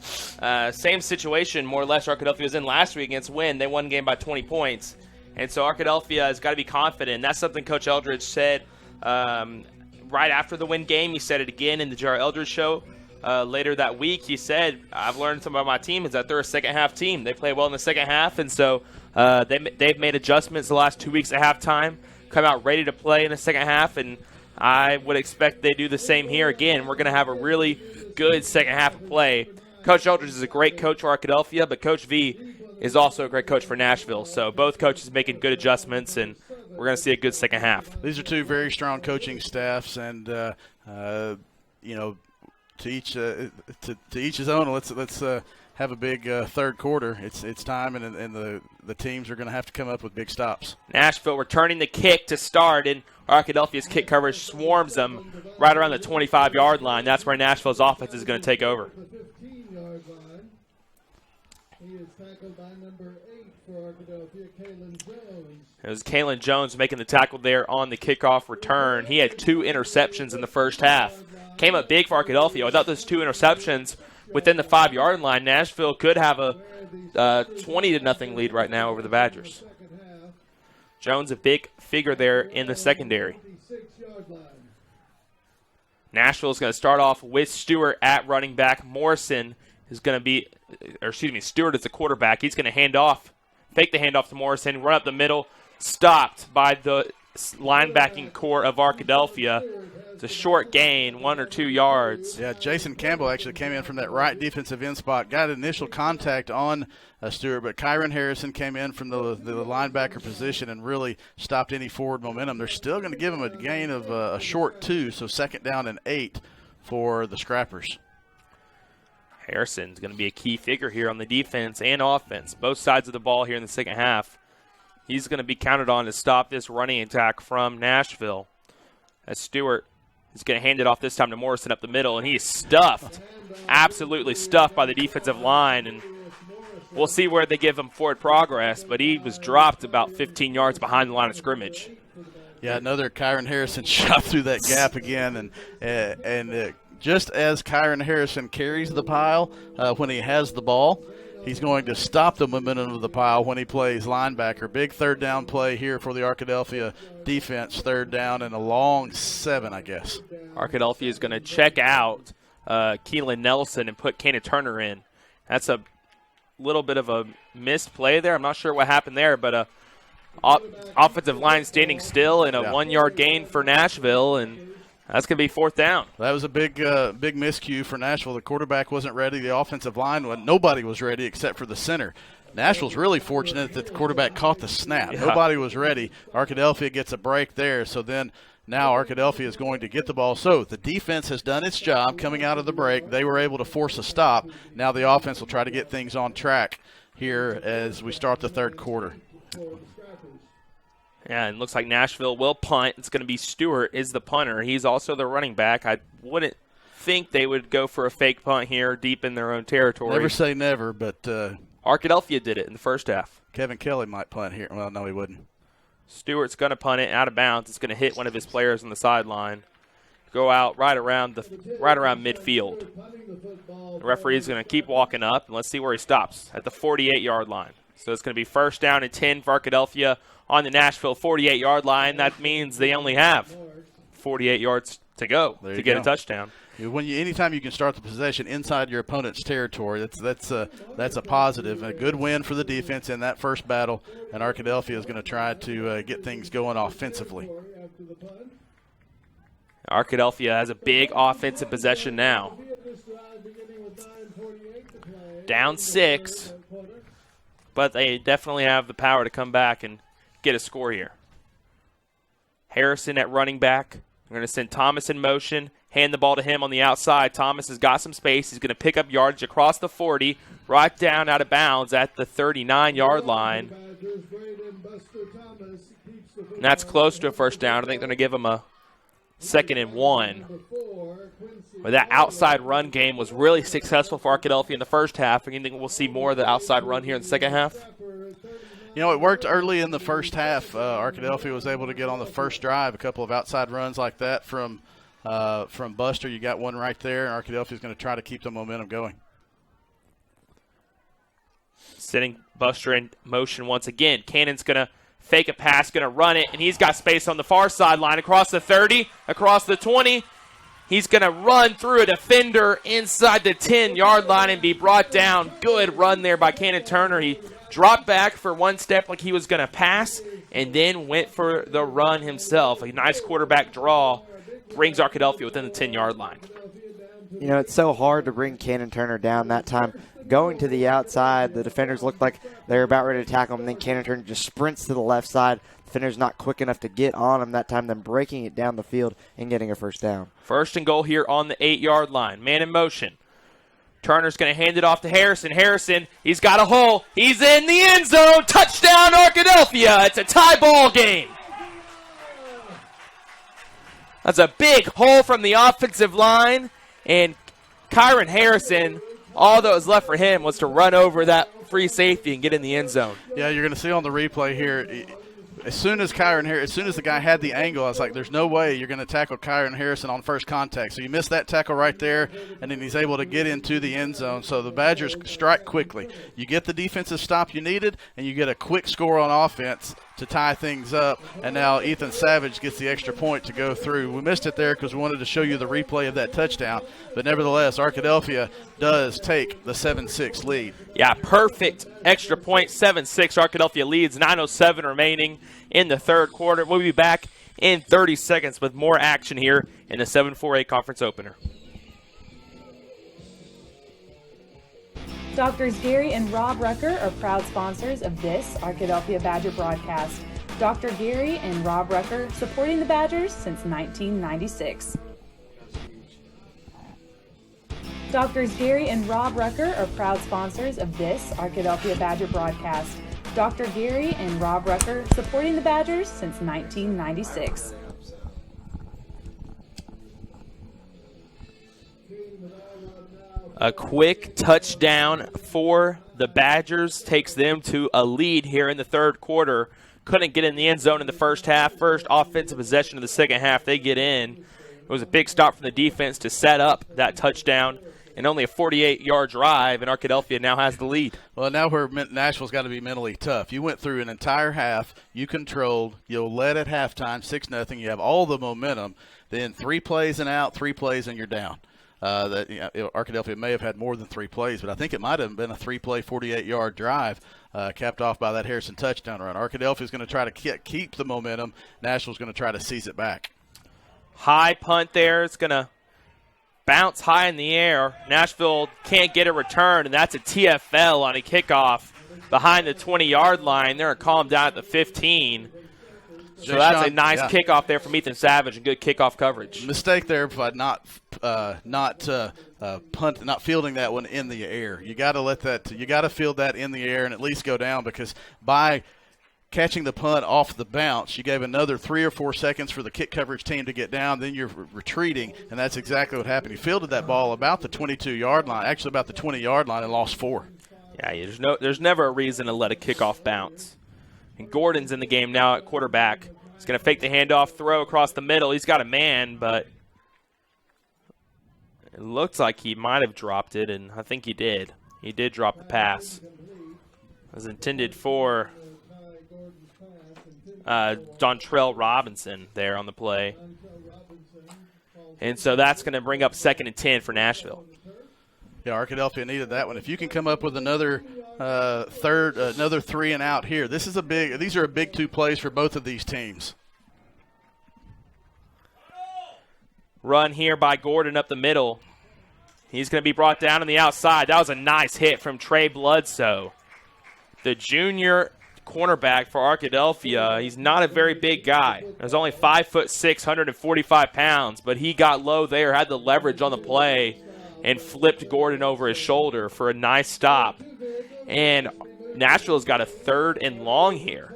same situation, more or less, Arkadelphia was in last week against Wynn. They won the game by 20 points. And so Arkadelphia has got to be confident. That's something Coach Eldridge said right after the Wynn game. He said it again in the J.R. Eldridge show later that week. He said, I've learned something about my team is that they're a second-half team. They play well in the second half, and so they've made adjustments the last 2 weeks at halftime come out ready to play in the second half, and I would expect they do the same here again. We're going to have a really good second half of play. Coach Eldridge is a great coach for Arkadelphia, but Coach V is also a great coach for Nashville. So both coaches making good adjustments, and we're going to see a good second half. These are two very strong coaching staffs, and you know, to each his own. Let's have a big third quarter. It's time, and the teams are going to have to come up with big stops. Nashville returning the kick to start, and Arkadelphia's kick coverage swarms them right around the 25-yard line. That's where Nashville's offense is going to take over. He is tackled by number 8 for Arkadelphia, Kalen Jones. It was Kalen Jones making the tackle there on the kickoff return. He had 2 interceptions in the first half. Came up big for Arkadelphia. Without those 2 interceptions within the 5-yard line, Nashville could have a 20-0 lead right now over the Badgers. Jones a big figure there in the secondary. Nashville is going to start off with Stewart at running back. Morrison is going to be, Stewart is the quarterback. He's going to hand off, fake the handoff to Morrison, run up the middle, stopped by the linebacking core of Arkadelphia. It's a short gain, 1 or 2 yards. Yeah, Jason Campbell actually came in from that right defensive end spot, got initial contact on Stewart, but Kyron Harrison came in from the linebacker position and really stopped any forward momentum. They're still going to give him a gain of a short 2, so 2nd down and 8 for the Scrappers. Harrison's going to be a key figure here on the defense and offense, both sides of the ball here in the second half. He's going to be counted on to stop this running attack from Nashville. As Stewart is going to hand it off this time to Morrison up the middle, and he's stuffed, absolutely stuffed by the defensive line. And we'll see where they give him forward progress, but he was dropped about 15 yards behind the line of scrimmage. Yeah, another Kyron Harrison shot through that gap again, and just as Kyron Harrison carries the pile when he has the ball, he's going to stop the momentum of the pile when he plays linebacker. Big 3rd down play here for the Arkadelphia defense. 3rd down and a long 7, I guess. Arkadelphia is going to check out Keelan Nelson and put Keenan Turner in. That's a little bit of a missed play there. I'm not sure what happened there, but offensive line standing still and a 1-yard gain for Nashville, and that's going to be 4th down. That was a big miscue for Nashville. The quarterback wasn't ready. The offensive line, nobody was ready except for the center. Nashville's really fortunate that the quarterback caught the snap. Yeah. Nobody was ready. Arkadelphia gets a break there, so then now Arkadelphia is going to get the ball. So the defense has done its job coming out of the break. They were able to force a stop. Now the offense will try to get things on track here as we start the 3rd quarter. Yeah, and it looks like Nashville will punt. It's going to be Stewart is the punter. He's also the running back. I wouldn't think they would go for a fake punt here deep in their own territory. Never say never, but Arkadelphia did it in the first half. Kevin Kelly might punt here. Well, no, he wouldn't. Stewart's going to punt it out of bounds. It's going to hit one of his players on the sideline. Go out right around midfield. The referee is going to keep walking up, and let's see where he stops at the 48-yard line. So it's going to be 1st down and 10 for Arkadelphia on the Nashville 48-yard line. That means they only have 48 yards to go to get a touchdown. Anytime you can start the possession inside your opponent's territory, that's a positive. A good win for the defense in that first battle, and Arkadelphia is going to try to get things going offensively. Arkadelphia has a big offensive possession now. Down 6, but they definitely have the power to come back and get a score here. Harrison at running back. We're going to send Thomas in motion, hand the ball to him on the outside. Thomas has got some space. He's going to pick up yardage across the 40, right down out of bounds at the 39-yard line. And that's close to a 1st down. I think they're going to give him a 2nd and 1. But that outside run game was really successful for Arkadelphia in the first half. And you think we'll see more of the outside run here in the second half? You know, it worked early in the first half. Arkadelphia was able to get on the first drive, a couple of outside runs like that from Buster. You got one right there, and Arkadelphia is going to try to keep the momentum going. Sitting Buster in motion once again. Cannon's going to fake a pass, going to run it, and he's got space on the far sideline across the 30, across the 20. He's going to run through a defender inside the 10-yard line and be brought down. Good run there by Cannon Turner. He dropped back for one step like he was going to pass, and then went for the run himself. A nice quarterback draw brings Arkadelphia within the 10-yard line. You know, it's so hard to bring Cannon Turner down that time. Going to the outside, the defenders looked like they were about ready to tackle him, and then Cannon Turner just sprints to the left side. Defender's not quick enough to get on him that time, then breaking it down the field and getting a first down. First and goal here on the 8-yard line. Man in motion. Turner's going to hand it off to Harrison. Harrison, he's got a hole. He's in the end zone. Touchdown, Arkadelphia. It's a tie ball game. That's a big hole from the offensive line, and Kyron Harrison, all that was left for him was to run over that free safety and get in the end zone. Yeah, you're going to see on the replay here, as soon as the guy had the angle, I was like, there's no way you're going to tackle Kyron Harrison on first contact. So you missed that tackle right there, and then he's able to get into the end zone. So the Badgers strike quickly. You get the defensive stop you needed, and you get a quick score on offense to tie things up, and now Ethan Savage gets the extra point to go through. We missed it there because we wanted to show you the replay of that touchdown, but nevertheless, Arkadelphia does take the 7-6 lead. Yeah, perfect extra point, 7-6. Arkadelphia leads, 9:07 remaining in the third quarter. We'll be back in 30 seconds with more action here in the 7-4A conference opener. Doctors Gary and Rob Rucker are proud sponsors of this Arkadelphia Badger broadcast. Dr. Gary and Rob Rucker supporting the Badgers since 1996. Doctors Gary and Rob Rucker are proud sponsors of this Arkadelphia Badger broadcast. Dr. Gary and Rob Rucker supporting the Badgers since 1996. A quick touchdown for the Badgers takes them to a lead here in the third quarter. Couldn't get in the end zone in the first half. First offensive possession of the second half, they get in. It was a big stop from the defense to set up that touchdown, and only a 48-yard drive, and Arkadelphia now has the lead. Well, now Nashville's got to be mentally tough. You went through an entire half. You controlled. You'll led at halftime, 6-0. You have all the momentum. Then 3 plays and out, 3 plays, and you're down. Arkadelphia may have had more than 3 plays, but I think it might have been a 3-play, 48-yard drive capped off by that Harrison touchdown run. Arkadelphia is going to try to keep the momentum. Nashville's going to try to seize it back. High punt there. It's going to bounce high in the air. Nashville can't get a return, and that's a TFL on a kickoff behind the 20-yard line. They're going to call him down at the 15. So that's a nice kickoff there from Ethan Savage and good kickoff coverage. Mistake there by not fielding that one in the air. You got to let that. You got to field that in the air and at least go down, because by catching the punt off the bounce, you gave another 3 or 4 seconds for the kick coverage team to get down. Then you're retreating, and that's exactly what happened. He fielded that ball about the 22-yard line, actually about the 20-yard line, and lost 4. Yeah, there's never a reason to let a kickoff bounce. And Gordon's in the game now at quarterback. He's going to fake the handoff, throw across the middle. He's got a man, but it looks like he might have dropped it, and I think he did. He did drop the pass. It was intended for Dontrell Robinson there on the play. And so that's going to bring up 2nd and 10 for Nashville. Yeah, Arkadelphia needed that one. If you can come up with another another 3 and out here, these are a big 2 plays for both of these teams. Run here by Gordon up the middle. He's going to be brought down on the outside. That was a nice hit from Trey Bledsoe, the junior cornerback for Arkadelphia. He's not a very big guy. He's only 5'6", 145 pounds, but he got low there, had the leverage on the play, and flipped Gordon over his shoulder for a nice stop. And Nashville's got a 3rd and long here.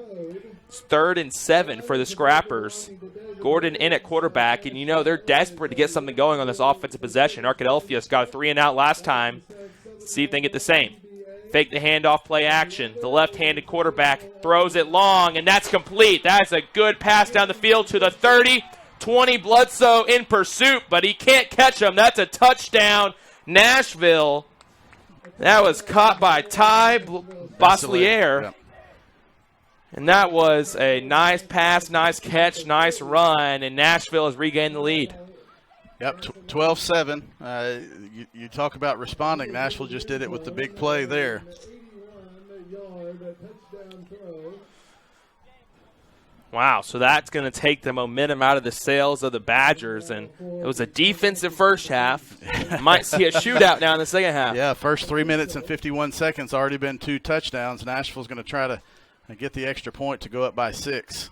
It's 3rd and 7 for the Scrappers. Gordon in at quarterback, and they're desperate to get something going on this offensive possession. Arkadelphia's got a 3 and out last time. See if they can get the same. Fake the handoff, play action. The left-handed quarterback throws it long, and that's complete. That's a good pass down the field to the 30. 20, Bledsoe in pursuit, but he can't catch him. That's a touchdown, Nashville. That was caught by Ty Bosselier. Yep. And that was a nice pass, nice catch, nice run, and Nashville has regained the lead. Yep, 12-7. You talk about responding. Nashville just did it with the big play there. Wow, so that's going to take the momentum out of the sails of the Badgers, and it was a defensive first half. Might see a shootout now in the second half. Yeah, first 3 minutes and 51 seconds, already been 2 touchdowns. Nashville's going to try to get the extra point to go up by 6.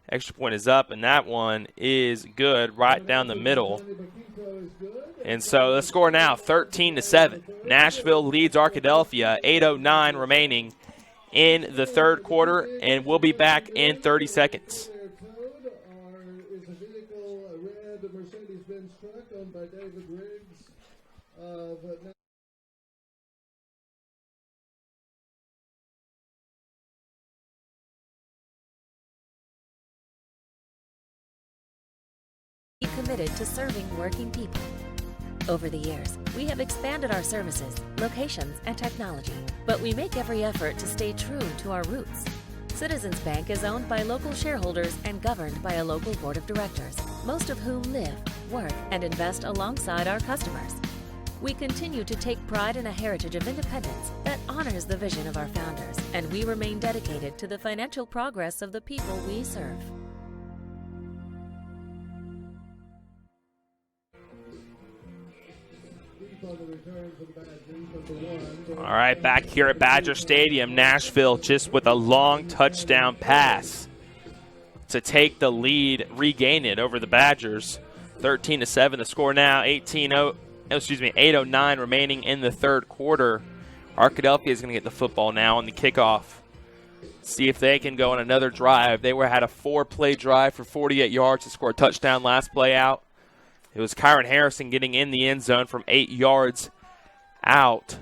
Extra point is up, and that one is good right down the middle. And so the score now, 13-7. Nashville leads Arkadelphia, 8:09 remaining in the third quarter, and we'll be back in 30 seconds. Committed to serving working people. Over the years, we have expanded our services, locations, and technology, but we make every effort to stay true to our roots. Citizens Bank is owned by local shareholders and governed by a local board of directors, most of whom live, work, and invest alongside our customers. We continue to take pride in a heritage of independence that honors the vision of our founders, and we remain dedicated to the financial progress of the people we serve. All right, back here at Badger Stadium, Nashville just with a long touchdown pass to take the lead, regain it over the Badgers. 13-7, the score now, 8:09 remaining in the third quarter. Arkadelphia is going to get the football now on the kickoff. See if they can go on another drive. They had a 4-play drive for 48 yards to score a touchdown last play out. It was Kyron Harrison getting in the end zone from 8 yards out.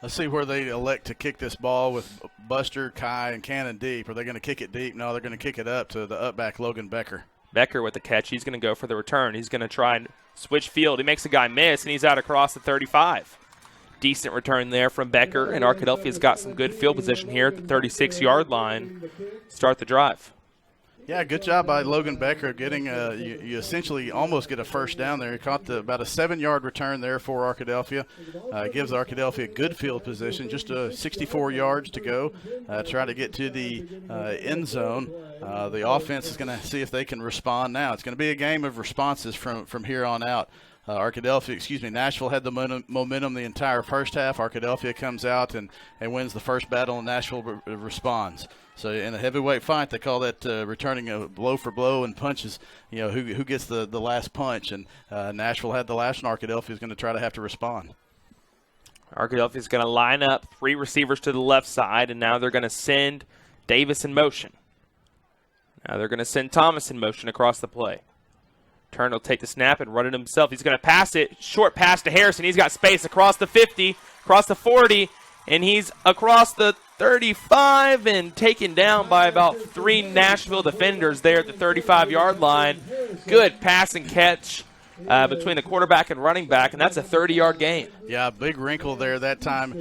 Let's see where they elect to kick this ball with Buster, Kai, and Cannon deep. Are they going to kick it deep? No, they're going to kick it up to the upback Logan Becker. Becker with the catch. He's going to go for the return. He's going to try and switch field. He makes a guy miss, and he's out across the 35. Decent return there from Becker, and Arkadelphia's got some good field position here at the 36-yard line. Start the drive. Yeah, good job by Logan Becker getting you essentially almost get a first down there. He caught about a 7-yard return there for Arkadelphia. Gives Arkadelphia good field position, just 64 yards to go. Try to get to the end zone. The offense is going to see if they can respond now. It's going to be a game of responses from here on out. Nashville had the momentum the entire first half. Arkadelphia comes out and wins the first battle, and Nashville responds. So in a heavyweight fight, they call that returning a blow for blow and punches, who gets the last punch. And Nashville had the last, and Arkadelphia is going to try to have to respond. Arkadelphia is going to line up 3 receivers to the left side, and now they're going to send Davis in motion. Now they're going to send Thomas in motion across the play. Turner will take the snap and run it himself. He's going to pass it. Short pass to Harrison. He's got space across the 50, across the 40, and he's across the 35 and taken down by about 3 Nashville defenders there at the 35-yard line. Good pass and catch between the quarterback and running back, and that's a 30-yard gain. Yeah, big wrinkle there that time.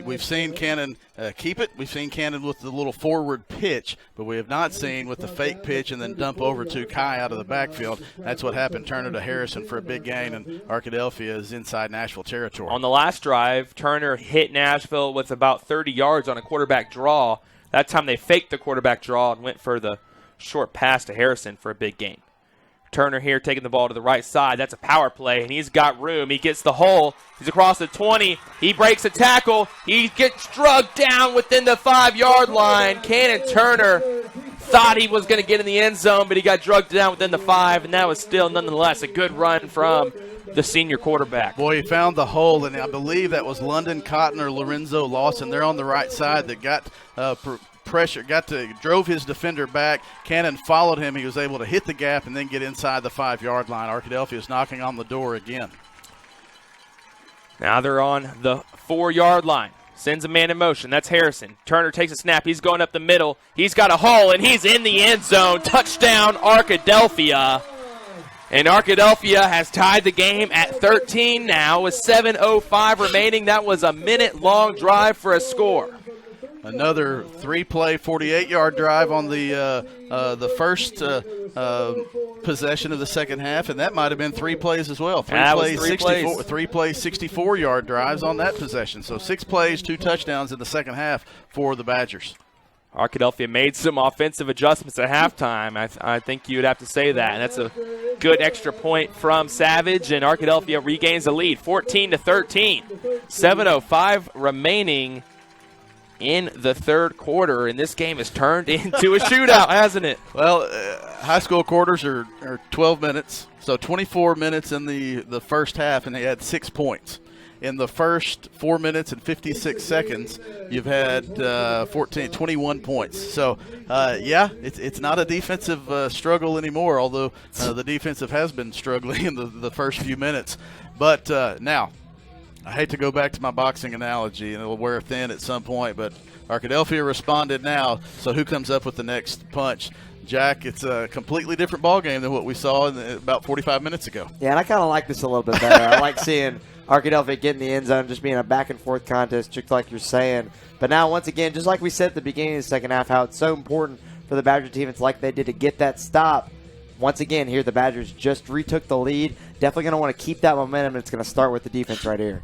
We've seen Cannon keep it. We've seen Cannon with the little forward pitch, but we have not seen with the fake pitch and then dump over to Kai out of the backfield. That's what happened. Turner to Harrison for a big gain, and Arkadelphia is inside Nashville territory. On the last drive, Turner hit Nashville with about 30 yards on a quarterback draw. That time they faked the quarterback draw and went for the short pass to Harrison for a big gain. Turner here taking the ball to the right side. That's a power play, and he's got room. He gets the hole. He's across the 20. He breaks a tackle. He gets drugged down within the 5-yard line. Cannon Turner thought he was going to get in the end zone, but he got drugged down within the 5, and that was still nonetheless a good run from the senior quarterback. Boy, he found the hole, and I believe that was London Cotton or Lorenzo Lawson. They're on the right side that got pressure, drove his defender back. Cannon followed him. He was able to hit the gap and then get inside the 5-yard line. Arkadelphia is knocking on the door again. Now they're on the 4-yard line. Sends a man in motion. That's Harrison. Turner takes a snap. He's going up the middle. He's got a hole, and he's in the end zone. Touchdown, Arkadelphia. And Arkadelphia has tied the game at 13 now with 7:05 remaining. That was a minute-long drive for a score. Another 3-play, 48-yard drive on the first possession of the second half, and that might have been 3 plays as well. 3 plays, 64-yard drives on that possession. So 6 plays, 2 touchdowns in the second half for the Badgers. Arkadelphia made some offensive adjustments at halftime. I think you would have to say that. And that's a good extra point from Savage, and Arkadelphia regains the lead, 14-13. 7:05 remaining in the third quarter, and this game has turned into a shootout, hasn't it? Well, high school quarters are 12 minutes, so 24 minutes in the first half, and they had 6 points. In the first 4 minutes and 56 seconds, you've had 21 points. So, it's not a defensive struggle anymore, although the defensive has been struggling in the first few minutes. But now, I hate to go back to my boxing analogy, and it'll wear thin at some point, but Arkadelphia responded now, so who comes up with the next punch? Jack, it's a completely different ballgame than what we saw about 45 minutes ago. Yeah, and I kind of like this a little bit better. I like seeing Arkadelphia get in the end zone, just being a back-and-forth contest, just like you're saying. But now, once again, just like we said at the beginning of the second half, how it's so important for the Badger defense, like they did, to get that stop. Once again, here the Badgers just retook the lead. Definitely going to want to keep that momentum, and it's going to start with the defense right here.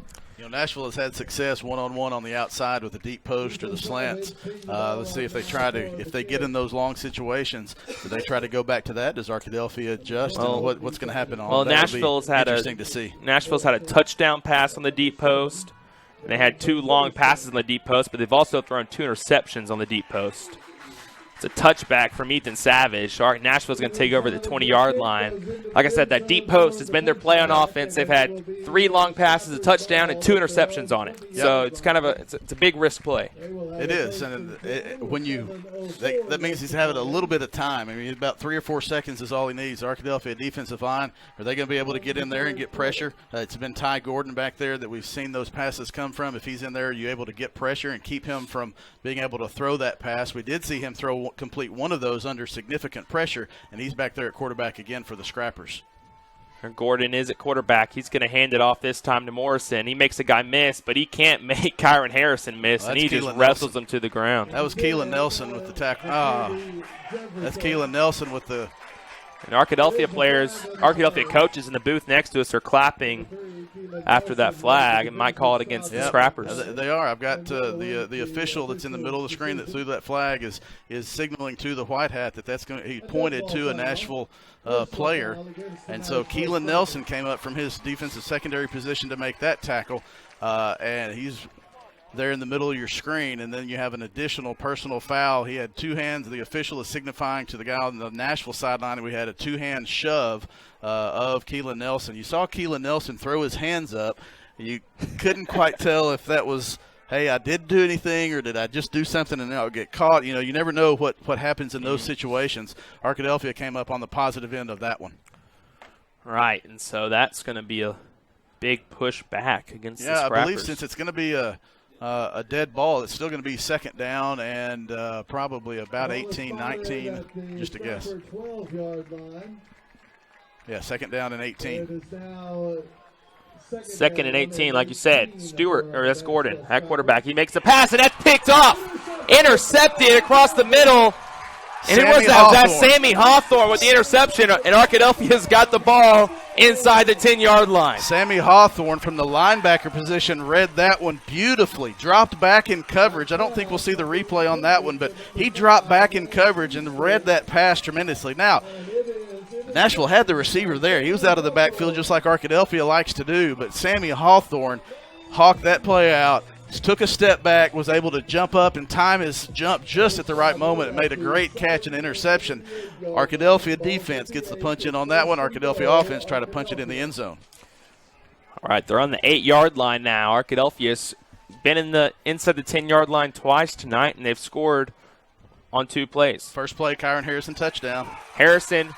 Nashville has had success one-on-one on the outside with the deep post or the slants. Let's see if they get in those long situations, do they try to go back to that? Does Arkadelphia adjust? And what's going to happen on that? Nashville's had a touchdown pass on the deep post, and they had 2 long passes on the deep post, but they've also thrown 2 interceptions on the deep post. It's a touchback from Ethan Savage. Nashville's going to take over the 20-yard line. Like I said, that deep post has been their play on offense. They've had 3 long passes, a touchdown, and 2 interceptions on it. Yep. So it's kind of it's a big risk play. It is, and that means he's having a little bit of time. I mean, about 3 or 4 seconds is all he needs. Arkadelphia defensive line, are they going to be able to get in there and get pressure? It's been Ty Gordon back there that we've seen those passes come from. If he's in there, are you able to get pressure and keep him from being able to throw that pass? We did see him complete one of those under significant pressure, and he's back there at quarterback again for the Scrappers. And Gordon is at quarterback. He's going to hand it off this time to Morrison. He makes a guy miss, but he can't make Kyron Harrison miss, and he just wrestles him to the ground. That was Keelan Nelson with the tackle. That's Keelan Nelson with the... And Arkadelphia coaches in the booth next to us are clapping after that flag and might call it against the Scrappers. They are. I've got the official that's in the middle of the screen that threw that flag is signaling to the white hat that's going. He pointed to a Nashville player, and so Keelan Nelson came up from his defensive secondary position to make that tackle, and he's there in the middle of your screen, and then you have an additional personal foul. He had 2 hands. The official is signifying to the guy on the Nashville sideline, and we had a 2-hand shove of Keelan Nelson. You saw Keelan Nelson throw his hands up. You couldn't quite tell if that was, hey, I didn't do anything, or did I just do something and I'll get caught? You never know what happens in those situations. Arkadelphia came up on the positive end of that one. Right, and so that's going to be a big push back against the Scrappers. Yeah, I believe since it's going to be a dead ball, it's still going to be second down and probably about 18, 19, just a guess. Yeah, second down and 18. Second and 18, like you said. That's Gordon at quarterback. He makes a pass, and that's picked off. Intercepted across the middle. And who was that? Was that Sammy Hawthorne with the interception? And Arkadelphia's got the ball inside the 10-yard line. Sammy Hawthorne from the linebacker position read that one beautifully. Dropped back in coverage. I don't think we'll see the replay on that one, but he dropped back in coverage and read that pass tremendously. Now, Nashville had the receiver there. He was out of the backfield just like Arkadelphia likes to do, but Sammy Hawthorne hawked that play out. Took a step back, was able to jump up and time his jump just at the right moment. It made a great catch and interception. Arkadelphia defense gets the punch in on that one. Arkadelphia offense try to punch it in the end zone. All right, they're on the 8-yard line now. Arkadelphia's been inside the 10-yard line twice tonight, and they've scored on 2 plays. First play, Kyron Harrison touchdown. Harrison's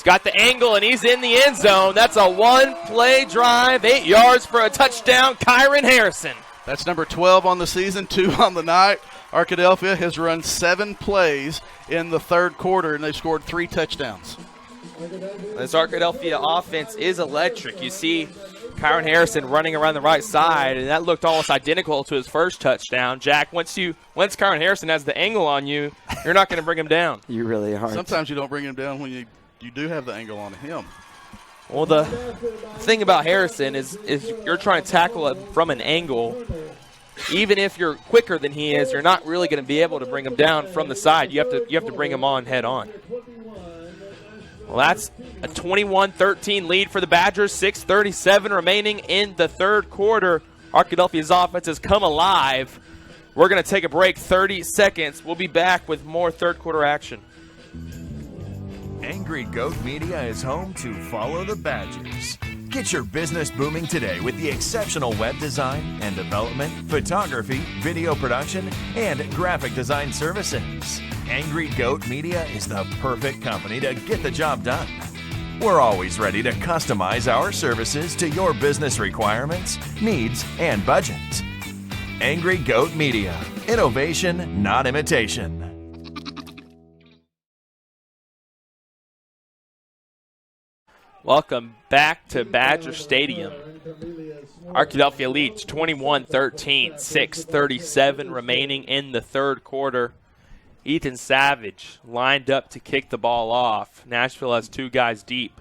got the angle, and he's in the end zone. That's a 1-play drive, 8 yards for a touchdown. Kyron Harrison. That's number 12 on the season, 2 on the night. Arkadelphia has run 7 plays in the third quarter, and they've scored 3 touchdowns. This Arkadelphia offense is electric. You see Kyron Harrison running around the right side, and that looked almost identical to his first touchdown. Jack, once Kyron Harrison has the angle on you, you're not going to bring him down. You really aren't. Sometimes you don't bring him down when you do have the angle on him. Well, the thing about Harrison is you're trying to tackle it from an angle. even if you're quicker than he is, you're not really going to be able to bring him down from the side. You have to bring him on head on. Well, that's a 21-13 lead for the Badgers. 6:37 remaining in the third quarter. Arkadelphia's offense has come alive. We're going to take a break, 30 seconds. We'll be back with more third quarter action. Angry Goat Media is home to Follow the Badgers. Get your business booming today with the exceptional web design and development, photography, video production, and graphic design services. Angry Goat Media is the perfect company to get the job done. We're always ready to customize our services to your business requirements, needs, and budget. Angry Goat Media. Innovation, not imitation. Welcome back to Badger Stadium. Arkadelphia leads 21-13, 6:37 remaining in the third quarter. Ethan Savage lined up to kick the ball off. Nashville has two guys deep.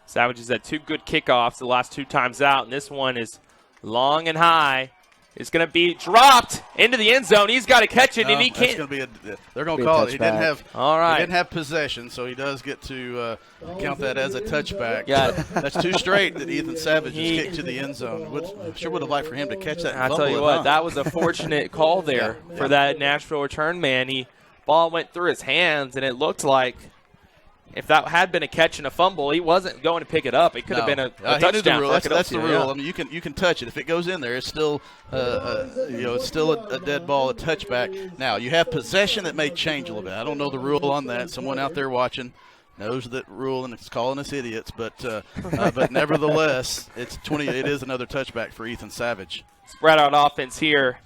Savage has had two good kickoffs the last two times out, and this one is long and high. It's going to be dropped into the end zone. He's got to catch it, and he can't. They're going to call it. He didn't have. All right. He didn't have possession, so he does get to count that as a touchback. Yeah. That's two straight that Ethan Savage just kicked to the end zone. Sure would have liked for him to catch that. I tell you what, that was a fortunate call there for that Nashville return man. Ball went through his hands, and it looked like if that had been a catch and a fumble, he wasn't going to pick it up. It could have been a touchdown. That's the rule. Yeah. I mean, you can touch it if it goes in there. It's still it's still a dead ball, a touchback. Now you have possession that may change a little bit. I don't know the rule on that. Someone out there watching knows that rule and it's calling us idiots, but nevertheless, it is another touchback for Ethan Savage. Spread out offense here,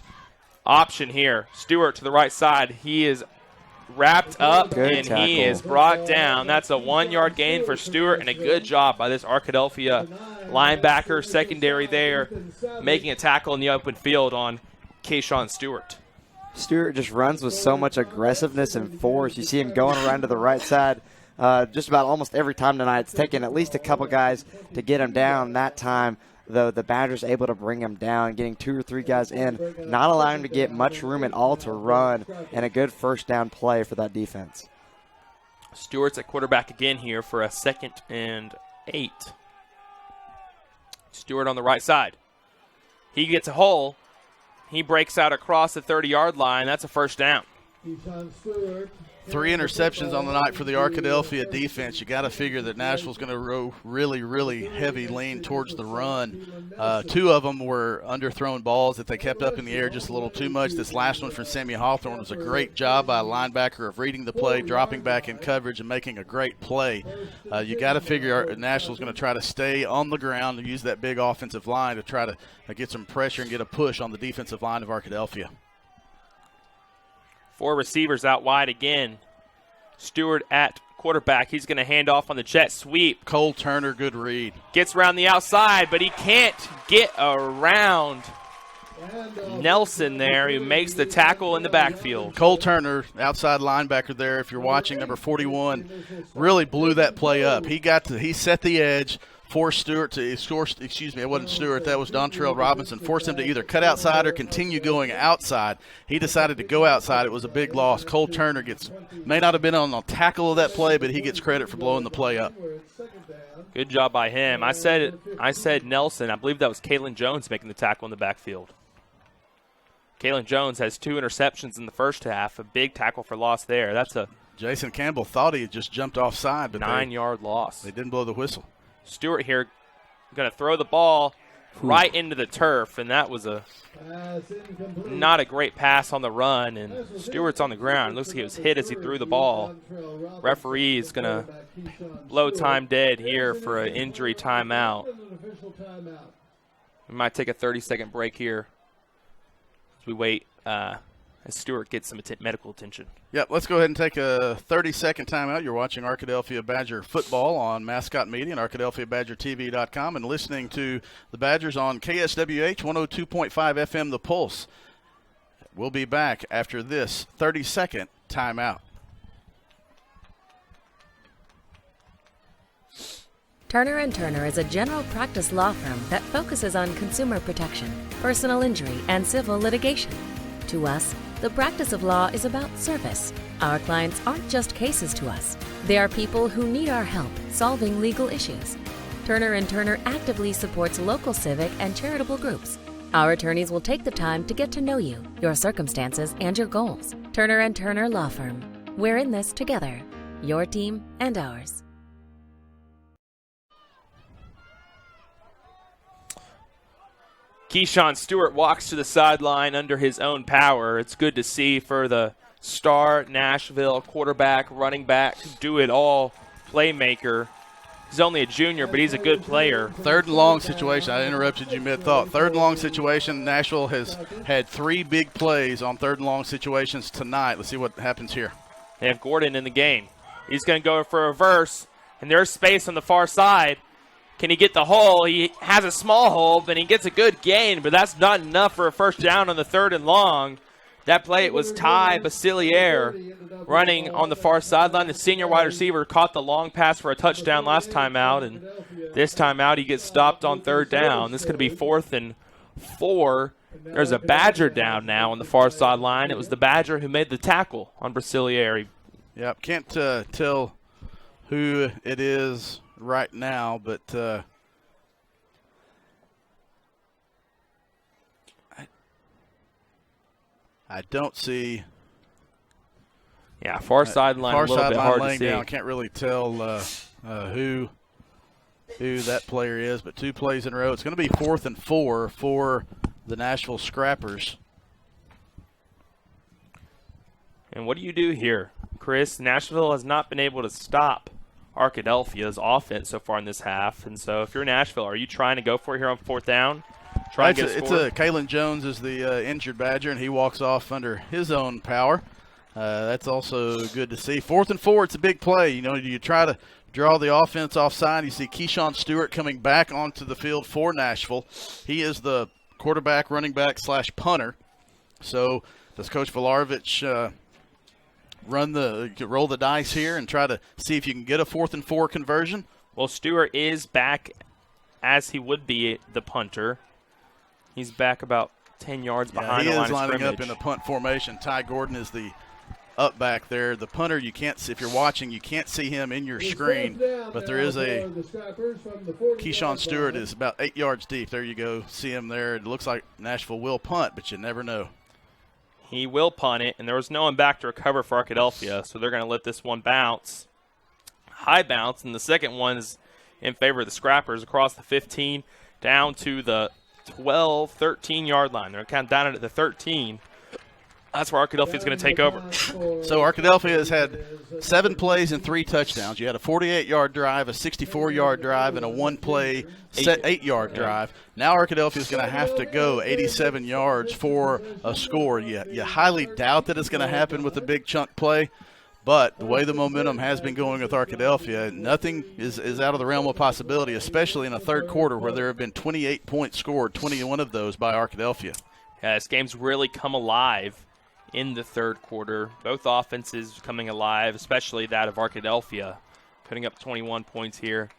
option here. Stewart to the right side. He is wrapped up, and he is brought down. That's a 1-yard gain for Stewart, and a good job by this Arkadelphia linebacker secondary there, making a tackle in the open field on Kayshawn Stewart. Stewart just runs with so much aggressiveness and force. You see him going around to the right side just about almost every time tonight. It's taken at least a couple guys to get him down that time, though the Badgers able to bring him down, getting 2 or 3 guys in, not allowing him to get much room at all to run, and a good first down play for that defense. Stewart's at quarterback again here for a 2nd and 8. Stewart on the right side. He gets a hole. He breaks out across the 30-yard line. That's a first down. 3 interceptions on the night for the Arkadelphia defense. You got to figure that Nashville's going to row really, really heavy lean towards the run. 2 of them were underthrown balls that they kept up in the air just a little too much. This last one from Sammy Hawthorne was a great job by a linebacker of reading the play, dropping back in coverage, and making a great play. You got to figure Nashville's going to try to stay on the ground and use that big offensive line to try to get some pressure and get a push on the defensive line of Arkadelphia. 4 receivers out wide again. Stewart at quarterback. He's going to hand off on the jet sweep. Cole Turner, good read. Gets around the outside, but he can't get around Nelson there, who makes the tackle in the backfield. Cole Turner, outside linebacker there, if you're watching, number 41, really blew that play up. He set the edge, forced Stewart to score. Excuse me, it wasn't Stewart. That was Dontrell Robinson. Forced him to either cut outside or continue going outside. He decided to go outside. It was a big loss. Cole Turner may not have been on the tackle of that play, but he gets credit for blowing the play up. Good job by him. I said Nelson. I believe that was Kalen Jones making the tackle in the backfield. Kalen Jones has 2 interceptions in the first half. A big tackle for loss there. That's a Jason Campbell thought he had just jumped offside, but 9-yard loss. They didn't blow the whistle. Stewart here going to throw the ball right into the turf, and that was not a great pass on the run, and Stewart's on the ground. It looks like he was hit as he threw the ball. Referee is going to blow time dead here for an injury timeout. We might take a 30-second break here as we wait as Stewart gets some medical attention. Yep, let's go ahead and take a 30-second timeout. You're watching Arkadelphia Badger football on Mascot Media and ArkadelphiaBadgerTV.com and listening to the Badgers on KSWH 102.5 FM The Pulse. We'll be back after this 30-second timeout. Turner & Turner is a general practice law firm that focuses on consumer protection, personal injury, and civil litigation. To us, the practice of law is about service. Our clients aren't just cases to us. They are people who need our help solving legal issues. Turner & Turner actively supports local civic and charitable groups. Our attorneys will take the time to get to know you, your circumstances, and your goals. Turner & Turner Law Firm. We're in this together. Your team and ours. Keyshawn Stewart walks to the sideline under his own power. It's good to see for the star Nashville quarterback, running back, do-it-all playmaker. He's only a junior, but he's a good player. Third and long situation. I interrupted you mid-thought. Third and long situation. Nashville has had 3 big plays on third and long situations tonight. Let's see what happens here. They have Gordon in the game. He's going to go for a reverse, and there's space on the far side. Can he get the hole? He has a small hole, but he gets a good gain, but that's not enough for a first down on the third and long. That play, it was Ty Basiliere running on the far sideline. The senior wide receiver caught the long pass for a touchdown last time out, and this time out he gets stopped on third down. This is going to be 4th and 4. There's a Badger down now on the far sideline. It was the Badger who made the tackle on Basiliere. Yep, can't tell who it is right now, but I don't see. Yeah, far sideline a little bit hard to see. Down. Can't really tell who that player is, but 2 plays in a row. It's going to be 4th and 4 for the Nashville Scrappers. And what do you do here, Chris? Nashville has not been able to stop Arkadelphia's offense so far in this half, and so if you're Nashville, are you trying to go for it here on 4th down? Try and get a score? Kalen Jones is the injured Badger, and he walks off under his own power. That's also good to see. 4th and 4, it's a big play. You know, you try to draw the offense offside. You see Keyshawn Stewart coming back onto the field for Nashville. He is the quarterback, running back / punter. So does Coach Volarovich roll the dice here and try to see if you can get a 4th and 4 conversion? Well, Stewart is back as he would be the punter. He's back about 10 yards behind the line of scrimmage. He is lining up in a punt formation. Ty Gordon is the up back there. The punter, you can't see, if you're watching, you can't see him in your screen, but there is a Keyshawn Stewart is about 8 yards deep. There you go. See him there. It looks like Nashville will punt, but you never know. He will punt it, and there was no one back to recover for Arkadelphia, so they're going to let this one bounce. High bounce, and the second one is in favor of the Scrappers across the 15 down to the 12, 13-yard line. They're kind of down at the 13. That's where Arkadelphia is going to take over. So Arkadelphia has had 7 plays and 3 touchdowns. You had a 48-yard drive, a 64-yard drive, and a 1-play 8-yard drive. Now Arkadelphia is going to have to go 87 yards for a score. You highly doubt that it's going to happen with a big chunk play, but the way the momentum has been going with Arkadelphia, nothing is out of the realm of possibility, especially in a third quarter where there have been 28 points scored, 21 of those by Arkadelphia. Yeah, this game's really come alive in the third quarter. Both offenses coming alive, especially that of Arkadelphia, putting up 21 points here.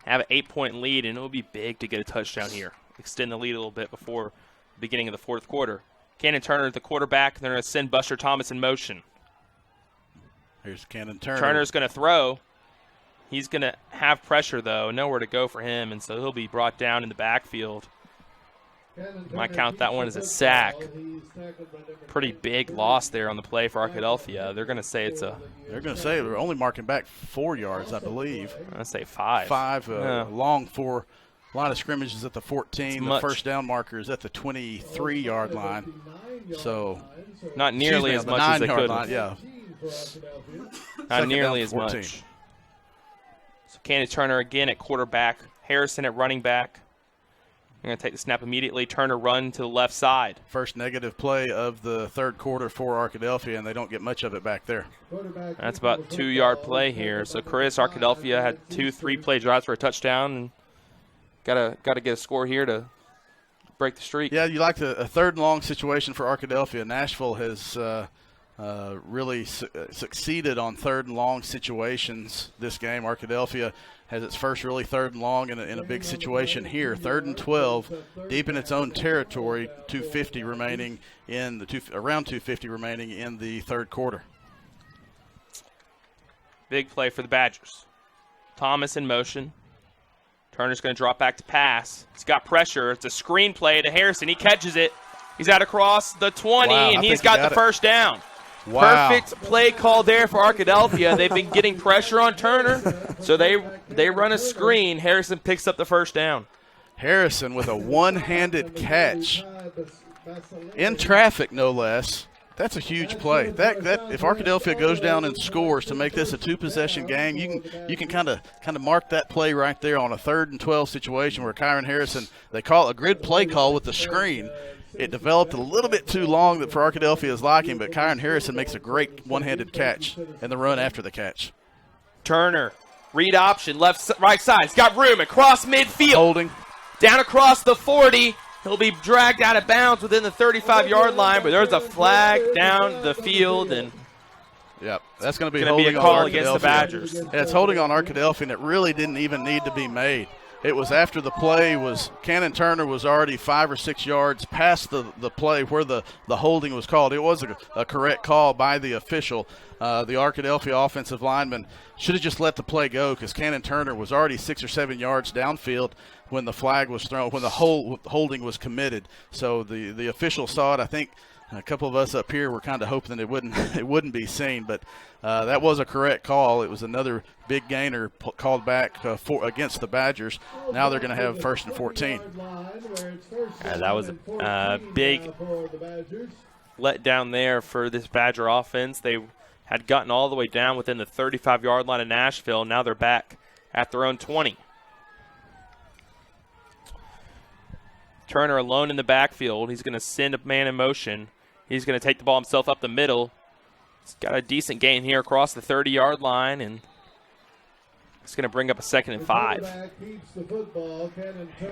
Have an 8-point lead, and it will be big to get a touchdown here. Extend the lead a little bit before the beginning of the fourth quarter. Cannon Turner, the quarterback, they're going to send Buster Thomas in motion. Here's Cannon Turner. Turner's going to throw. He's going to have pressure, though, nowhere to go for him, and so he'll be brought down in the backfield. Might count that one as a sack. Pretty big loss there on the play for Arkadelphia. They're going to say it's a. They're going to say they're only marking back 4 yards, I believe. I'm going to say 5. 5, long for line of scrimmage is at the 14. The first down marker is at the 23-yard line. So not nearly as much as they could. Yeah. Not nearly as much. So Cannon Turner again at quarterback. Harrison at running back. They're going to take the snap immediately. Turner run to the left side. First negative play of the third quarter for Arkadelphia, and they don't get much of it back there. That's about a 2-yard play here. So Chris, Arkadelphia had 2 3-play drives for a touchdown, and got to get a score here to break the streak. Yeah, you like a third and long situation for Arkadelphia. Nashville has really succeeded on third and long situations this game. Arkadelphia has its first really third and long in a big situation here. 3rd and 12, deep in its own territory, around 250 remaining in the third quarter. Big play for the Badgers. Thomas in motion. Turner's going to drop back to pass. He's got pressure. It's a screen play to Harrison. He catches it. He's out across the 20, and he's got the first down. Wow. Perfect play call there for Arkadelphia. They've been getting pressure on Turner, so they run a screen. Harrison picks up the first down. Harrison with a one-handed catch in traffic, no less. That's a huge play. That if Arkadelphia goes down and scores to make this a two-possession game, you can kind of mark that play right there on a 3rd and 12 situation where Kyron Harrison, they call a grid play call with the screen. It developed a little bit too long for Arkadelphia's liking, but Kyron Harrison makes a great one-handed catch and the run after the catch. Turner, read option, right side. He's got room across midfield. Holding. Down across the 40. He'll be dragged out of bounds within the 35-yard line, but there's a flag down the field, and yep, that's going to be a call against the Badgers. Yeah, it's holding on Arkadelphia, and it really didn't even need to be made. It was after the play Cannon Turner was already 5 or 6 yards past the play where the holding was called. It was a correct call by the official. The Arkadelphia offensive lineman should have just let the play go because Cannon Turner was already 6 or 7 yards downfield when the flag was thrown, when the holding was committed. So the official saw it. I think a couple of us up here were kind of hoping that it wouldn't be seen, but that was a correct call. It was another big gainer called back against the Badgers. Now they're going to have 1st and 14. That was a big letdown there for this Badger offense. They had gotten all the way down within the 35-yard line of Nashville. Now they're back at their own 20. Turner alone in the backfield. He's going to send a man in motion. He's going to take the ball himself up the middle. He's got a decent gain here across the 30-yard line, and it's going to bring up a 2nd and 5.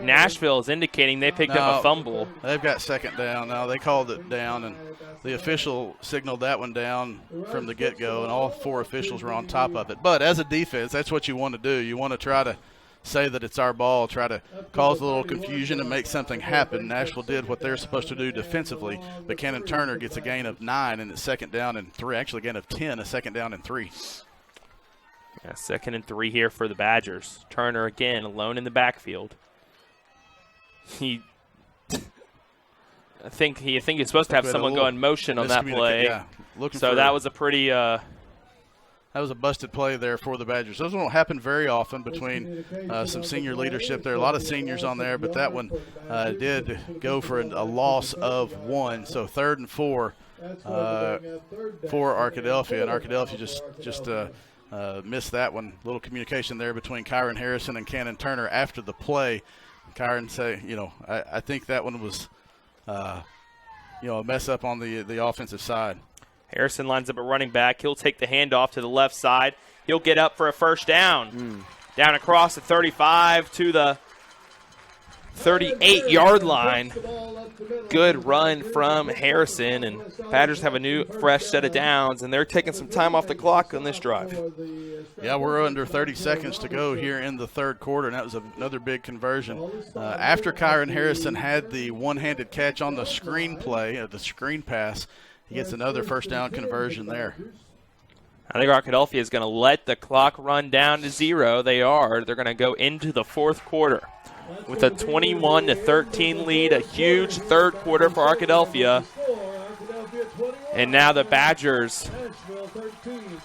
Nashville is indicating they picked up a fumble. They've got 2nd down now. They called it down, and the official signaled that one down from the get-go, and all 4 officials were on top of it. But as a defense, that's what you want to do. You want to try to say that it's our ball, try to cause a little confusion and make something happen. Nashville did what they're supposed to do defensively, but Cannon Turner gets a gain of 9 and it's 2nd down and 3. Actually, a gain of 10, a 2nd down and 3. Yeah, 2nd and 3 here for the Badgers. Turner again alone in the backfield. I think he's supposed to have someone go in motion on that play. Yeah, that was a pretty. That was a busted play there for the Badgers. Those don't happen very often between some senior leadership. There are a lot of seniors on there, but that one did go for a loss of 1. So 3rd and 4 for Arkadelphia, and Arkadelphia just missed that one. A little communication there between Kyron Harrison and Cannon Turner after the play. Kyron say, I think that one was, a mess up on the offensive side. Harrison lines up a running back. He'll take the handoff to the left side. He'll get up for a 1st down. Down across the 35 to the 38-yard line. Good run from Harrison, and Badgers have a new, fresh set of downs, and they're taking some time off the clock on this drive. Yeah, we're under 30 seconds to go here in the 3rd quarter, and that was another big conversion. After Kyron Harrison had the one-handed catch on the screen play, the screen pass, he gets another 1st down conversion there. I think Arkadelphia is going to let the clock run down to 0. They are. They're going to go into the 4th quarter with a 21-13 lead, a huge 3rd quarter for Arkadelphia. And now the Badgers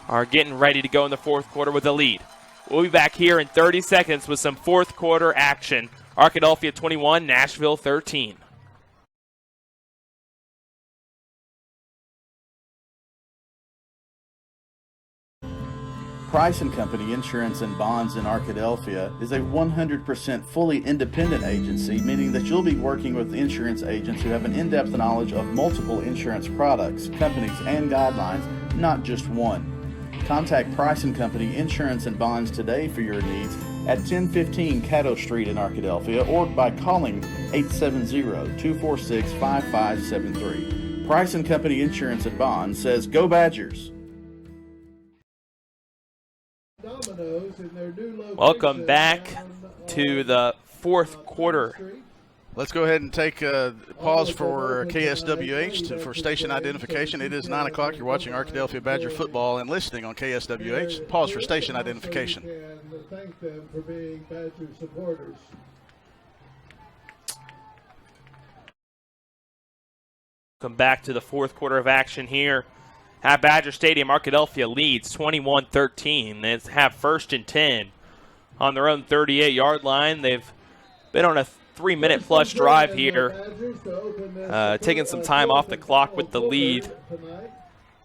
are getting ready to go in the 4th quarter with a lead. We'll be back here in 30 seconds with some 4th quarter action. Arkadelphia 21, Nashville 13. Price & Company Insurance and Bonds in Arkadelphia is a 100% fully independent agency, meaning that you'll be working with insurance agents who have an in-depth knowledge of multiple insurance products, companies, and guidelines, not just one. Contact Price & Company Insurance and Bonds today for your needs at 1015 Caddo Street in Arkadelphia or by calling 870-246-5573. Price & Company Insurance and Bond says, go Badgers. Welcome back to the fourth quarter. Let's go ahead and take a pause for KSWH for station identification. It is 9 o'clock. You're watching Arkadelphia Badger football and listening on KSWH. Pause for station identification. And thank them for being Badger supporters. Welcome back to the fourth quarter of action here at Badger Stadium. Arkadelphia leads 21-13. They have 1st and 10 on their own 38-yard line. They've been on a 3-minute-plus drive here, taking some time off the clock with the lead. He's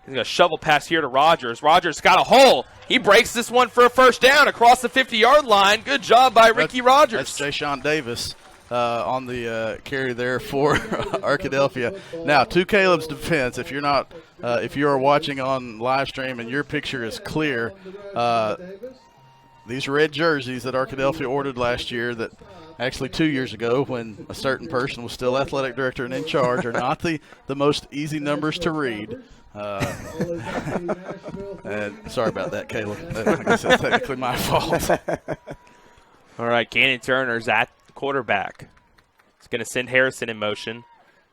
going to shovel pass here to Rogers. Rogers got a hole. He breaks this one for a first down across the 50-yard line. Good job by Ricky Rogers. That's Jayshawn Davis on the carry there for Arkadelphia. Now, to Caleb's defense, if you're not, if you are watching on live stream and your picture is clear, these red jerseys that Arkadelphia ordered last year, that actually 2 years ago when a certain person was still athletic director and in charge, are not the most easy numbers to read. And sorry about that, Caleb. I guess that's technically my fault. All right, Cannon Turner's at quarterback. He's going to send Harrison in motion.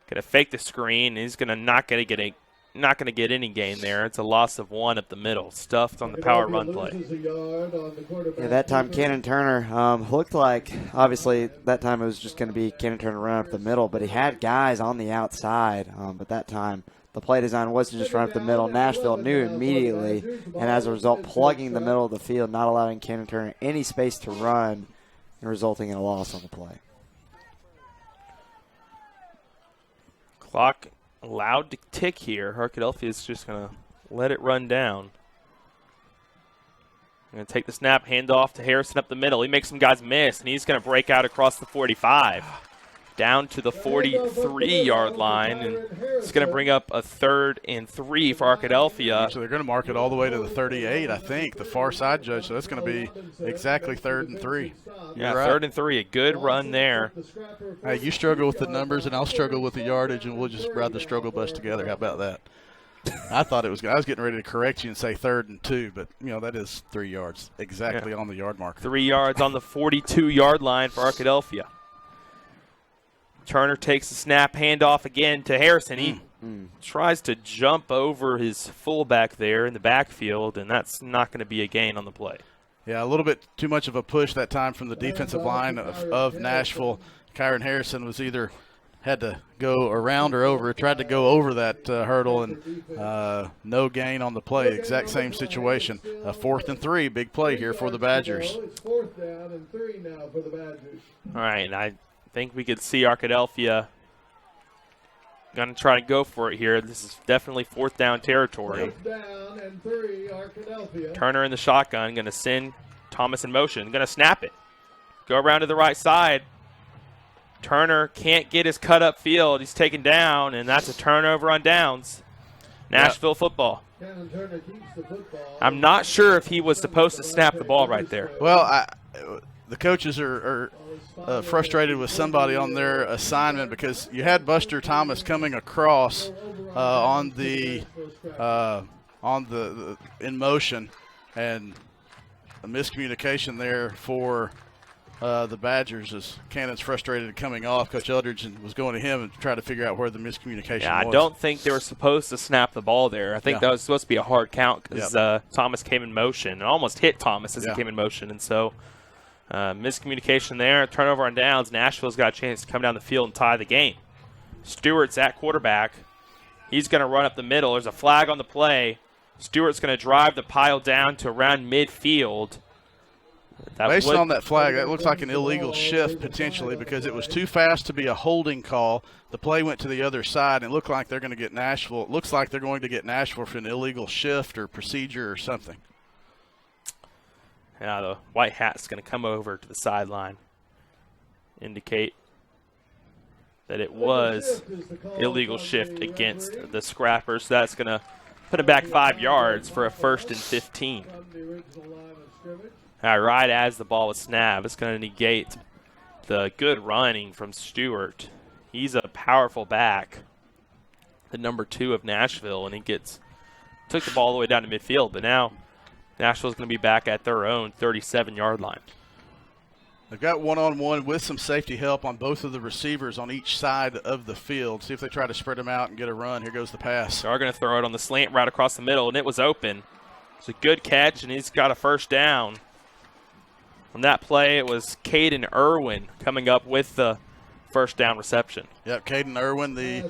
Going to fake the screen. He's going to not going to get any gain there. It's a loss of 1 up the middle, stuffed on the power run play. Yeah, that time Cannon Turner looked like, obviously that time it was just going to be Cannon Turner run up the middle, but he had guys on the outside. But that time the play design was to just run up the middle. Nashville knew immediately, and as a result, plugging the middle of the field, not allowing Cannon Turner any space to run, and resulting in a loss on the play. Clock allowed to tick here. Arkadelphia is just going to let it run down. Going to take the snap, hand off to Harrison up the middle. He makes some guys miss, and he's going to break out across the 45. Down to the 43-yard line, and it's going to bring up a 3rd and 3 for Arkadelphia. So they're going to mark it all the way to the 38, I think, the far side judge. So that's going to be exactly 3rd and 3. Yeah, right. 3rd and 3, a good run there. Hey, you struggle with the numbers, and I'll struggle with the yardage, and we'll just ride the struggle bus together. How about that? I thought it was. I was getting ready to correct you and say 3rd and 2, but that is 3 yards exactly on the yard marker. 3 yards on the 42-yard line for Arkadelphia. Turner takes the snap, handoff again to Harrison. He tries to jump over his fullback there in the backfield, and that's not going to be a gain on the play. Yeah, a little bit too much of a push that time from the defensive line of Nashville. Kyron Harrison was either had to go around or over, tried to go over that hurdle, and no gain on the play. Exact same situation. 4th and 3, big play here for the Badgers. It's 4th down and 3 now for the Badgers. All right, and I think we could see Arkadelphia going to try to go for it here. This is definitely 4th down territory. 4th down and 3, Arkadelphia. Turner in the shotgun, going to send Thomas in motion, going to snap it. Go around to the right side. Turner can't get his cut up field. He's taken down, and that's a turnover on downs. Nashville football. Turner keeps the football. I'm not sure if he was supposed to snap the ball right there. Well, the coaches are frustrated with somebody on their assignment because you had Buster Thomas coming across on the in motion, and a miscommunication there for the Badgers as Cannon's frustrated coming off. Coach Eldridge was going to him and try to figure out where the miscommunication was. I don't think they were supposed to snap the ball there. I think that was supposed to be a hard count because Thomas came in motion and almost hit Thomas as he came in motion, and so miscommunication there. Turnover on downs. Nashville's got a chance to come down the field and tie the game. Stewart's at quarterback. He's going to run up the middle. There's a flag on the play. Stewart's going to drive the pile down to around midfield. Based on that flag, that looks like an illegal shift potentially because it was too fast to be a holding call. The play went to the other side, and it looked like they're going to get Nashville. It looks like they're going to get Nashville for an illegal shift or procedure or something. Now the white hat's going to come over to the sideline, indicate that it was illegal shift against the Scrappers. That's going to put it back 5 yards for a 1st and 15. Right as the ball was snapped, it's going to negate the good running from Stewart. He's a powerful back. the number 2 of Nashville, and he took the ball all the way down to midfield. But now Nashville's going to be back at their own 37-yard line. They've got one-on-one with some safety help on both of the receivers on each side of the field. See if they try to spread them out and get a run. Here goes the pass. They are going to throw it on the slant route across the middle, and it was open. It's a good catch, and he's got a first down. On that play, it was Caden Irwin coming up with the first down reception. Yep, Caden Irwin, the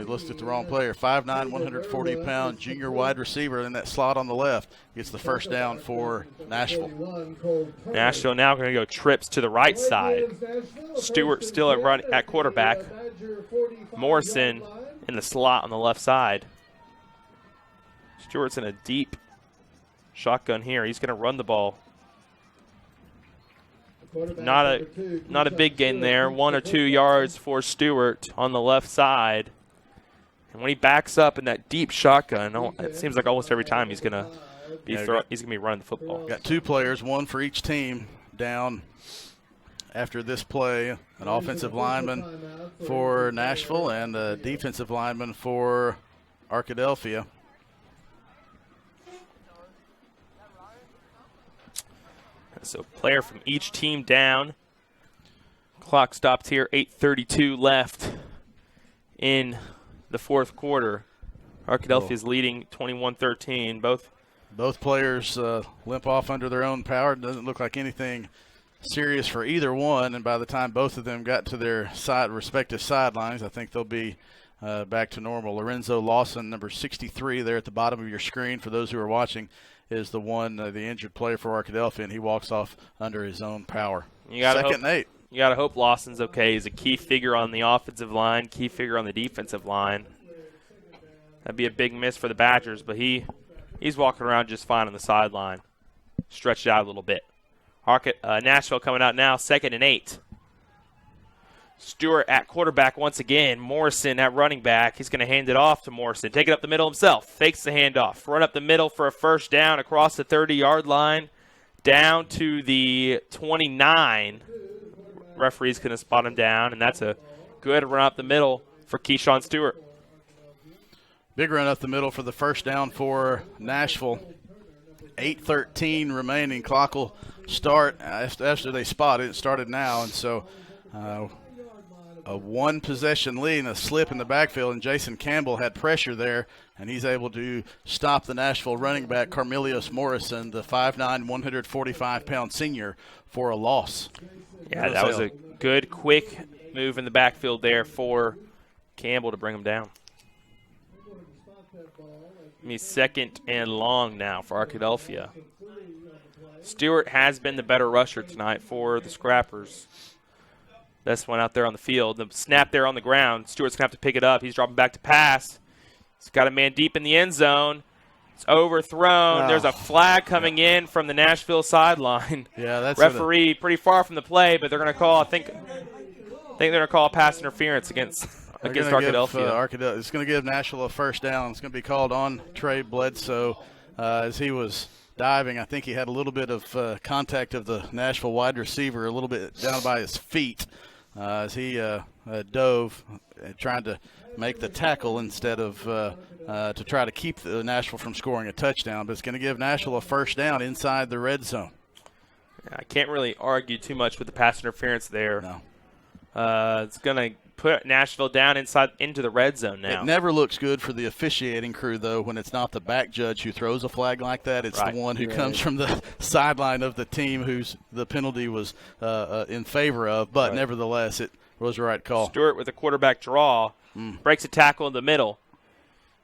listed the wrong player, 5'9", 140-pound junior wide receiver in that slot on the left, gets the first down for Nashville. Nashville now going to go trips to the right side. Stewart still at quarterback. Morrison in the slot on the left side. Stewart's in a deep shotgun here. He's going to run the ball. Not a big gain there. 1 or 2 yards for Stewart on the left side. And when he backs up in that deep shotgun, it seems like almost every time he's gonna be running the football. Got 2 players, 1 for each team, down after this play. An offensive lineman for Nashville and a defensive lineman for Arkadelphia. So player from each team down. Clock stopped here, 8:32 left in the fourth quarter. Arkadelphia is leading 21-13. Both players limp off under their own power. Doesn't look like anything serious for either one, and by the time both of them got to their respective sidelines, I think they'll be back to normal. Lorenzo Lawson, number 63, there at the bottom of your screen for those who are watching, is the injured player for Arkadelphia, and he walks off under his own power. Second and 8. You got to hope Lawson's okay. He's a key figure on the offensive line, key figure on the defensive line. That'd be a big miss for the Badgers, but he's walking around just fine on the sideline. Stretched out a little bit. Nashville coming out now, 2nd and 8. Stewart at quarterback once again. Morrison at running back. He's going to hand it off to Morrison. Take it up the middle himself. Fakes the handoff. Run up the middle for a first down across the 30-yard line. Down to the 29. Referee's going to spot him down, and that's a good run up the middle for Keyshawn Stewart. Big run up the middle for the first down for Nashville. 8:13 remaining. Clock will start after they spot it. It started now, and so a one-possession lead and a slip in the backfield, and Jason Campbell had pressure there, and he's able to stop the Nashville running back, Carmelius Morrison, the 5'9", 145-pound senior, for a loss. Yeah, that was a good, quick move in the backfield there for Campbell to bring him down. He's 2nd and long now for Arkadelphia. Stewart has been the better rusher tonight for the Scrappers. Best one out there on the field. The snap there on the ground. Stewart's going to have to pick it up. He's dropping back to pass. He's got a man deep in the end zone. It's overthrown. There's a flag coming in from the Nashville sideline. Yeah, that's referee pretty far from the play, but they're going to call. I think they're going to call pass interference against Arkadelphia. It's going to give Nashville a first down. It's going to be called on Trey Bledsoe as he was diving. I think he had a little bit of contact of the Nashville wide receiver, a little bit down by his feet as he dove, trying to make the tackle instead of to try to keep the Nashville from scoring a touchdown. But it's going to give Nashville a first down inside the red zone. I can't really argue too much with the pass interference there. No. It's going to put Nashville down into the red zone now. It never looks good for the officiating crew, though, when it's not the back judge who throws a flag like that. It's the one who comes from the sideline of the team whose the penalty was in favor of. But nevertheless, it was the right call. Stewart with a quarterback draw. Breaks a tackle in the middle.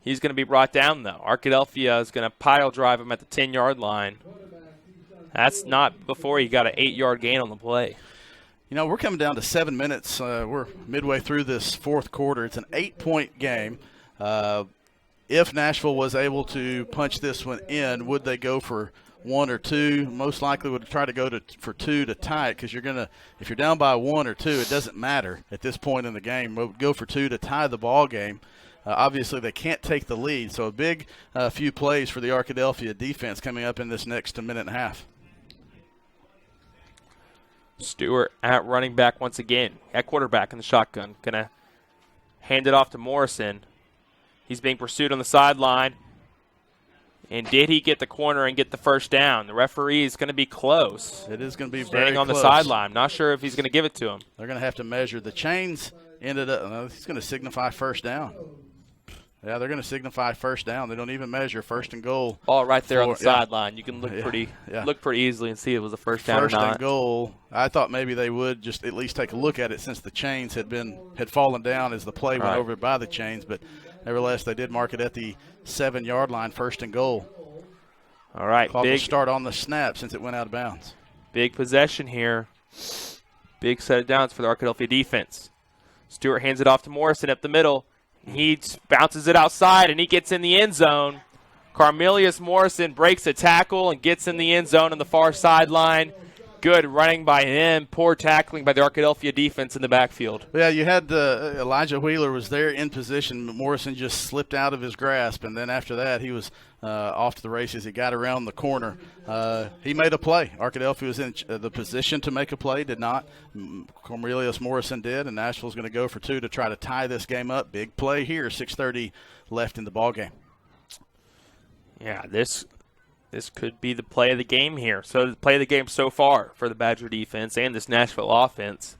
He's going to be brought down, though. Arkadelphia is going to pile drive him at the 10-yard line. That's not before he got an 8-yard gain on the play. You know, we're coming down to 7 minutes. We're midway through this fourth quarter. It's an 8-point game. If Nashville was able to punch this one in, would they go for 1 or 2? Most likely would try to go for 2 to tie it, because if you're down by 1 or 2, it doesn't matter at this point in the game. We'll go for 2 to tie the ball game. Obviously, they can't take the lead, so a big few plays for the Arkadelphia defense coming up in this next minute and a half. Stewart at running back once again, at quarterback in the shotgun. Going to Hand it off to Morrison. He's being pursued on the sideline. And did he get the corner and get the first down? The referee is going to be close. It is going to be standing very on close. The sideline. Not sure if he's going to give it to him. They're going to have to measure. The chains ended up, he's going to signify first down. Yeah, they're going to signify first down. They don't even measure first and goal. Ball right there on the sideline. You can look look pretty easily and see it was a first down or not. First and goal. I thought maybe they would just at least take a look at it since the chains had fallen down as the play went over by the chains. But nevertheless, they did mark it at the 7-yard line, first and goal. All right, Clock will start on the snap since it went out of bounds. Big possession here. Big set of downs for the Arkadelphia defense. Stewart hands it off to Morrison up the middle. He bounces it outside, and he gets in the end zone. Carmelius Morrison breaks a tackle and gets in the end zone on the far sideline. Good running by him. Poor tackling by the Arkadelphia defense in the backfield. Yeah, you had Elijah Wheeler was there in position. Morrison just slipped out of his grasp, and then after that he was off to the races. He got around the corner. He made a play. Arkadelphia was in the position to make a play, did not. Cornelius Morrison did, and Nashville's going to go for 2 to try to tie this game up. Big play here, 6:30 left in the ballgame. Yeah, this could be the play of the game here. So the play of the game so far for the Badger defense and this Nashville offense.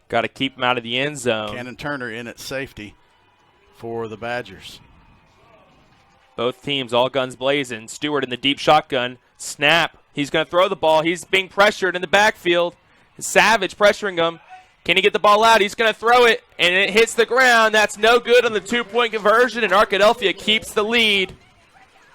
Got to keep them out of the end zone. Cannon Turner in at safety for the Badgers. Both teams all guns blazing. Stewart in the deep shotgun. Snap. He's going to throw the ball. He's being pressured in the backfield. Savage pressuring him. Can he get the ball out? He's going to throw it, and it hits the ground. That's no good on the 2-point conversion, and Arkadelphia keeps the lead.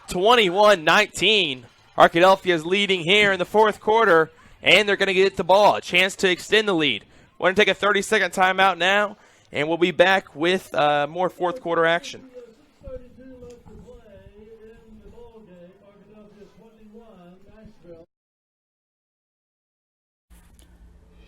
21-19. Arkadelphia is leading here in the fourth quarter, and they're going to get the ball. A chance to extend the lead. We're going to take a 30-second timeout now, and we'll be back with more fourth quarter action.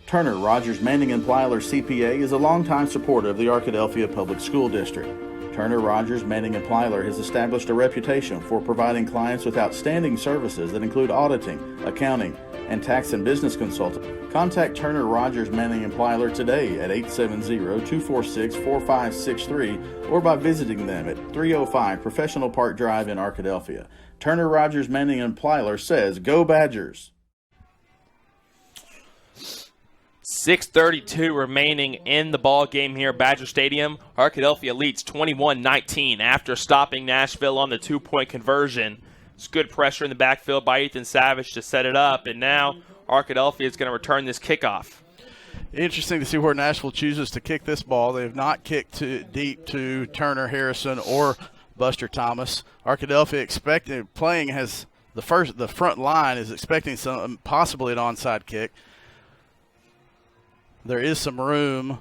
Turner, Rogers, Manning & Plyler CPA is a longtime supporter of the Arkadelphia Public School District. Turner, Rogers, Manning & Plyler has established a reputation for providing clients with outstanding services that include auditing, accounting, and tax and business consulting. Contact Turner, Rogers, Manning & Plyler today at 870-246-4563 or by visiting them at 305 Professional Park Drive in Arkadelphia. Turner, Rogers, Manning & Plyler says, "Go Badgers!" 6:32 remaining in the ball game here at Badger Stadium. Arkadelphia leads 21-19 after stopping Nashville on the 2-point conversion. It's good pressure in the backfield by Ethan Savage to set it up, and now Arkadelphia is going to return this kickoff. Interesting to see where Nashville chooses to kick this ball. They have not kicked too deep to Turner, Harrison, or Buster Thomas. Arkadelphia has the front line is expecting possibly an onside kick. There is some room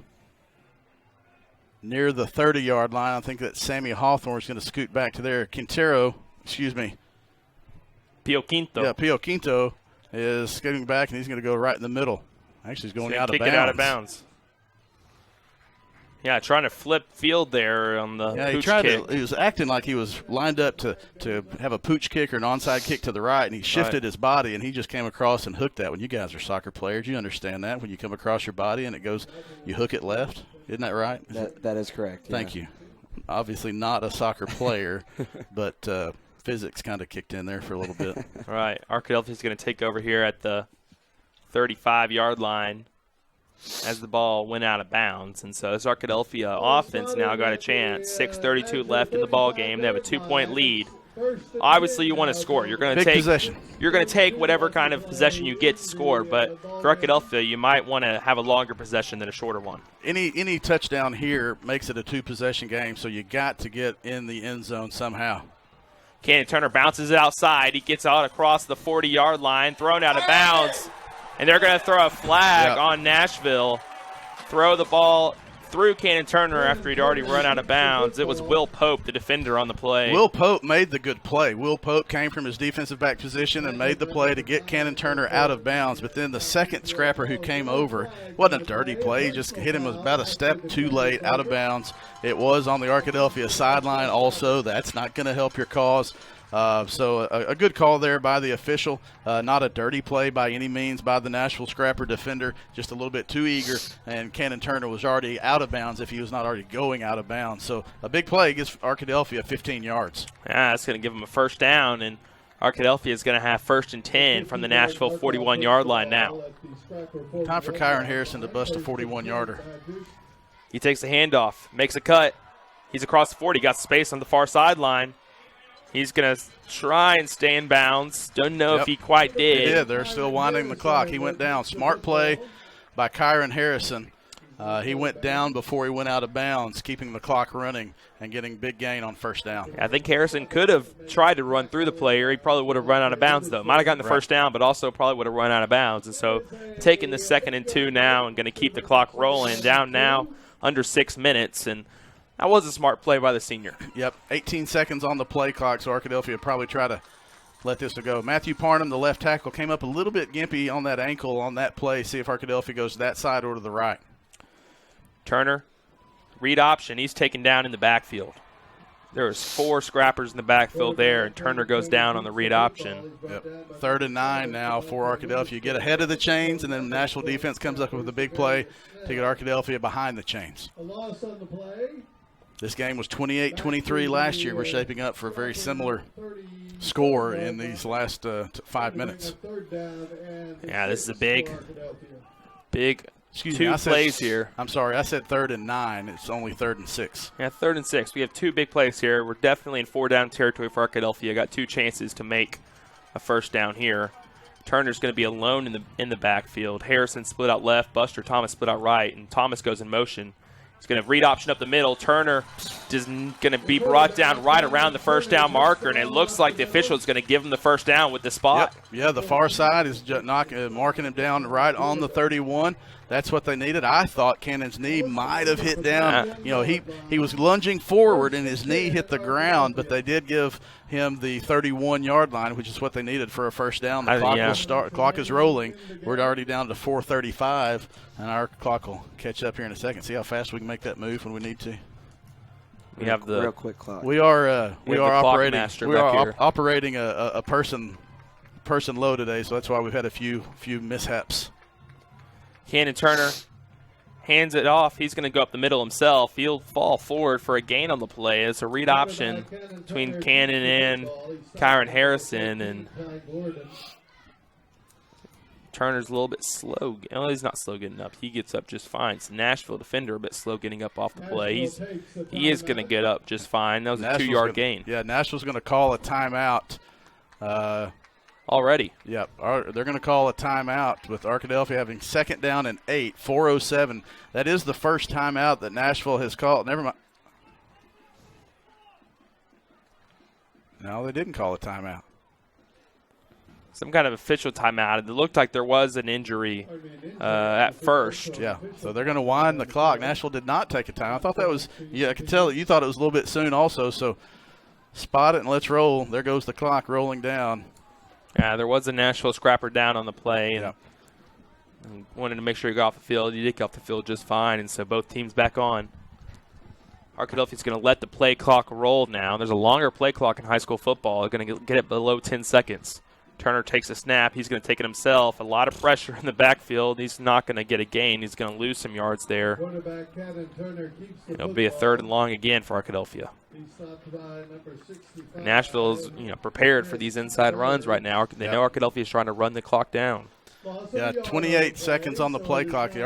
near the 30-yard line. I think that Sammy Hawthorne is going to scoot back to there. Pio Quinto. Yeah, Pio Quinto is scooting back, and he's going to go right in the middle. Actually, he's going out of bounds. Kick it out of bounds. Yeah, trying to flip field there on the pooch kick. He was acting like he was lined up to have a pooch kick or an onside kick to the right, and he shifted his body, and he just came across and hooked that. When you guys are soccer players, you understand that. When you come across your body and it goes, you hook it left. Isn't that right? That is correct. Yeah. Thank you. Obviously not a soccer player, but physics kind of kicked in there for a little bit. All right, Arkadelphia is going to take over here at the 35-yard line as the ball went out of bounds. And so this Arkadelphia offense now got a chance. 6:32 left in the ball game. They have a 2-point lead. Obviously, you want to score. You're going to take possession. You're going to take whatever kind of possession you get to score. But for Arkadelphia, you might want to have a longer possession than a shorter one. Any touchdown here makes it a 2-possession game, so you got to get in the end zone somehow. Cannon Turner bounces it outside. He gets out across the 40-yard line, thrown out of bounds. And they're going to throw a flag on Nashville. Throw the ball through Cannon Turner after he'd already run out of bounds. It was Will Pope, the defender, on the play. Will Pope made the good play. Will Pope came from his defensive back position and made the play to get Cannon Turner out of bounds. But then the second scrapper who came over, wasn't a dirty play. He just hit him about a step too late, out of bounds. It was on the Arkadelphia sideline also. That's not going to help your cause. So a good call there by the official. Not a dirty play by any means by the Nashville Scrapper defender, just a little bit too eager, and Cannon Turner was already out of bounds if he was not already going out of bounds. So a big play gives Arkadelphia 15 yards. Yeah, that's going to give them a first down, and Arkadelphia is going to have 1st and 10 from the Nashville 41-yard line now. Time for Kyron Harrison to bust a 41-yarder. He takes the handoff, makes a cut. He's across the 40, got space on the far sideline. He's going to try and stay in bounds. Don't know if he quite did. He did. They're still winding the clock. He went down. Smart play by Kyron Harrison. He went down before he went out of bounds, keeping the clock running and getting big gain on first down. I think Harrison could have tried to run through the player. He probably would have run out of bounds, though. Might have gotten the first down, but also probably would have run out of bounds. And so taking the 2nd and 2 now and going to keep the clock rolling. Down now under 6 minutes. And that was a smart play by the senior. Yep, 18 seconds on the play clock, so Arkadelphia probably try to let this go. Matthew Parnham, the left tackle, came up a little bit gimpy on that ankle on that play. See if Arkadelphia goes to that side or to the right. Turner, read option. He's taken down in the backfield. There's 4 scrappers in the backfield there, and Turner goes down on the read option. Yep. 3rd and 9 now for Arkadelphia. Get ahead of the chains, and then Nashville defense comes up with a big play to get Arkadelphia behind the chains. A loss on the play. This game was 28-23 last year. We're shaping up for a very similar score in these last 5 minutes. Yeah, this is a big Excuse two me, plays here. I'm sorry, I said 3rd and 9. It's only 3rd and 6. Yeah, 3rd and 6. We have 2 big plays here. We're definitely in 4-down territory for Arkadelphia. Got 2 chances to make a first down here. Turner's going to be alone in the backfield. Harrison split out left. Buster Thomas split out right, and Thomas goes in motion. He's going to read option up the middle. Turner is going to be brought down right around the first down marker, and it looks like the official is going to give him the first down with the spot. Yep. Yeah, the far side is marking him down right on the 31. That's what they needed. I thought Cannon's knee might have hit down. You know, he was lunging forward and his knee hit the ground, but they did give him the 31-yard line, which is what they needed for a first down. The clock will start. Clock is rolling. We're already down to 4:35, and our clock will catch up here in a second. See how fast we can make that move when we need to. We have the real quick clock. We are operating. We are operating a person low today, so that's why we've had a few mishaps. Cannon Turner hands it off. He's going to go up the middle himself. He'll fall forward for a gain on the play. It's a read option between Cannon and Kyron Harrison, and Turner's a little bit slow. Well, he's not slow getting up. He gets up just fine. It's Nashville defender a bit slow getting up off the play. He is going to get up just fine. That was a 2-yard gain. Yeah, Nashville's going to call a timeout. Already. Yep. They're going to call a timeout with Arkadelphia having 2nd down and 8, 4:07. That is the first timeout that Nashville has called. Never mind. No, they didn't call a timeout. Some kind of official timeout. It looked like there was an injury at first. Yeah, so they're going to wind the clock. Nashville did not take a time. I thought that was, I could tell that you thought it was a little bit soon also, so spot it and let's roll. There goes the clock rolling down. Yeah, there was a Nashville scrapper down on the play, and wanted to make sure he got off the field. He did get off the field just fine, and so both teams back on. Arkadelphia's going to let the play clock roll now. There's a longer play clock in high school football. They're going to get it below 10 seconds. Turner takes a snap. He's going to take it himself. A lot of pressure in the backfield. He's not going to get a gain. He's going to lose some yards there. It'll be a 3rd and long again for Arkadelphia. Nashville's prepared for these inside runs right now. They know Arkadelphia is trying to run the clock down. Yeah, 28 seconds on the play clock. The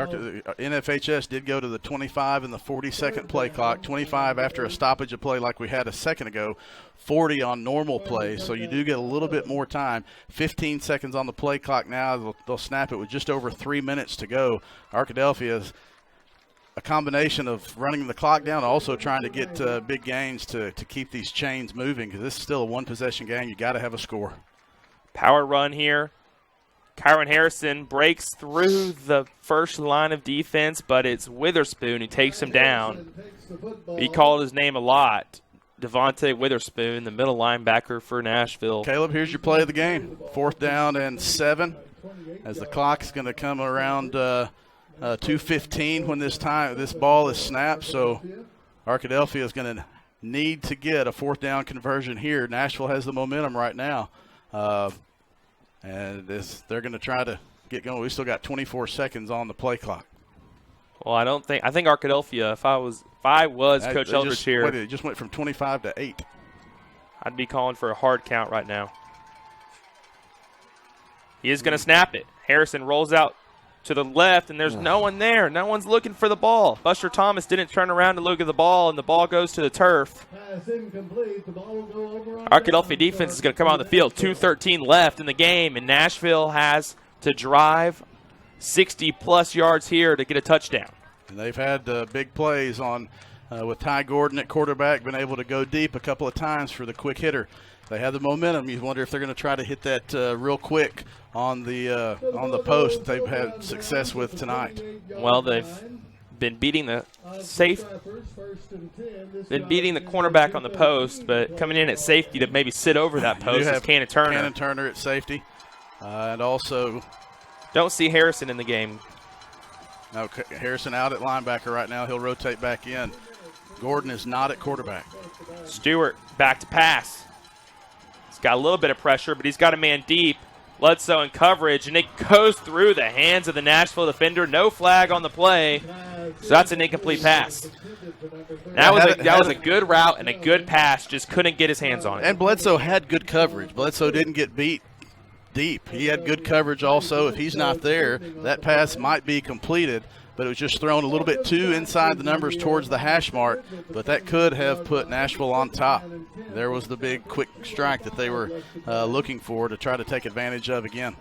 NFHS did go to the 25 and the 40-second play clock. 25 after a stoppage of play like we had a second ago. 40 on normal play, so you do get a little bit more time. 15 seconds on the play clock now. They'll snap it with just over 3 minutes to go. Arkadelphia is a combination of running the clock down, also trying to get big gains to keep these chains moving, because this is still a one-possession game. You got to have a score. Power run here. Kyron Harrison breaks through the first line of defense, but it's Witherspoon who takes him down. He called his name a lot. Devontae Witherspoon, the middle linebacker for Nashville. Caleb, here's your play of the game. 4th down and 7, as the clock's going to come around 2:15 when this ball is snapped. So Arkadelphia is going to need to get a 4th down conversion here. Nashville has the momentum right now. And they're going to try to get going. We still got 24 seconds on the play clock. Well, I think Arkadelphia, if I was Coach Eldridge here. It just went from 25 to 8. I'd be calling for a hard count right now. He is going to snap it. Harrison rolls out to the left, and there's no one there. No one's looking for the ball. Buster Thomas didn't turn around to look at the ball, and the ball goes to the turf. Arkadelphia defense is going to come on the field. 2:13 left in the game, and Nashville has to drive 60-plus yards here to get a touchdown. And they've had big plays on with Ty Gordon at quarterback, been able to go deep a couple of times for the quick hitter. They have the momentum. You wonder if they're going to try to hit that real quick on the post they've had success with tonight. Well, they've been beating the cornerback on the post, but coming in at safety to maybe sit over that post is Cannon Turner. Cannon Turner at safety, and also don't see Harrison in the game. No, Harrison out at linebacker right now. He'll rotate back in. Gordon is not at quarterback. Stewart back to pass. He's got a little bit of pressure, but he's got a man deep. Bledsoe in coverage, and it goes through the hands of the Nashville defender. No flag on the play, so that's an incomplete pass. That was a good route and a good pass, just couldn't get his hands on it. And Bledsoe had good coverage. Bledsoe didn't get beat deep. He had good coverage also. If he's not there, that pass might be completed, but it was just thrown a little bit too inside the numbers towards the hash mark, but that could have put Nashville on top. There was the big quick strike that they were looking for to try to take advantage of again.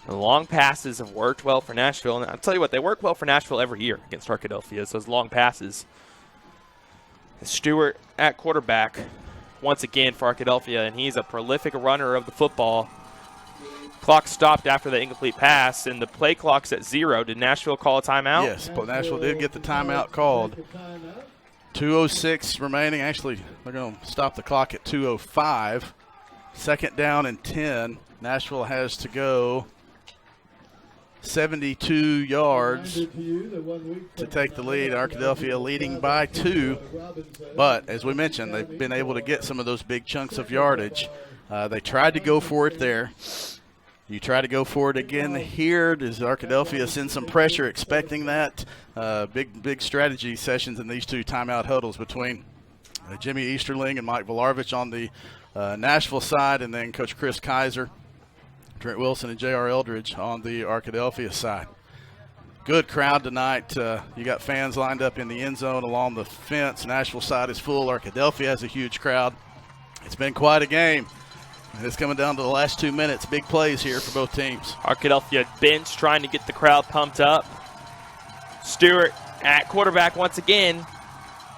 The long passes have worked well for Nashville, and I'll tell you what, they work well for Nashville every year against Arkadelphia, is those long passes. Stewart at quarterback once again for Arkadelphia, and he's a prolific runner of the football. Clock stopped after the incomplete pass, and the play clock's at 0. Did Nashville call a timeout? Yes, but Nashville did get the timeout called. 2:06 remaining. Actually, they're going to stop the clock at 2:05. 2nd down and 10. Nashville has to go 72 yards to take the lead. Arkadelphia leading by 2. But, as we mentioned, they've been able to get some of those big chunks of yardage. They tried to go for it there. You try to go for it again here. Does Arkadelphia send some pressure, expecting that? Big strategy sessions in these two timeout huddles between Jimmy Easterling and Mike Volarovich on the Nashville side, and then Coach Chris Kaiser, Trent Wilson, and J.R. Eldridge on the Arkadelphia side. Good crowd tonight. You got fans lined up in the end zone along the fence. Nashville side is full. Arkadelphia has a huge crowd. It's been quite a game. It's coming down to the last 2 minutes. Big plays here for both teams. Arkadelphia bench trying to get the crowd pumped up. Stewart at quarterback once again.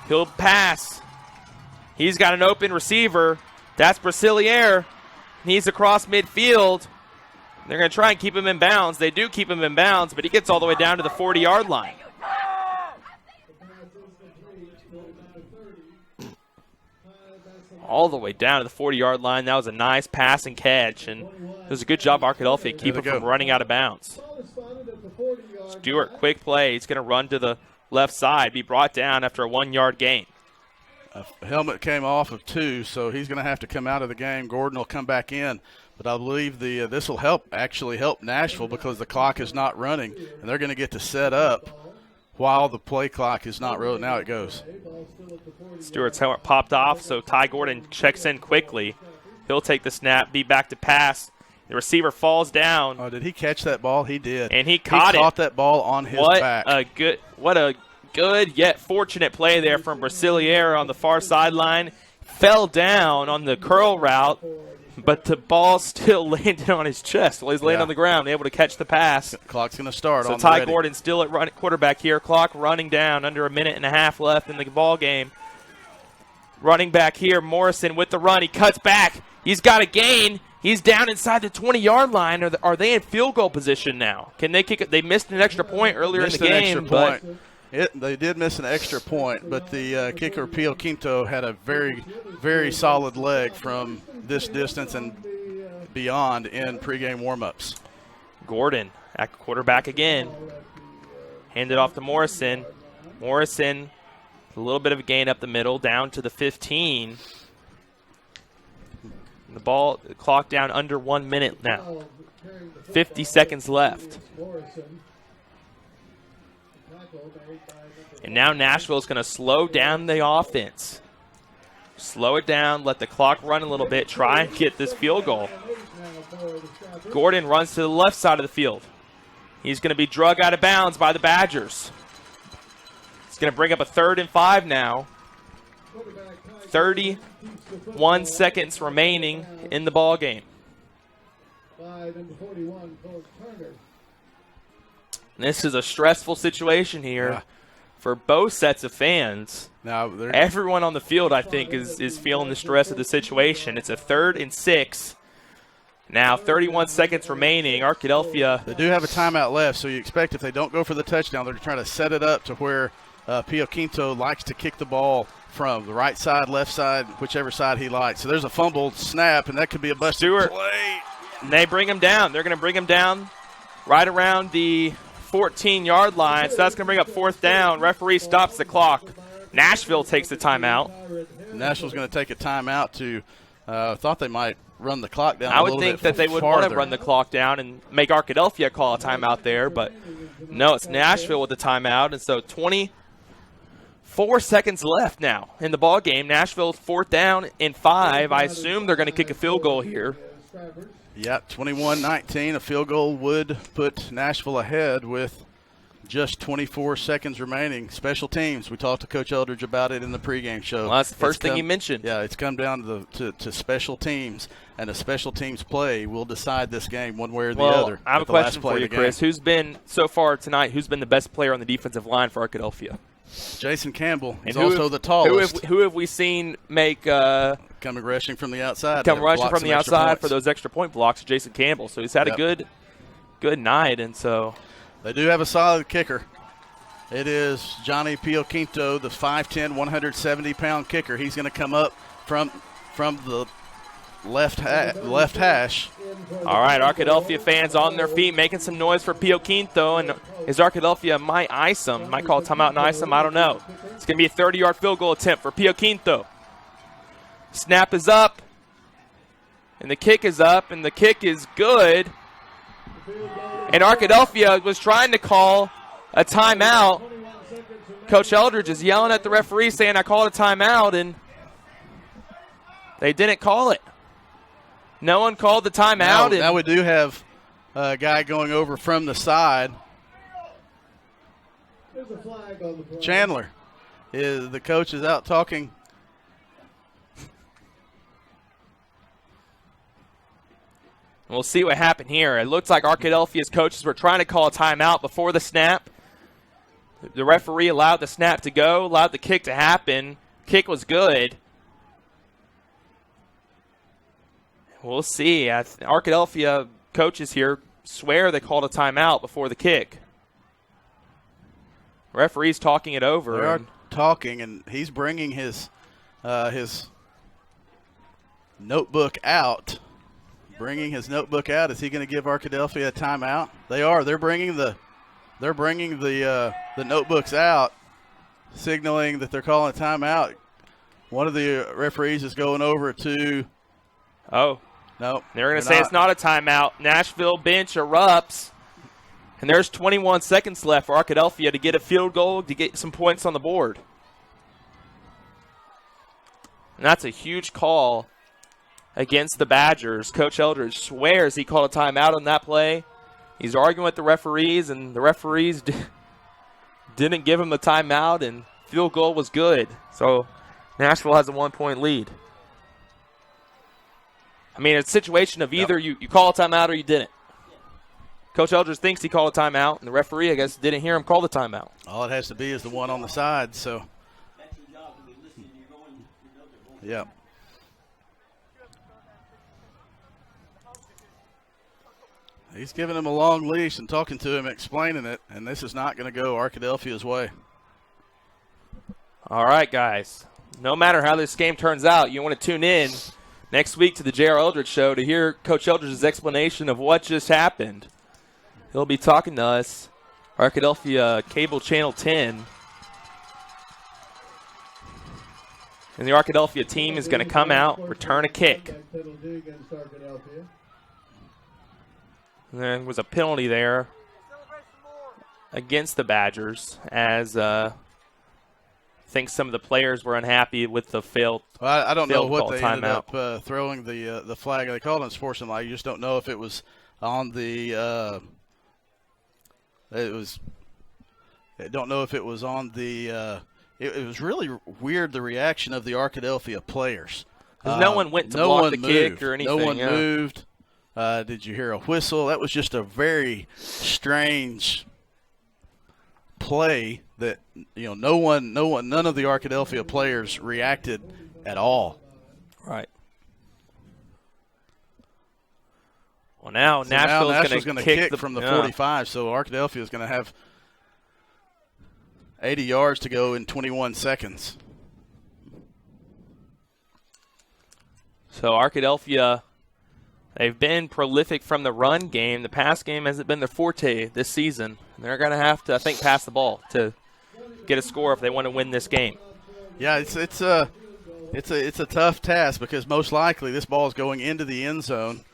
He'll pass. He's got an open receiver. That's Brasiliere. He's across midfield. They're going to try and keep him in bounds. They do keep him in bounds, but he gets all the way down to the 40-yard line. All the way down to the 40-yard line. That was a nice pass and catch, and it was a good job Arkadelphia keep him from running out of bounds. Stewart, quick play. He's going to run to the left side, be brought down after a 1-yard gain. A helmet came off of 2, so he's going to have to come out of the game. Gordon will come back in, but I believe this will actually help Nashville because the clock is not running, and they're going to get to set up while the play clock is not rolling. Now it goes. Stewart's helmet popped off, so Ty Gordon checks in quickly. He'll take the snap, be back to pass. The receiver falls down. Oh, did he catch that ball? He did. And he caught it. He caught that ball on his back. What a good yet fortunate play there from Brasiliere on the far sideline. Fell down on the curl route, but the ball still landed on his chest while he's laying on the ground, able to catch the pass. Clock's going to start. So Ty Gordon still at quarterback here. Clock running down, under a minute and a half left in the ball game. Running back here, Morrison with the run. He cuts back. He's got a gain. He's down inside the 20-yard line. Are they in field goal position now? Can they kick it? They missed an extra point earlier in the game. They did miss an extra point, but the kicker, Pio Quinto, had a very, very solid leg from this distance and beyond in pregame warmups. Gordon at quarterback again. Handed off to Morrison. Morrison A little bit of a gain up the middle, down to the 15. The clock down under 1 minute now. 50 seconds left. And now Nashville's going to slow down the offense. Slow it down, let the clock run a little bit, try and get this field goal. Gordon runs to the left side of the field. He's going to be drug out of bounds by the Badgers. It's going to bring up a 3rd and 5 now. 31 seconds remaining in the ball game. This is a stressful situation here for both sets of fans. Now, everyone on the field, I think, is feeling the stress of the situation. It's a 3rd and 6. Now, 31 seconds remaining. Arkadelphia. They do have a timeout left, so you expect if they don't go for the touchdown, they're trying to set it up to where Pio Quinto likes to kick the ball from the right side, left side, whichever side he likes. So there's a fumbled snap, and that could be a busted play. And they bring him down. They're going to bring him down right around the 14-yard line. So that's going to bring up 4th down. Referee stops the clock. Nashville takes the timeout. Nashville's going to take a timeout to thought they might run the clock down I a would little think bit that they would want to farther. run the clock down and make Arkadelphia call a timeout there, but no, it's Nashville with the timeout, and so 24 seconds left now in the ball game. Nashville's 4th down and 5. I assume they're going to kick a field goal here. Yep, 21-19. A field goal would put Nashville ahead with just 24 seconds remaining. Special teams. We talked to Coach Eldridge about it in the pregame show. Well, that's the first thing he mentioned. Yeah, it's come down to special teams, and a special teams play will decide this game one way or the other. I have a question for you, Chris. Who's been, so far tonight, who's been the best player on the defensive line for Arkadelphia? Jason Campbell. He's also the tallest. Who have we seen make coming rushing from the outside? Come rushing from the outside for those extra point blocks, Jason Campbell. So he's had a good night, and so they do have a solid kicker. It is Johnny Pio Quinto, the 5'10", 170-pound kicker. He's going to come up from the left hash. All right, Arkadelphia fans on their feet making some noise for Pio Quinto, and is Arkadelphia might ice him, might call timeout and ice him, I don't know. It's going to be a 30-yard field goal attempt for Pio Quinto. Snap is up, and the kick is up, and the kick is good. And Arkadelphia was trying to call a timeout. Coach Eldridge is yelling at the referee saying, I called a timeout, and they didn't call it. No one called the timeout. Now we do have a guy going over from the side. Chandler, the coach is out talking. We'll see what happened here. It looks like Arkadelphia's coaches were trying to call a timeout before the snap. The referee allowed the snap to go, allowed the kick to happen. Kick was good. We'll see. Arkadelphia coaches here swear they called a timeout before the kick. Referee's talking it over. They are talking, and he's bringing his notebook out. Bringing his notebook out. Is he going to give Arkadelphia a timeout? They are. They're bringing the notebooks out, signaling that they're calling a timeout. One of the referees is going over to. Oh. No. They're going to say it's not a timeout. Nashville bench erupts. And there's 21 seconds left for Arkadelphia to get a field goal, to get some points on the board. And that's a huge call against the Badgers. Coach Eldridge swears he called a timeout on that play. He's arguing with the referees, and the referees didn't give him the timeout, and field goal was good. So Nashville has a 1-point lead. I mean, it's a situation of either you call a timeout or you didn't. Coach Eldridge thinks he called a timeout, and the referee, I guess, didn't hear him call the timeout. All it has to be is the one on the side. So, yeah. He's giving him a long leash and talking to him, explaining it, and this is not going to go Arkadelphia's way. All right, guys. No matter how this game turns out, you want to tune in next week to the J.R. Eldridge Show to hear Coach Eldridge's explanation of what just happened. He'll be talking to us, Arkadelphia Cable Channel 10. And the Arkadelphia team is going to come out, return a kick. And there was a penalty there against the Badgers, as I think some of the players were unhappy with the failed. Well, I don't know what they timeout. ended up throwing the flag. They called it unsportsmanlike. You just don't know if it was on the. I don't know if it was on the. It was really weird, the reaction of the Arkadelphia players. 'Cause no one went to block the kick or anything. No one moved. Did you hear a whistle? That was just a very strange play that, none of the Arkadelphia players reacted at all. Right. Well, now Nashville's going to kick from the 45, so Arkadelphia is going to have 80 yards to go in 21 seconds. So Arkadelphia, they've been prolific from the run game. The pass game hasn't been their forte this season. They're going to have to, I think, pass the ball to get a score if they want to win this game. Yeah, it's a tough task because most likely this ball is going into the end zone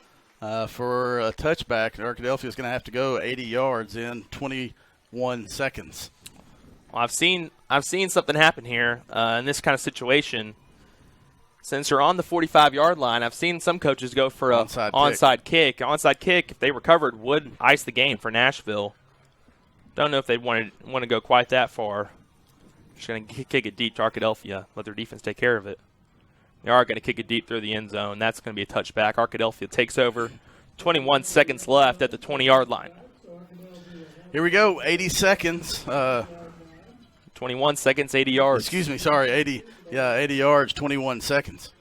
for a touchback. Arkadelphia is going to have to go 80 yards in 21 seconds. Well, I've seen something happen here in this kind of situation. Since you're on the 45-yard line, I've seen some coaches go for a onside kick. Onside kick, if they recovered, would ice the game for Nashville. Don't know if they'd want to go quite that far. Just going to kick it deep to Arkadelphia, let their defense take care of it. They are going to kick it deep through the end zone. That's going to be a touchback. Arkadelphia takes over. 21 seconds left at the 20-yard line. Here we go, 80 seconds. 21 seconds, 80 yards. Excuse me, sorry, 80 yards, 21 seconds.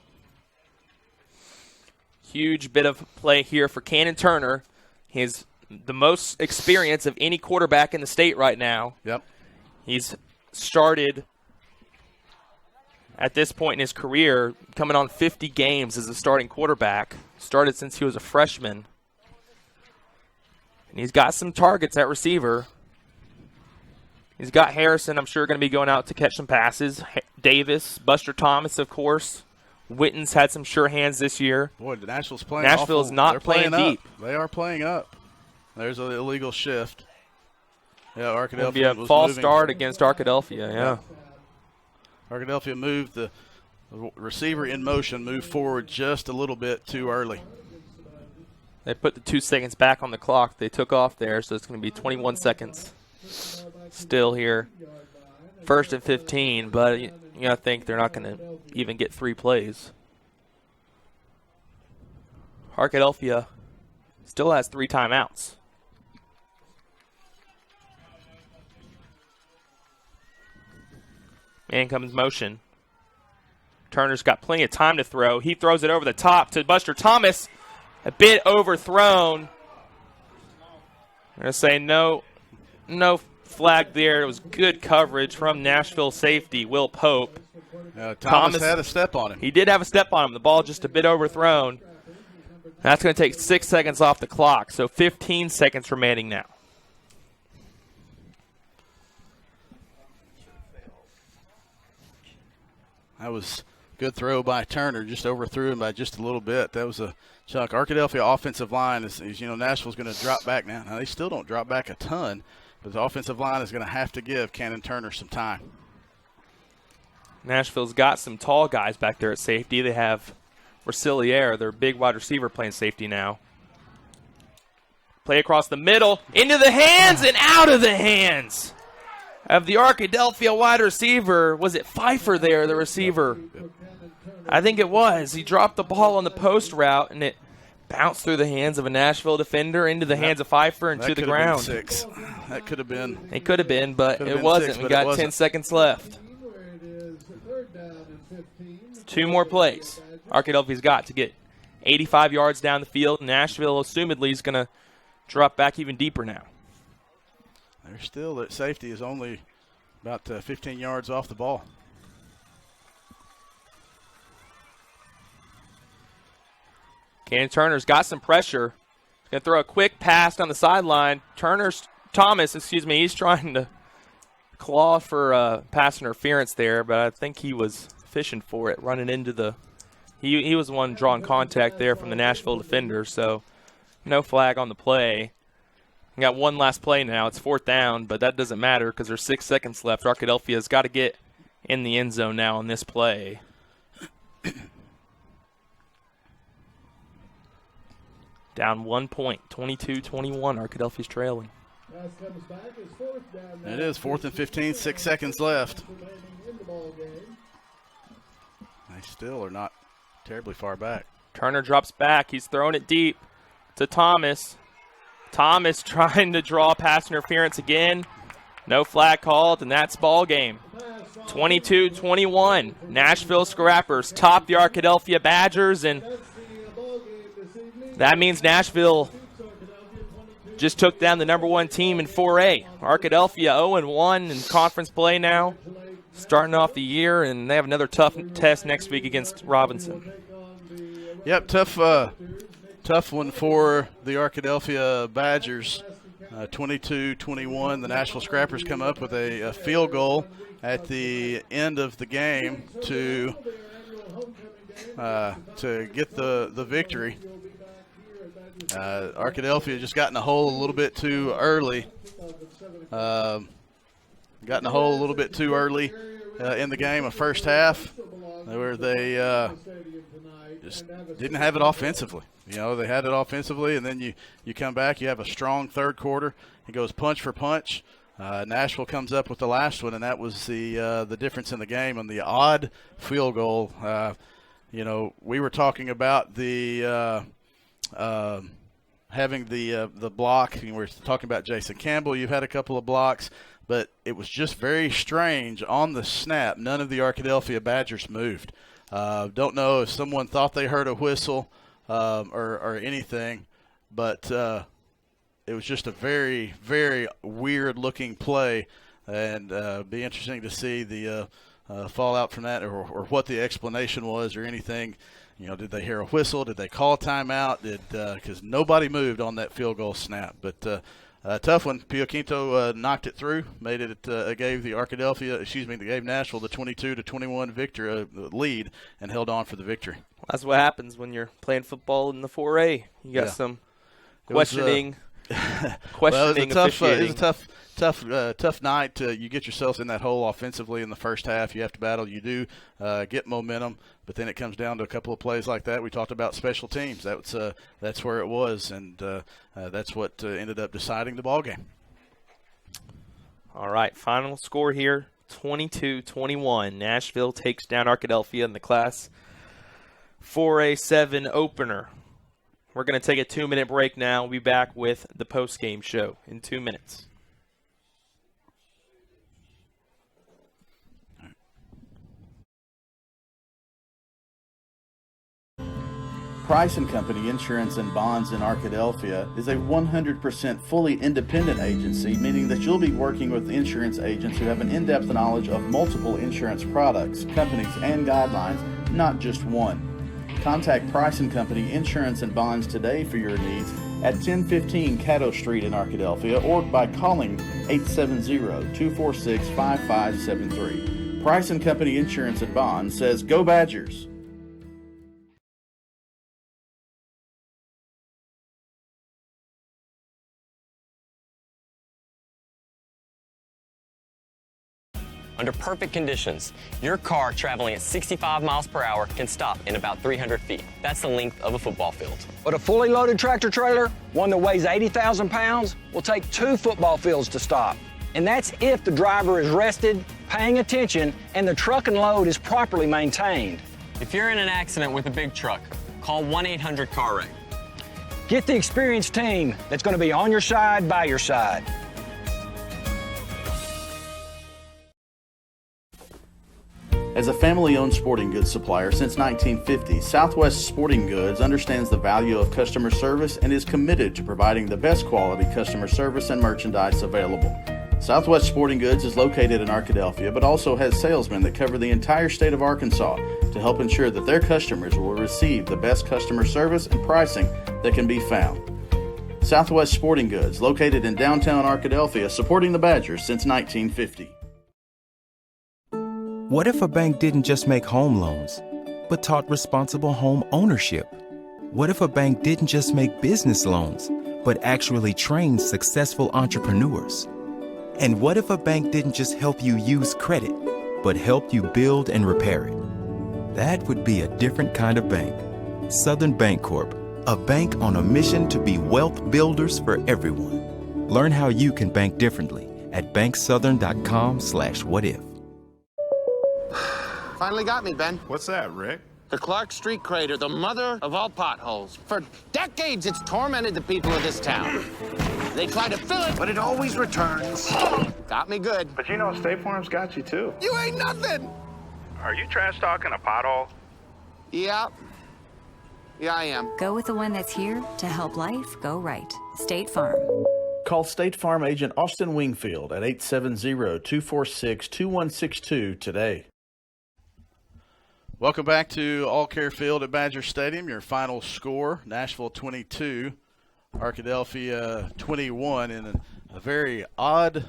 Huge bit of play here for Cannon Turner. He's the most experience of any quarterback in the state right now. Yep. He's started at this point in his career, coming on 50 games as a starting quarterback. Started since he was a freshman. And he's got some targets at receiver. He's got Harrison, I'm sure, going to be going out to catch some passes. Davis, Buster Thomas, of course. Witten's had some sure hands this year. Boy, Nashville's playing Nashville's not playing deep. They are playing up. There's an illegal shift. Yeah, Arkadelphia It'll be a false start against Arkadelphia, yeah. Arkadelphia moved the receiver in motion, moved forward just a little bit too early. They put the 2 seconds back on the clock. They took off there, so it's going to be 21 seconds. Still here. 1st and 15, but you got to think they're not going to even get 3 plays. Arkadelphia still has 3 timeouts. Man comes motion. Turner's got plenty of time to throw. He throws it over the top to Buster Thomas. A bit overthrown. I'm going to say no flag there. It was good coverage from Nashville safety, Will Pope. Thomas had a step on him. He did have a step on him. The ball just a bit overthrown. That's going to take 6 seconds off the clock, so 15 seconds remaining now. That was a good throw by Turner. Just overthrew him by just a little bit. That was a chunk. Arkadelphia offensive line is Nashville's going to drop back now. Now, they still don't drop back a ton, but the offensive line is going to have to give Cannon Turner some time. Nashville's got some tall guys back there at safety. They have Rosillier, their big wide receiver, playing safety now. Play across the middle, into the hands and out of the hands of the Arkadelphia wide receiver. Was it Pfeiffer there, the receiver? I think it was. He dropped the ball on the post route, and it bounced through the hands of a Nashville defender into the hands of Pfeiffer and to the ground. That could have been. It could have been, but it wasn't. We got 10 seconds left. 2 more plays Arkadelphia's got to get 85 yards down the field. Nashville, assumedly, is going to drop back even deeper now. They're still at safety is only about 15 yards off the ball. Cannon Turner's got some pressure. He's going to throw a quick pass down the sideline. Thomas, he's trying to claw for pass interference there, but I think he was fishing for it, running into the he was the one drawing contact there from the Nashville defender, so no flag on the play. We got one last play now. It's 4th down, but that doesn't matter because there's 6 seconds left. Arkadelphia's got to get in the end zone now on this play. Down 1 point, 22-21. Arkadelphia's trailing. It is 4th and 15, 6 seconds left. They still are not terribly far back. Turner drops back. He's throwing it deep to Thomas. Thomas trying to draw pass interference again. No flag called, and that's ball game. 22-21. Nashville Scrappers top the Arkadelphia Badgers, and that means Nashville just took down the #1 team in 4A. Arkadelphia 0-1 in conference play now, starting off the year, and they have another tough test next week against Robinson. Yep, tough one for the Arkadelphia Badgers. 22-21. The Nashville Scrappers come up with a field goal at the end of the game to get the victory. Arkadelphia just got in the hole a little bit too early. In the game, a first half, where they just didn't have it offensively. You know, they had it offensively, and then you come back, you have a strong third quarter. It goes punch for punch. Nashville comes up with the last one, and that was the difference in the game on the odd field goal. We were talking about the having the block. And we're talking about Jason Campbell. You've had a couple of blocks, but it was just very strange on the snap. None of the Arkadelphia Badgers moved. Don't know if someone thought they heard a whistle or anything, but it was just a very, very weird-looking play, and be interesting to see the fallout from that, or what the explanation was, or anything. You know, did they hear a whistle? Did they call a timeout? Because nobody moved on that field goal snap. But a tough one. Pio Quinto knocked it through, made it. Gave Nashville the 22-21 victory lead, and held on for the victory. That's what happens when you're playing football in the 4A. You got some questioning. Questioning officiating. It was a tough night. You get yourself in that hole offensively in the first half. You have to battle. You do get momentum, but then it comes down to a couple of plays like that. We talked about special teams. That's where it was, and that's what ended up deciding the ball game. All right, final score here, 22-21. Nashville takes down Arkadelphia in the Class 4A7 opener. We're going to take a 2-minute break now. We'll be back with the post-game show in 2 minutes. Price & Company Insurance and Bonds in Arkadelphia is a 100% fully independent agency, meaning that you'll be working with insurance agents who have an in-depth knowledge of multiple insurance products, companies, and guidelines, not just one. Contact Price & Company Insurance and Bonds today for your needs at 1015 Caddo Street in Arkadelphia, or by calling 870-246-5573. Price & Company Insurance and Bonds says, "Go Badgers!" Under perfect conditions, your car traveling at 65 miles per hour can stop in about 300 feet. That's the length of a football field. But a fully loaded tractor trailer, one that weighs 80,000 pounds, will take 2 football fields to stop. And that's if the driver is rested, paying attention, and the truck and load is properly maintained. If you're in an accident with a big truck, call 1-800-CAR-WRECK. Get the experienced team that's going to be on your side, by your side. As a family-owned sporting goods supplier since 1950, Southwest Sporting Goods understands the value of customer service and is committed to providing the best quality customer service and merchandise available. Southwest Sporting Goods is located in Arkadelphia, but also has salesmen that cover the entire state of Arkansas to help ensure that their customers will receive the best customer service and pricing that can be found. Southwest Sporting Goods, located in downtown Arkadelphia, supporting the Badgers since 1950. What if a bank didn't just make home loans, but taught responsible home ownership? What if a bank didn't just make business loans, but actually trained successful entrepreneurs? And what if a bank didn't just help you use credit, but helped you build and repair it? That would be a different kind of bank. Southern Bancorp, a bank on a mission to be wealth builders for everyone. Learn how you can bank differently at banksouthern.com/whatif. Finally got me, Ben. What's that, Rick? The Clark Street crater, the mother of all potholes. For decades, it's tormented the people of this town. They try to fill it, but it always returns. Got me good. But you know, State Farm's got you, too. You ain't nothing! Are you trash talking a pothole? Yeah. Yeah, I am. Go with the one that's here to help life go right. State Farm. Call State Farm agent Austin Wingfield at 870-246-2162 today. Welcome back to All Care Field at Badger Stadium. Your final score, Nashville 22, Arkadelphia 21, in a very odd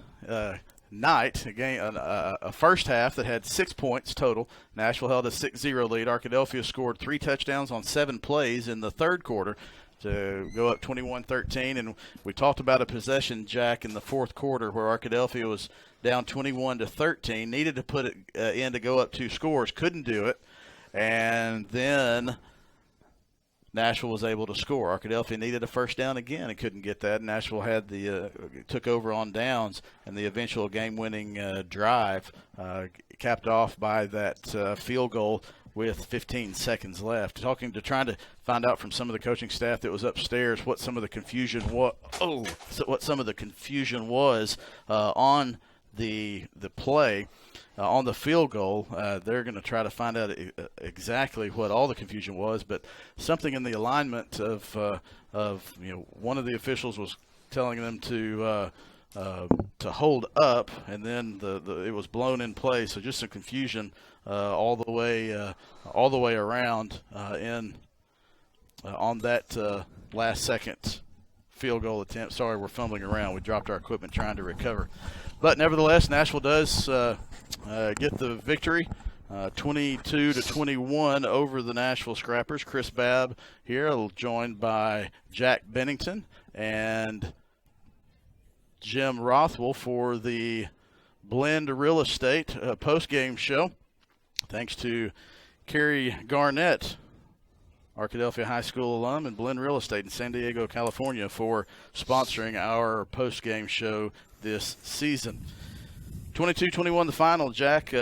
night. A first half that had 6 points total. Nashville held a 6-0 lead. Arkadelphia scored 3 touchdowns on 7 plays in the third quarter to go up 21-13. And we talked about a possession, Jack, in the fourth quarter where Arkadelphia was down 21-13, needed to put it in to go up 2 scores, couldn't do it. And then Nashville was able to score. Arkadelphia needed a first down again and couldn't get that. Nashville had took over on downs, and the eventual game-winning drive capped off by that field goal with 15 seconds left. Trying to find out from some of the coaching staff that was upstairs what some of the confusion was. What some of the confusion was on the play. On the field goal, they're going to try to find out exactly what all the confusion was, but something in the alignment of one of the officials was telling them to hold up, and then it was blown in play. So just some confusion all the way around on that last second field goal attempt. Sorry, we're fumbling around. We dropped our equipment trying to recover. But nevertheless, Nashville does get the victory, 22-21 over the Nashville Scrappers. Chris Babb here, joined by Jack Bennington and Jim Rothwell for the Blend Real Estate post-game show. Thanks to Kerry Garnett, Arkadelphia High School alum, and Blend Real Estate in San Diego, California, for sponsoring our post-game show this season. 22-21 the final. Jack,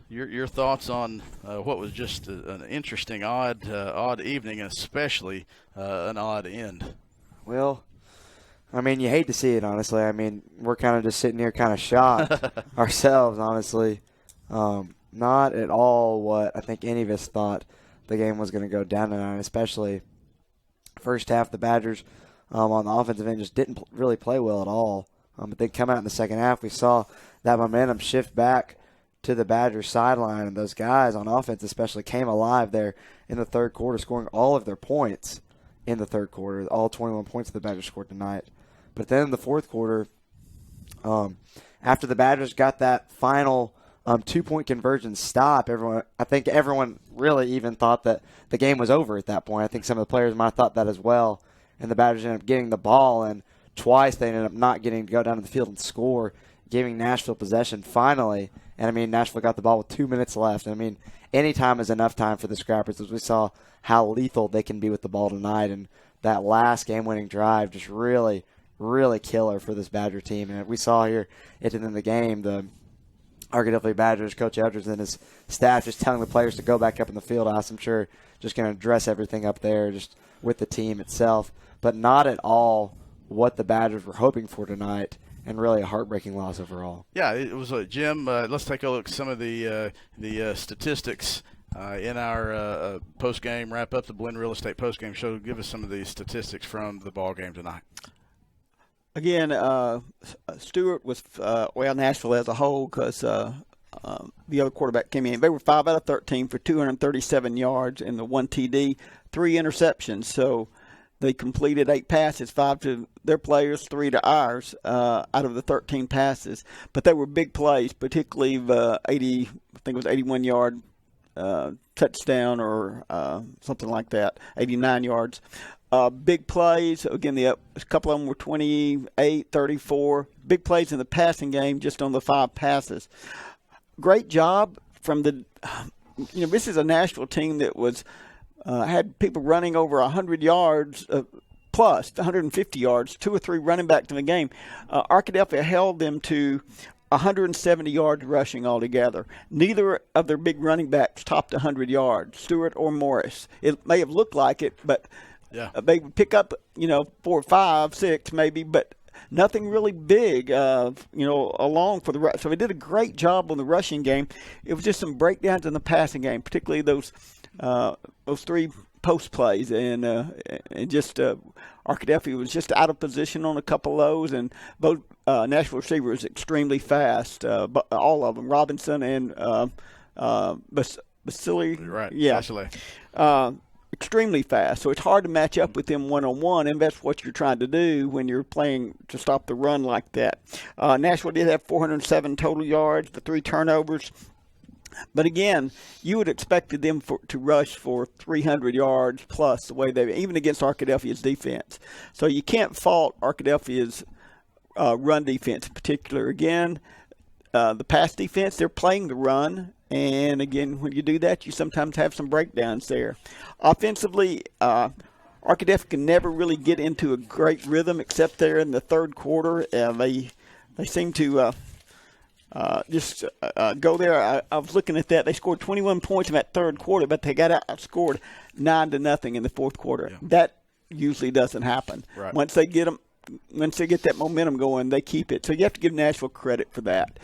your thoughts on what was just an interesting, odd evening, and especially an odd end? Well, I mean, you hate to see it, honestly. I mean, we're kind of just sitting here kind of shocked ourselves, honestly. Not at all what I think any of us thought the game was going to go down tonight, especially first half. The Badgers on the offensive end just didn't really play well at all. But they come out in the second half. We saw that momentum shift back to the Badgers sideline, and those guys on offense especially came alive there in the third quarter, scoring all of their points in the third quarter, all 21 points the Badgers scored tonight. But then in the fourth quarter, after the Badgers got that final 2-point conversion stop, I think everyone really even thought that the game was over at that point. I think some of the players might have thought that as well, and the Badgers ended up getting the ball, and twice they ended up not getting to go down to the field and score, giving Nashville possession finally. And, I mean, Nashville got the ball with 2 minutes left. I mean, any time is enough time for the Scrappers, as we saw how lethal they can be with the ball tonight. And that last game-winning drive just really, really killer for this Badger team. And we saw here at the end of the game, the Arkadelphia Badgers, Coach Eldridge and his staff just telling the players to go back up in the field house. I'm sure just going to address everything up there just with the team itself. But not at all what the Badgers were hoping for tonight, and really a heartbreaking loss overall. Yeah, it was Jim. Let's take a look at some of the statistics in our post-game wrap-up, the Blend Real Estate post-game show. Give us some of the statistics from the ball game tonight. Again, Stewart was Nashville as a whole, because the other quarterback came in. They were 5 out of 13 for 237 yards and the 1 TD, 3 interceptions. So They completed 8 passes, 5 to their players, 3 to ours, out of the 13 passes. But they were big plays, particularly the 81-yard touchdown or something like that, 89 yards. Big plays. Again, a couple of them were 28, 34. Big plays in the passing game just on the 5 passes. Great job from the this is a Nashville team that was had people running over 100 yards plus, 150 yards, 2 or 3 running backs in the game. Arkadelphia held them to 170 yards rushing altogether. Neither of their big running backs topped 100 yards, Stewart or Morris. It may have looked like it, but they would pick up, 4, 5, 6 maybe, but nothing really big, along for the rush. So they did a great job on the rushing game. It was just some breakdowns in the passing game, particularly those 3 post plays, and just Arkadelphia was just out of position on a couple of those, and both Nashville receivers extremely fast, all of them, Robinson and Basile. Right, yeah, Basile. Extremely fast, so it's hard to match up with them one-on-one, and that's what you're trying to do when you're playing to stop the run like that. Nashville did have 407 total yards, the 3 turnovers. But again, you would expected them to rush for 300 yards plus the way even against Arkadelphia's defense. So you can't fault Arkadelphia's run defense in particular. Again, the pass defense, they're playing the run. And again, when you do that, you sometimes have some breakdowns there. Offensively, Arkadelphia can never really get into a great rhythm except there in the third quarter. They seem to just go there. I was looking at that. They scored 21 points in that third quarter, but they got outscored 9-0 in the fourth quarter. Yeah. That usually doesn't happen. Right. Once they get that momentum going, they keep it. So you have to give Nashville credit for that.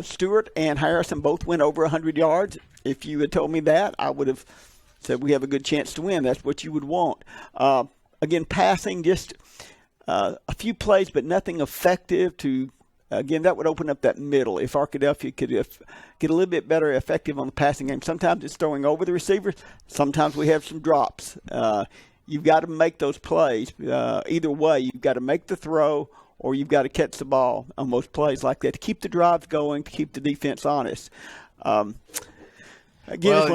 Stewart and Harrison both went over 100 yards. If you had told me that, I would have said we have a good chance to win. That's what you would want. Again, passing, just a few plays, but nothing effective to. Again, that would open up that middle. If Arkadelphia could get a little bit better effective on the passing game. Sometimes it's throwing over the receivers. Sometimes we have some drops. You've got to make those plays. Either way, you've got to make the throw or you've got to catch the ball on most plays like that to keep the drives going, to keep the defense honest. Again,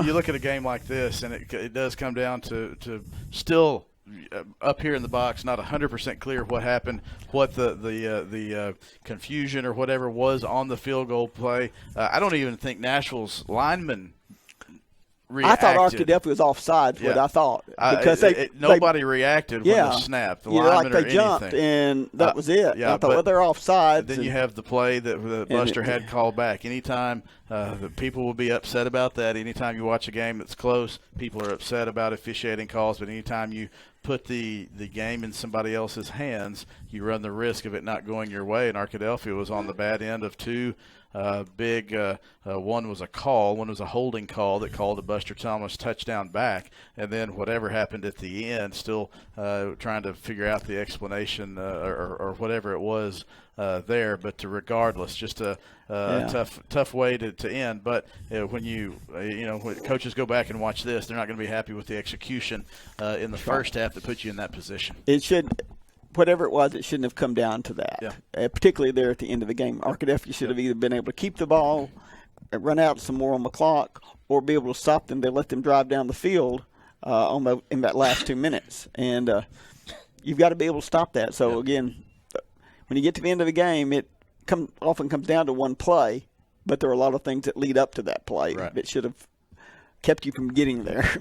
you look at a game like this, and it does come down to still – up here in the box, not 100% clear what happened, what the confusion or whatever was on the field goal play. I don't even think Nashville's linemen reacted. I thought Arkadelphia was offside. What I thought because nobody reacted when it snapped. The linemen like they jumped and that was it. Yeah, I thought they're offside. Then you have the play that Buster had called back. Anytime the people will be upset about that. Anytime you watch a game that's close, people are upset about officiating calls. But anytime you put the game in somebody else's hands, you run the risk of it not going your way. And Arkadelphia was on the bad end of 2 big. One was a call, one was a holding call that called a Buster Thomas touchdown back, and then whatever happened at the end, still trying to figure out the explanation or whatever it was there. But regardless, just a tough way to end. But when when coaches go back and watch this, they're not going to be happy with the execution in the first half that put you in that position. It should. Whatever it was, it shouldn't have come down to that, particularly there at the end of the game. Arkadelphia should have either been able to keep the ball, run out some more on the clock, or be able to stop them. They let them drive down the field in that last 2 minutes. And you've got to be able to stop that. So, again, when you get to the end of the game, it often comes down to one play, but there are a lot of things that lead up to that play that should have kept you from getting there.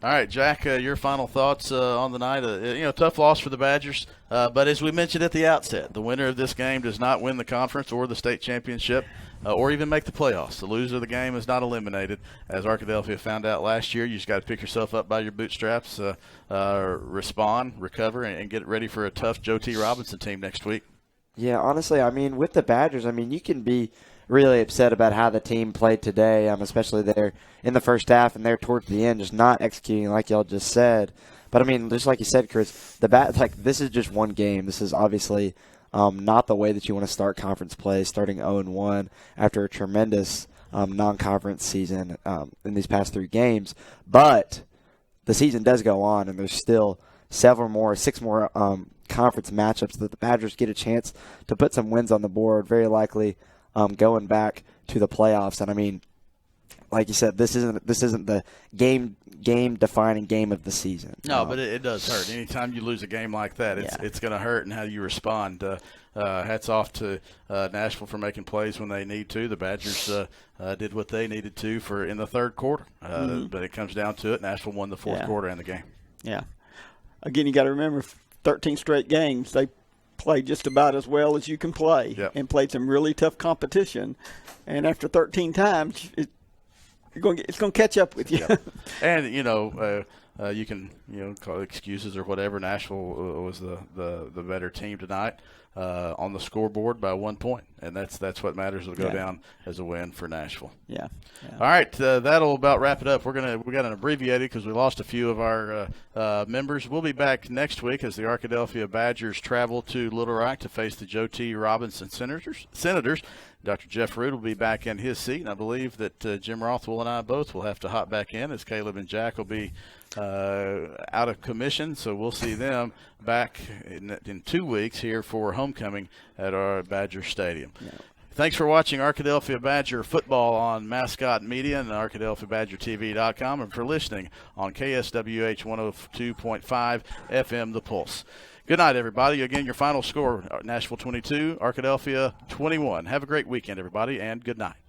All right, Jack, your final thoughts on the night. Tough loss for the Badgers. But as we mentioned at the outset, the winner of this game does not win the conference or the state championship or even make the playoffs. The loser of the game is not eliminated. As Arkadelphia found out last year, you just got to pick yourself up by your bootstraps, respond, recover, and get ready for a tough Joe T. Robinson team next week. Yeah, honestly, with the Badgers, you can be really upset about how the team played today, especially there in the first half and there towards the end, just not executing like y'all just said. But, just like you said, Chris, this is just one game. This is obviously not the way that you want to start conference play, starting 0-1 after a tremendous non-conference season in these past 3 games. But the season does go on, and there's still six more conference matchups that the Badgers get a chance to put some wins on the board, very likely going back to the playoffs. And I mean, like you said, this isn't the game defining game of the season. No, but it does hurt. Anytime you lose a game like that, it's going to hurt, and how you respond. Hats off to Nashville for making plays when they need to. The Badgers did what they needed to in the third quarter. But it comes down to it. Nashville won the fourth quarter and the game. Yeah. Again, you got to remember, 13 straight games, they played just about as well as you can play, and played some really tough competition. And after 13 times, it's going to catch up with you. And you can call excuses or whatever. Nashville was the better team tonight on the scoreboard by 1 point, and that's what matters. It'll go down as a win for Nashville. Yeah. All right, that'll about wrap it up. We got an abbreviated because we lost a few of our members. We'll be back next week as the Arkadelphia Badgers travel to Little Rock to face the Joe T. Robinson Senators. Dr. Jeff Root will be back in his seat, and I believe that Jim Rothwell and I both will have to hop back in as Caleb and Jack will be out of commission. So we'll see them back in 2 weeks here for homecoming at our Badger Stadium. Yeah. Thanks for watching Arkadelphia Badger football on Mascot Media and ArkadelphiaBadgerTV.com, and for listening on KSWH 102.5 FM The Pulse. Good night, everybody. Again, your final score, Nashville 22, Arkadelphia 21. Have a great weekend, everybody, and good night.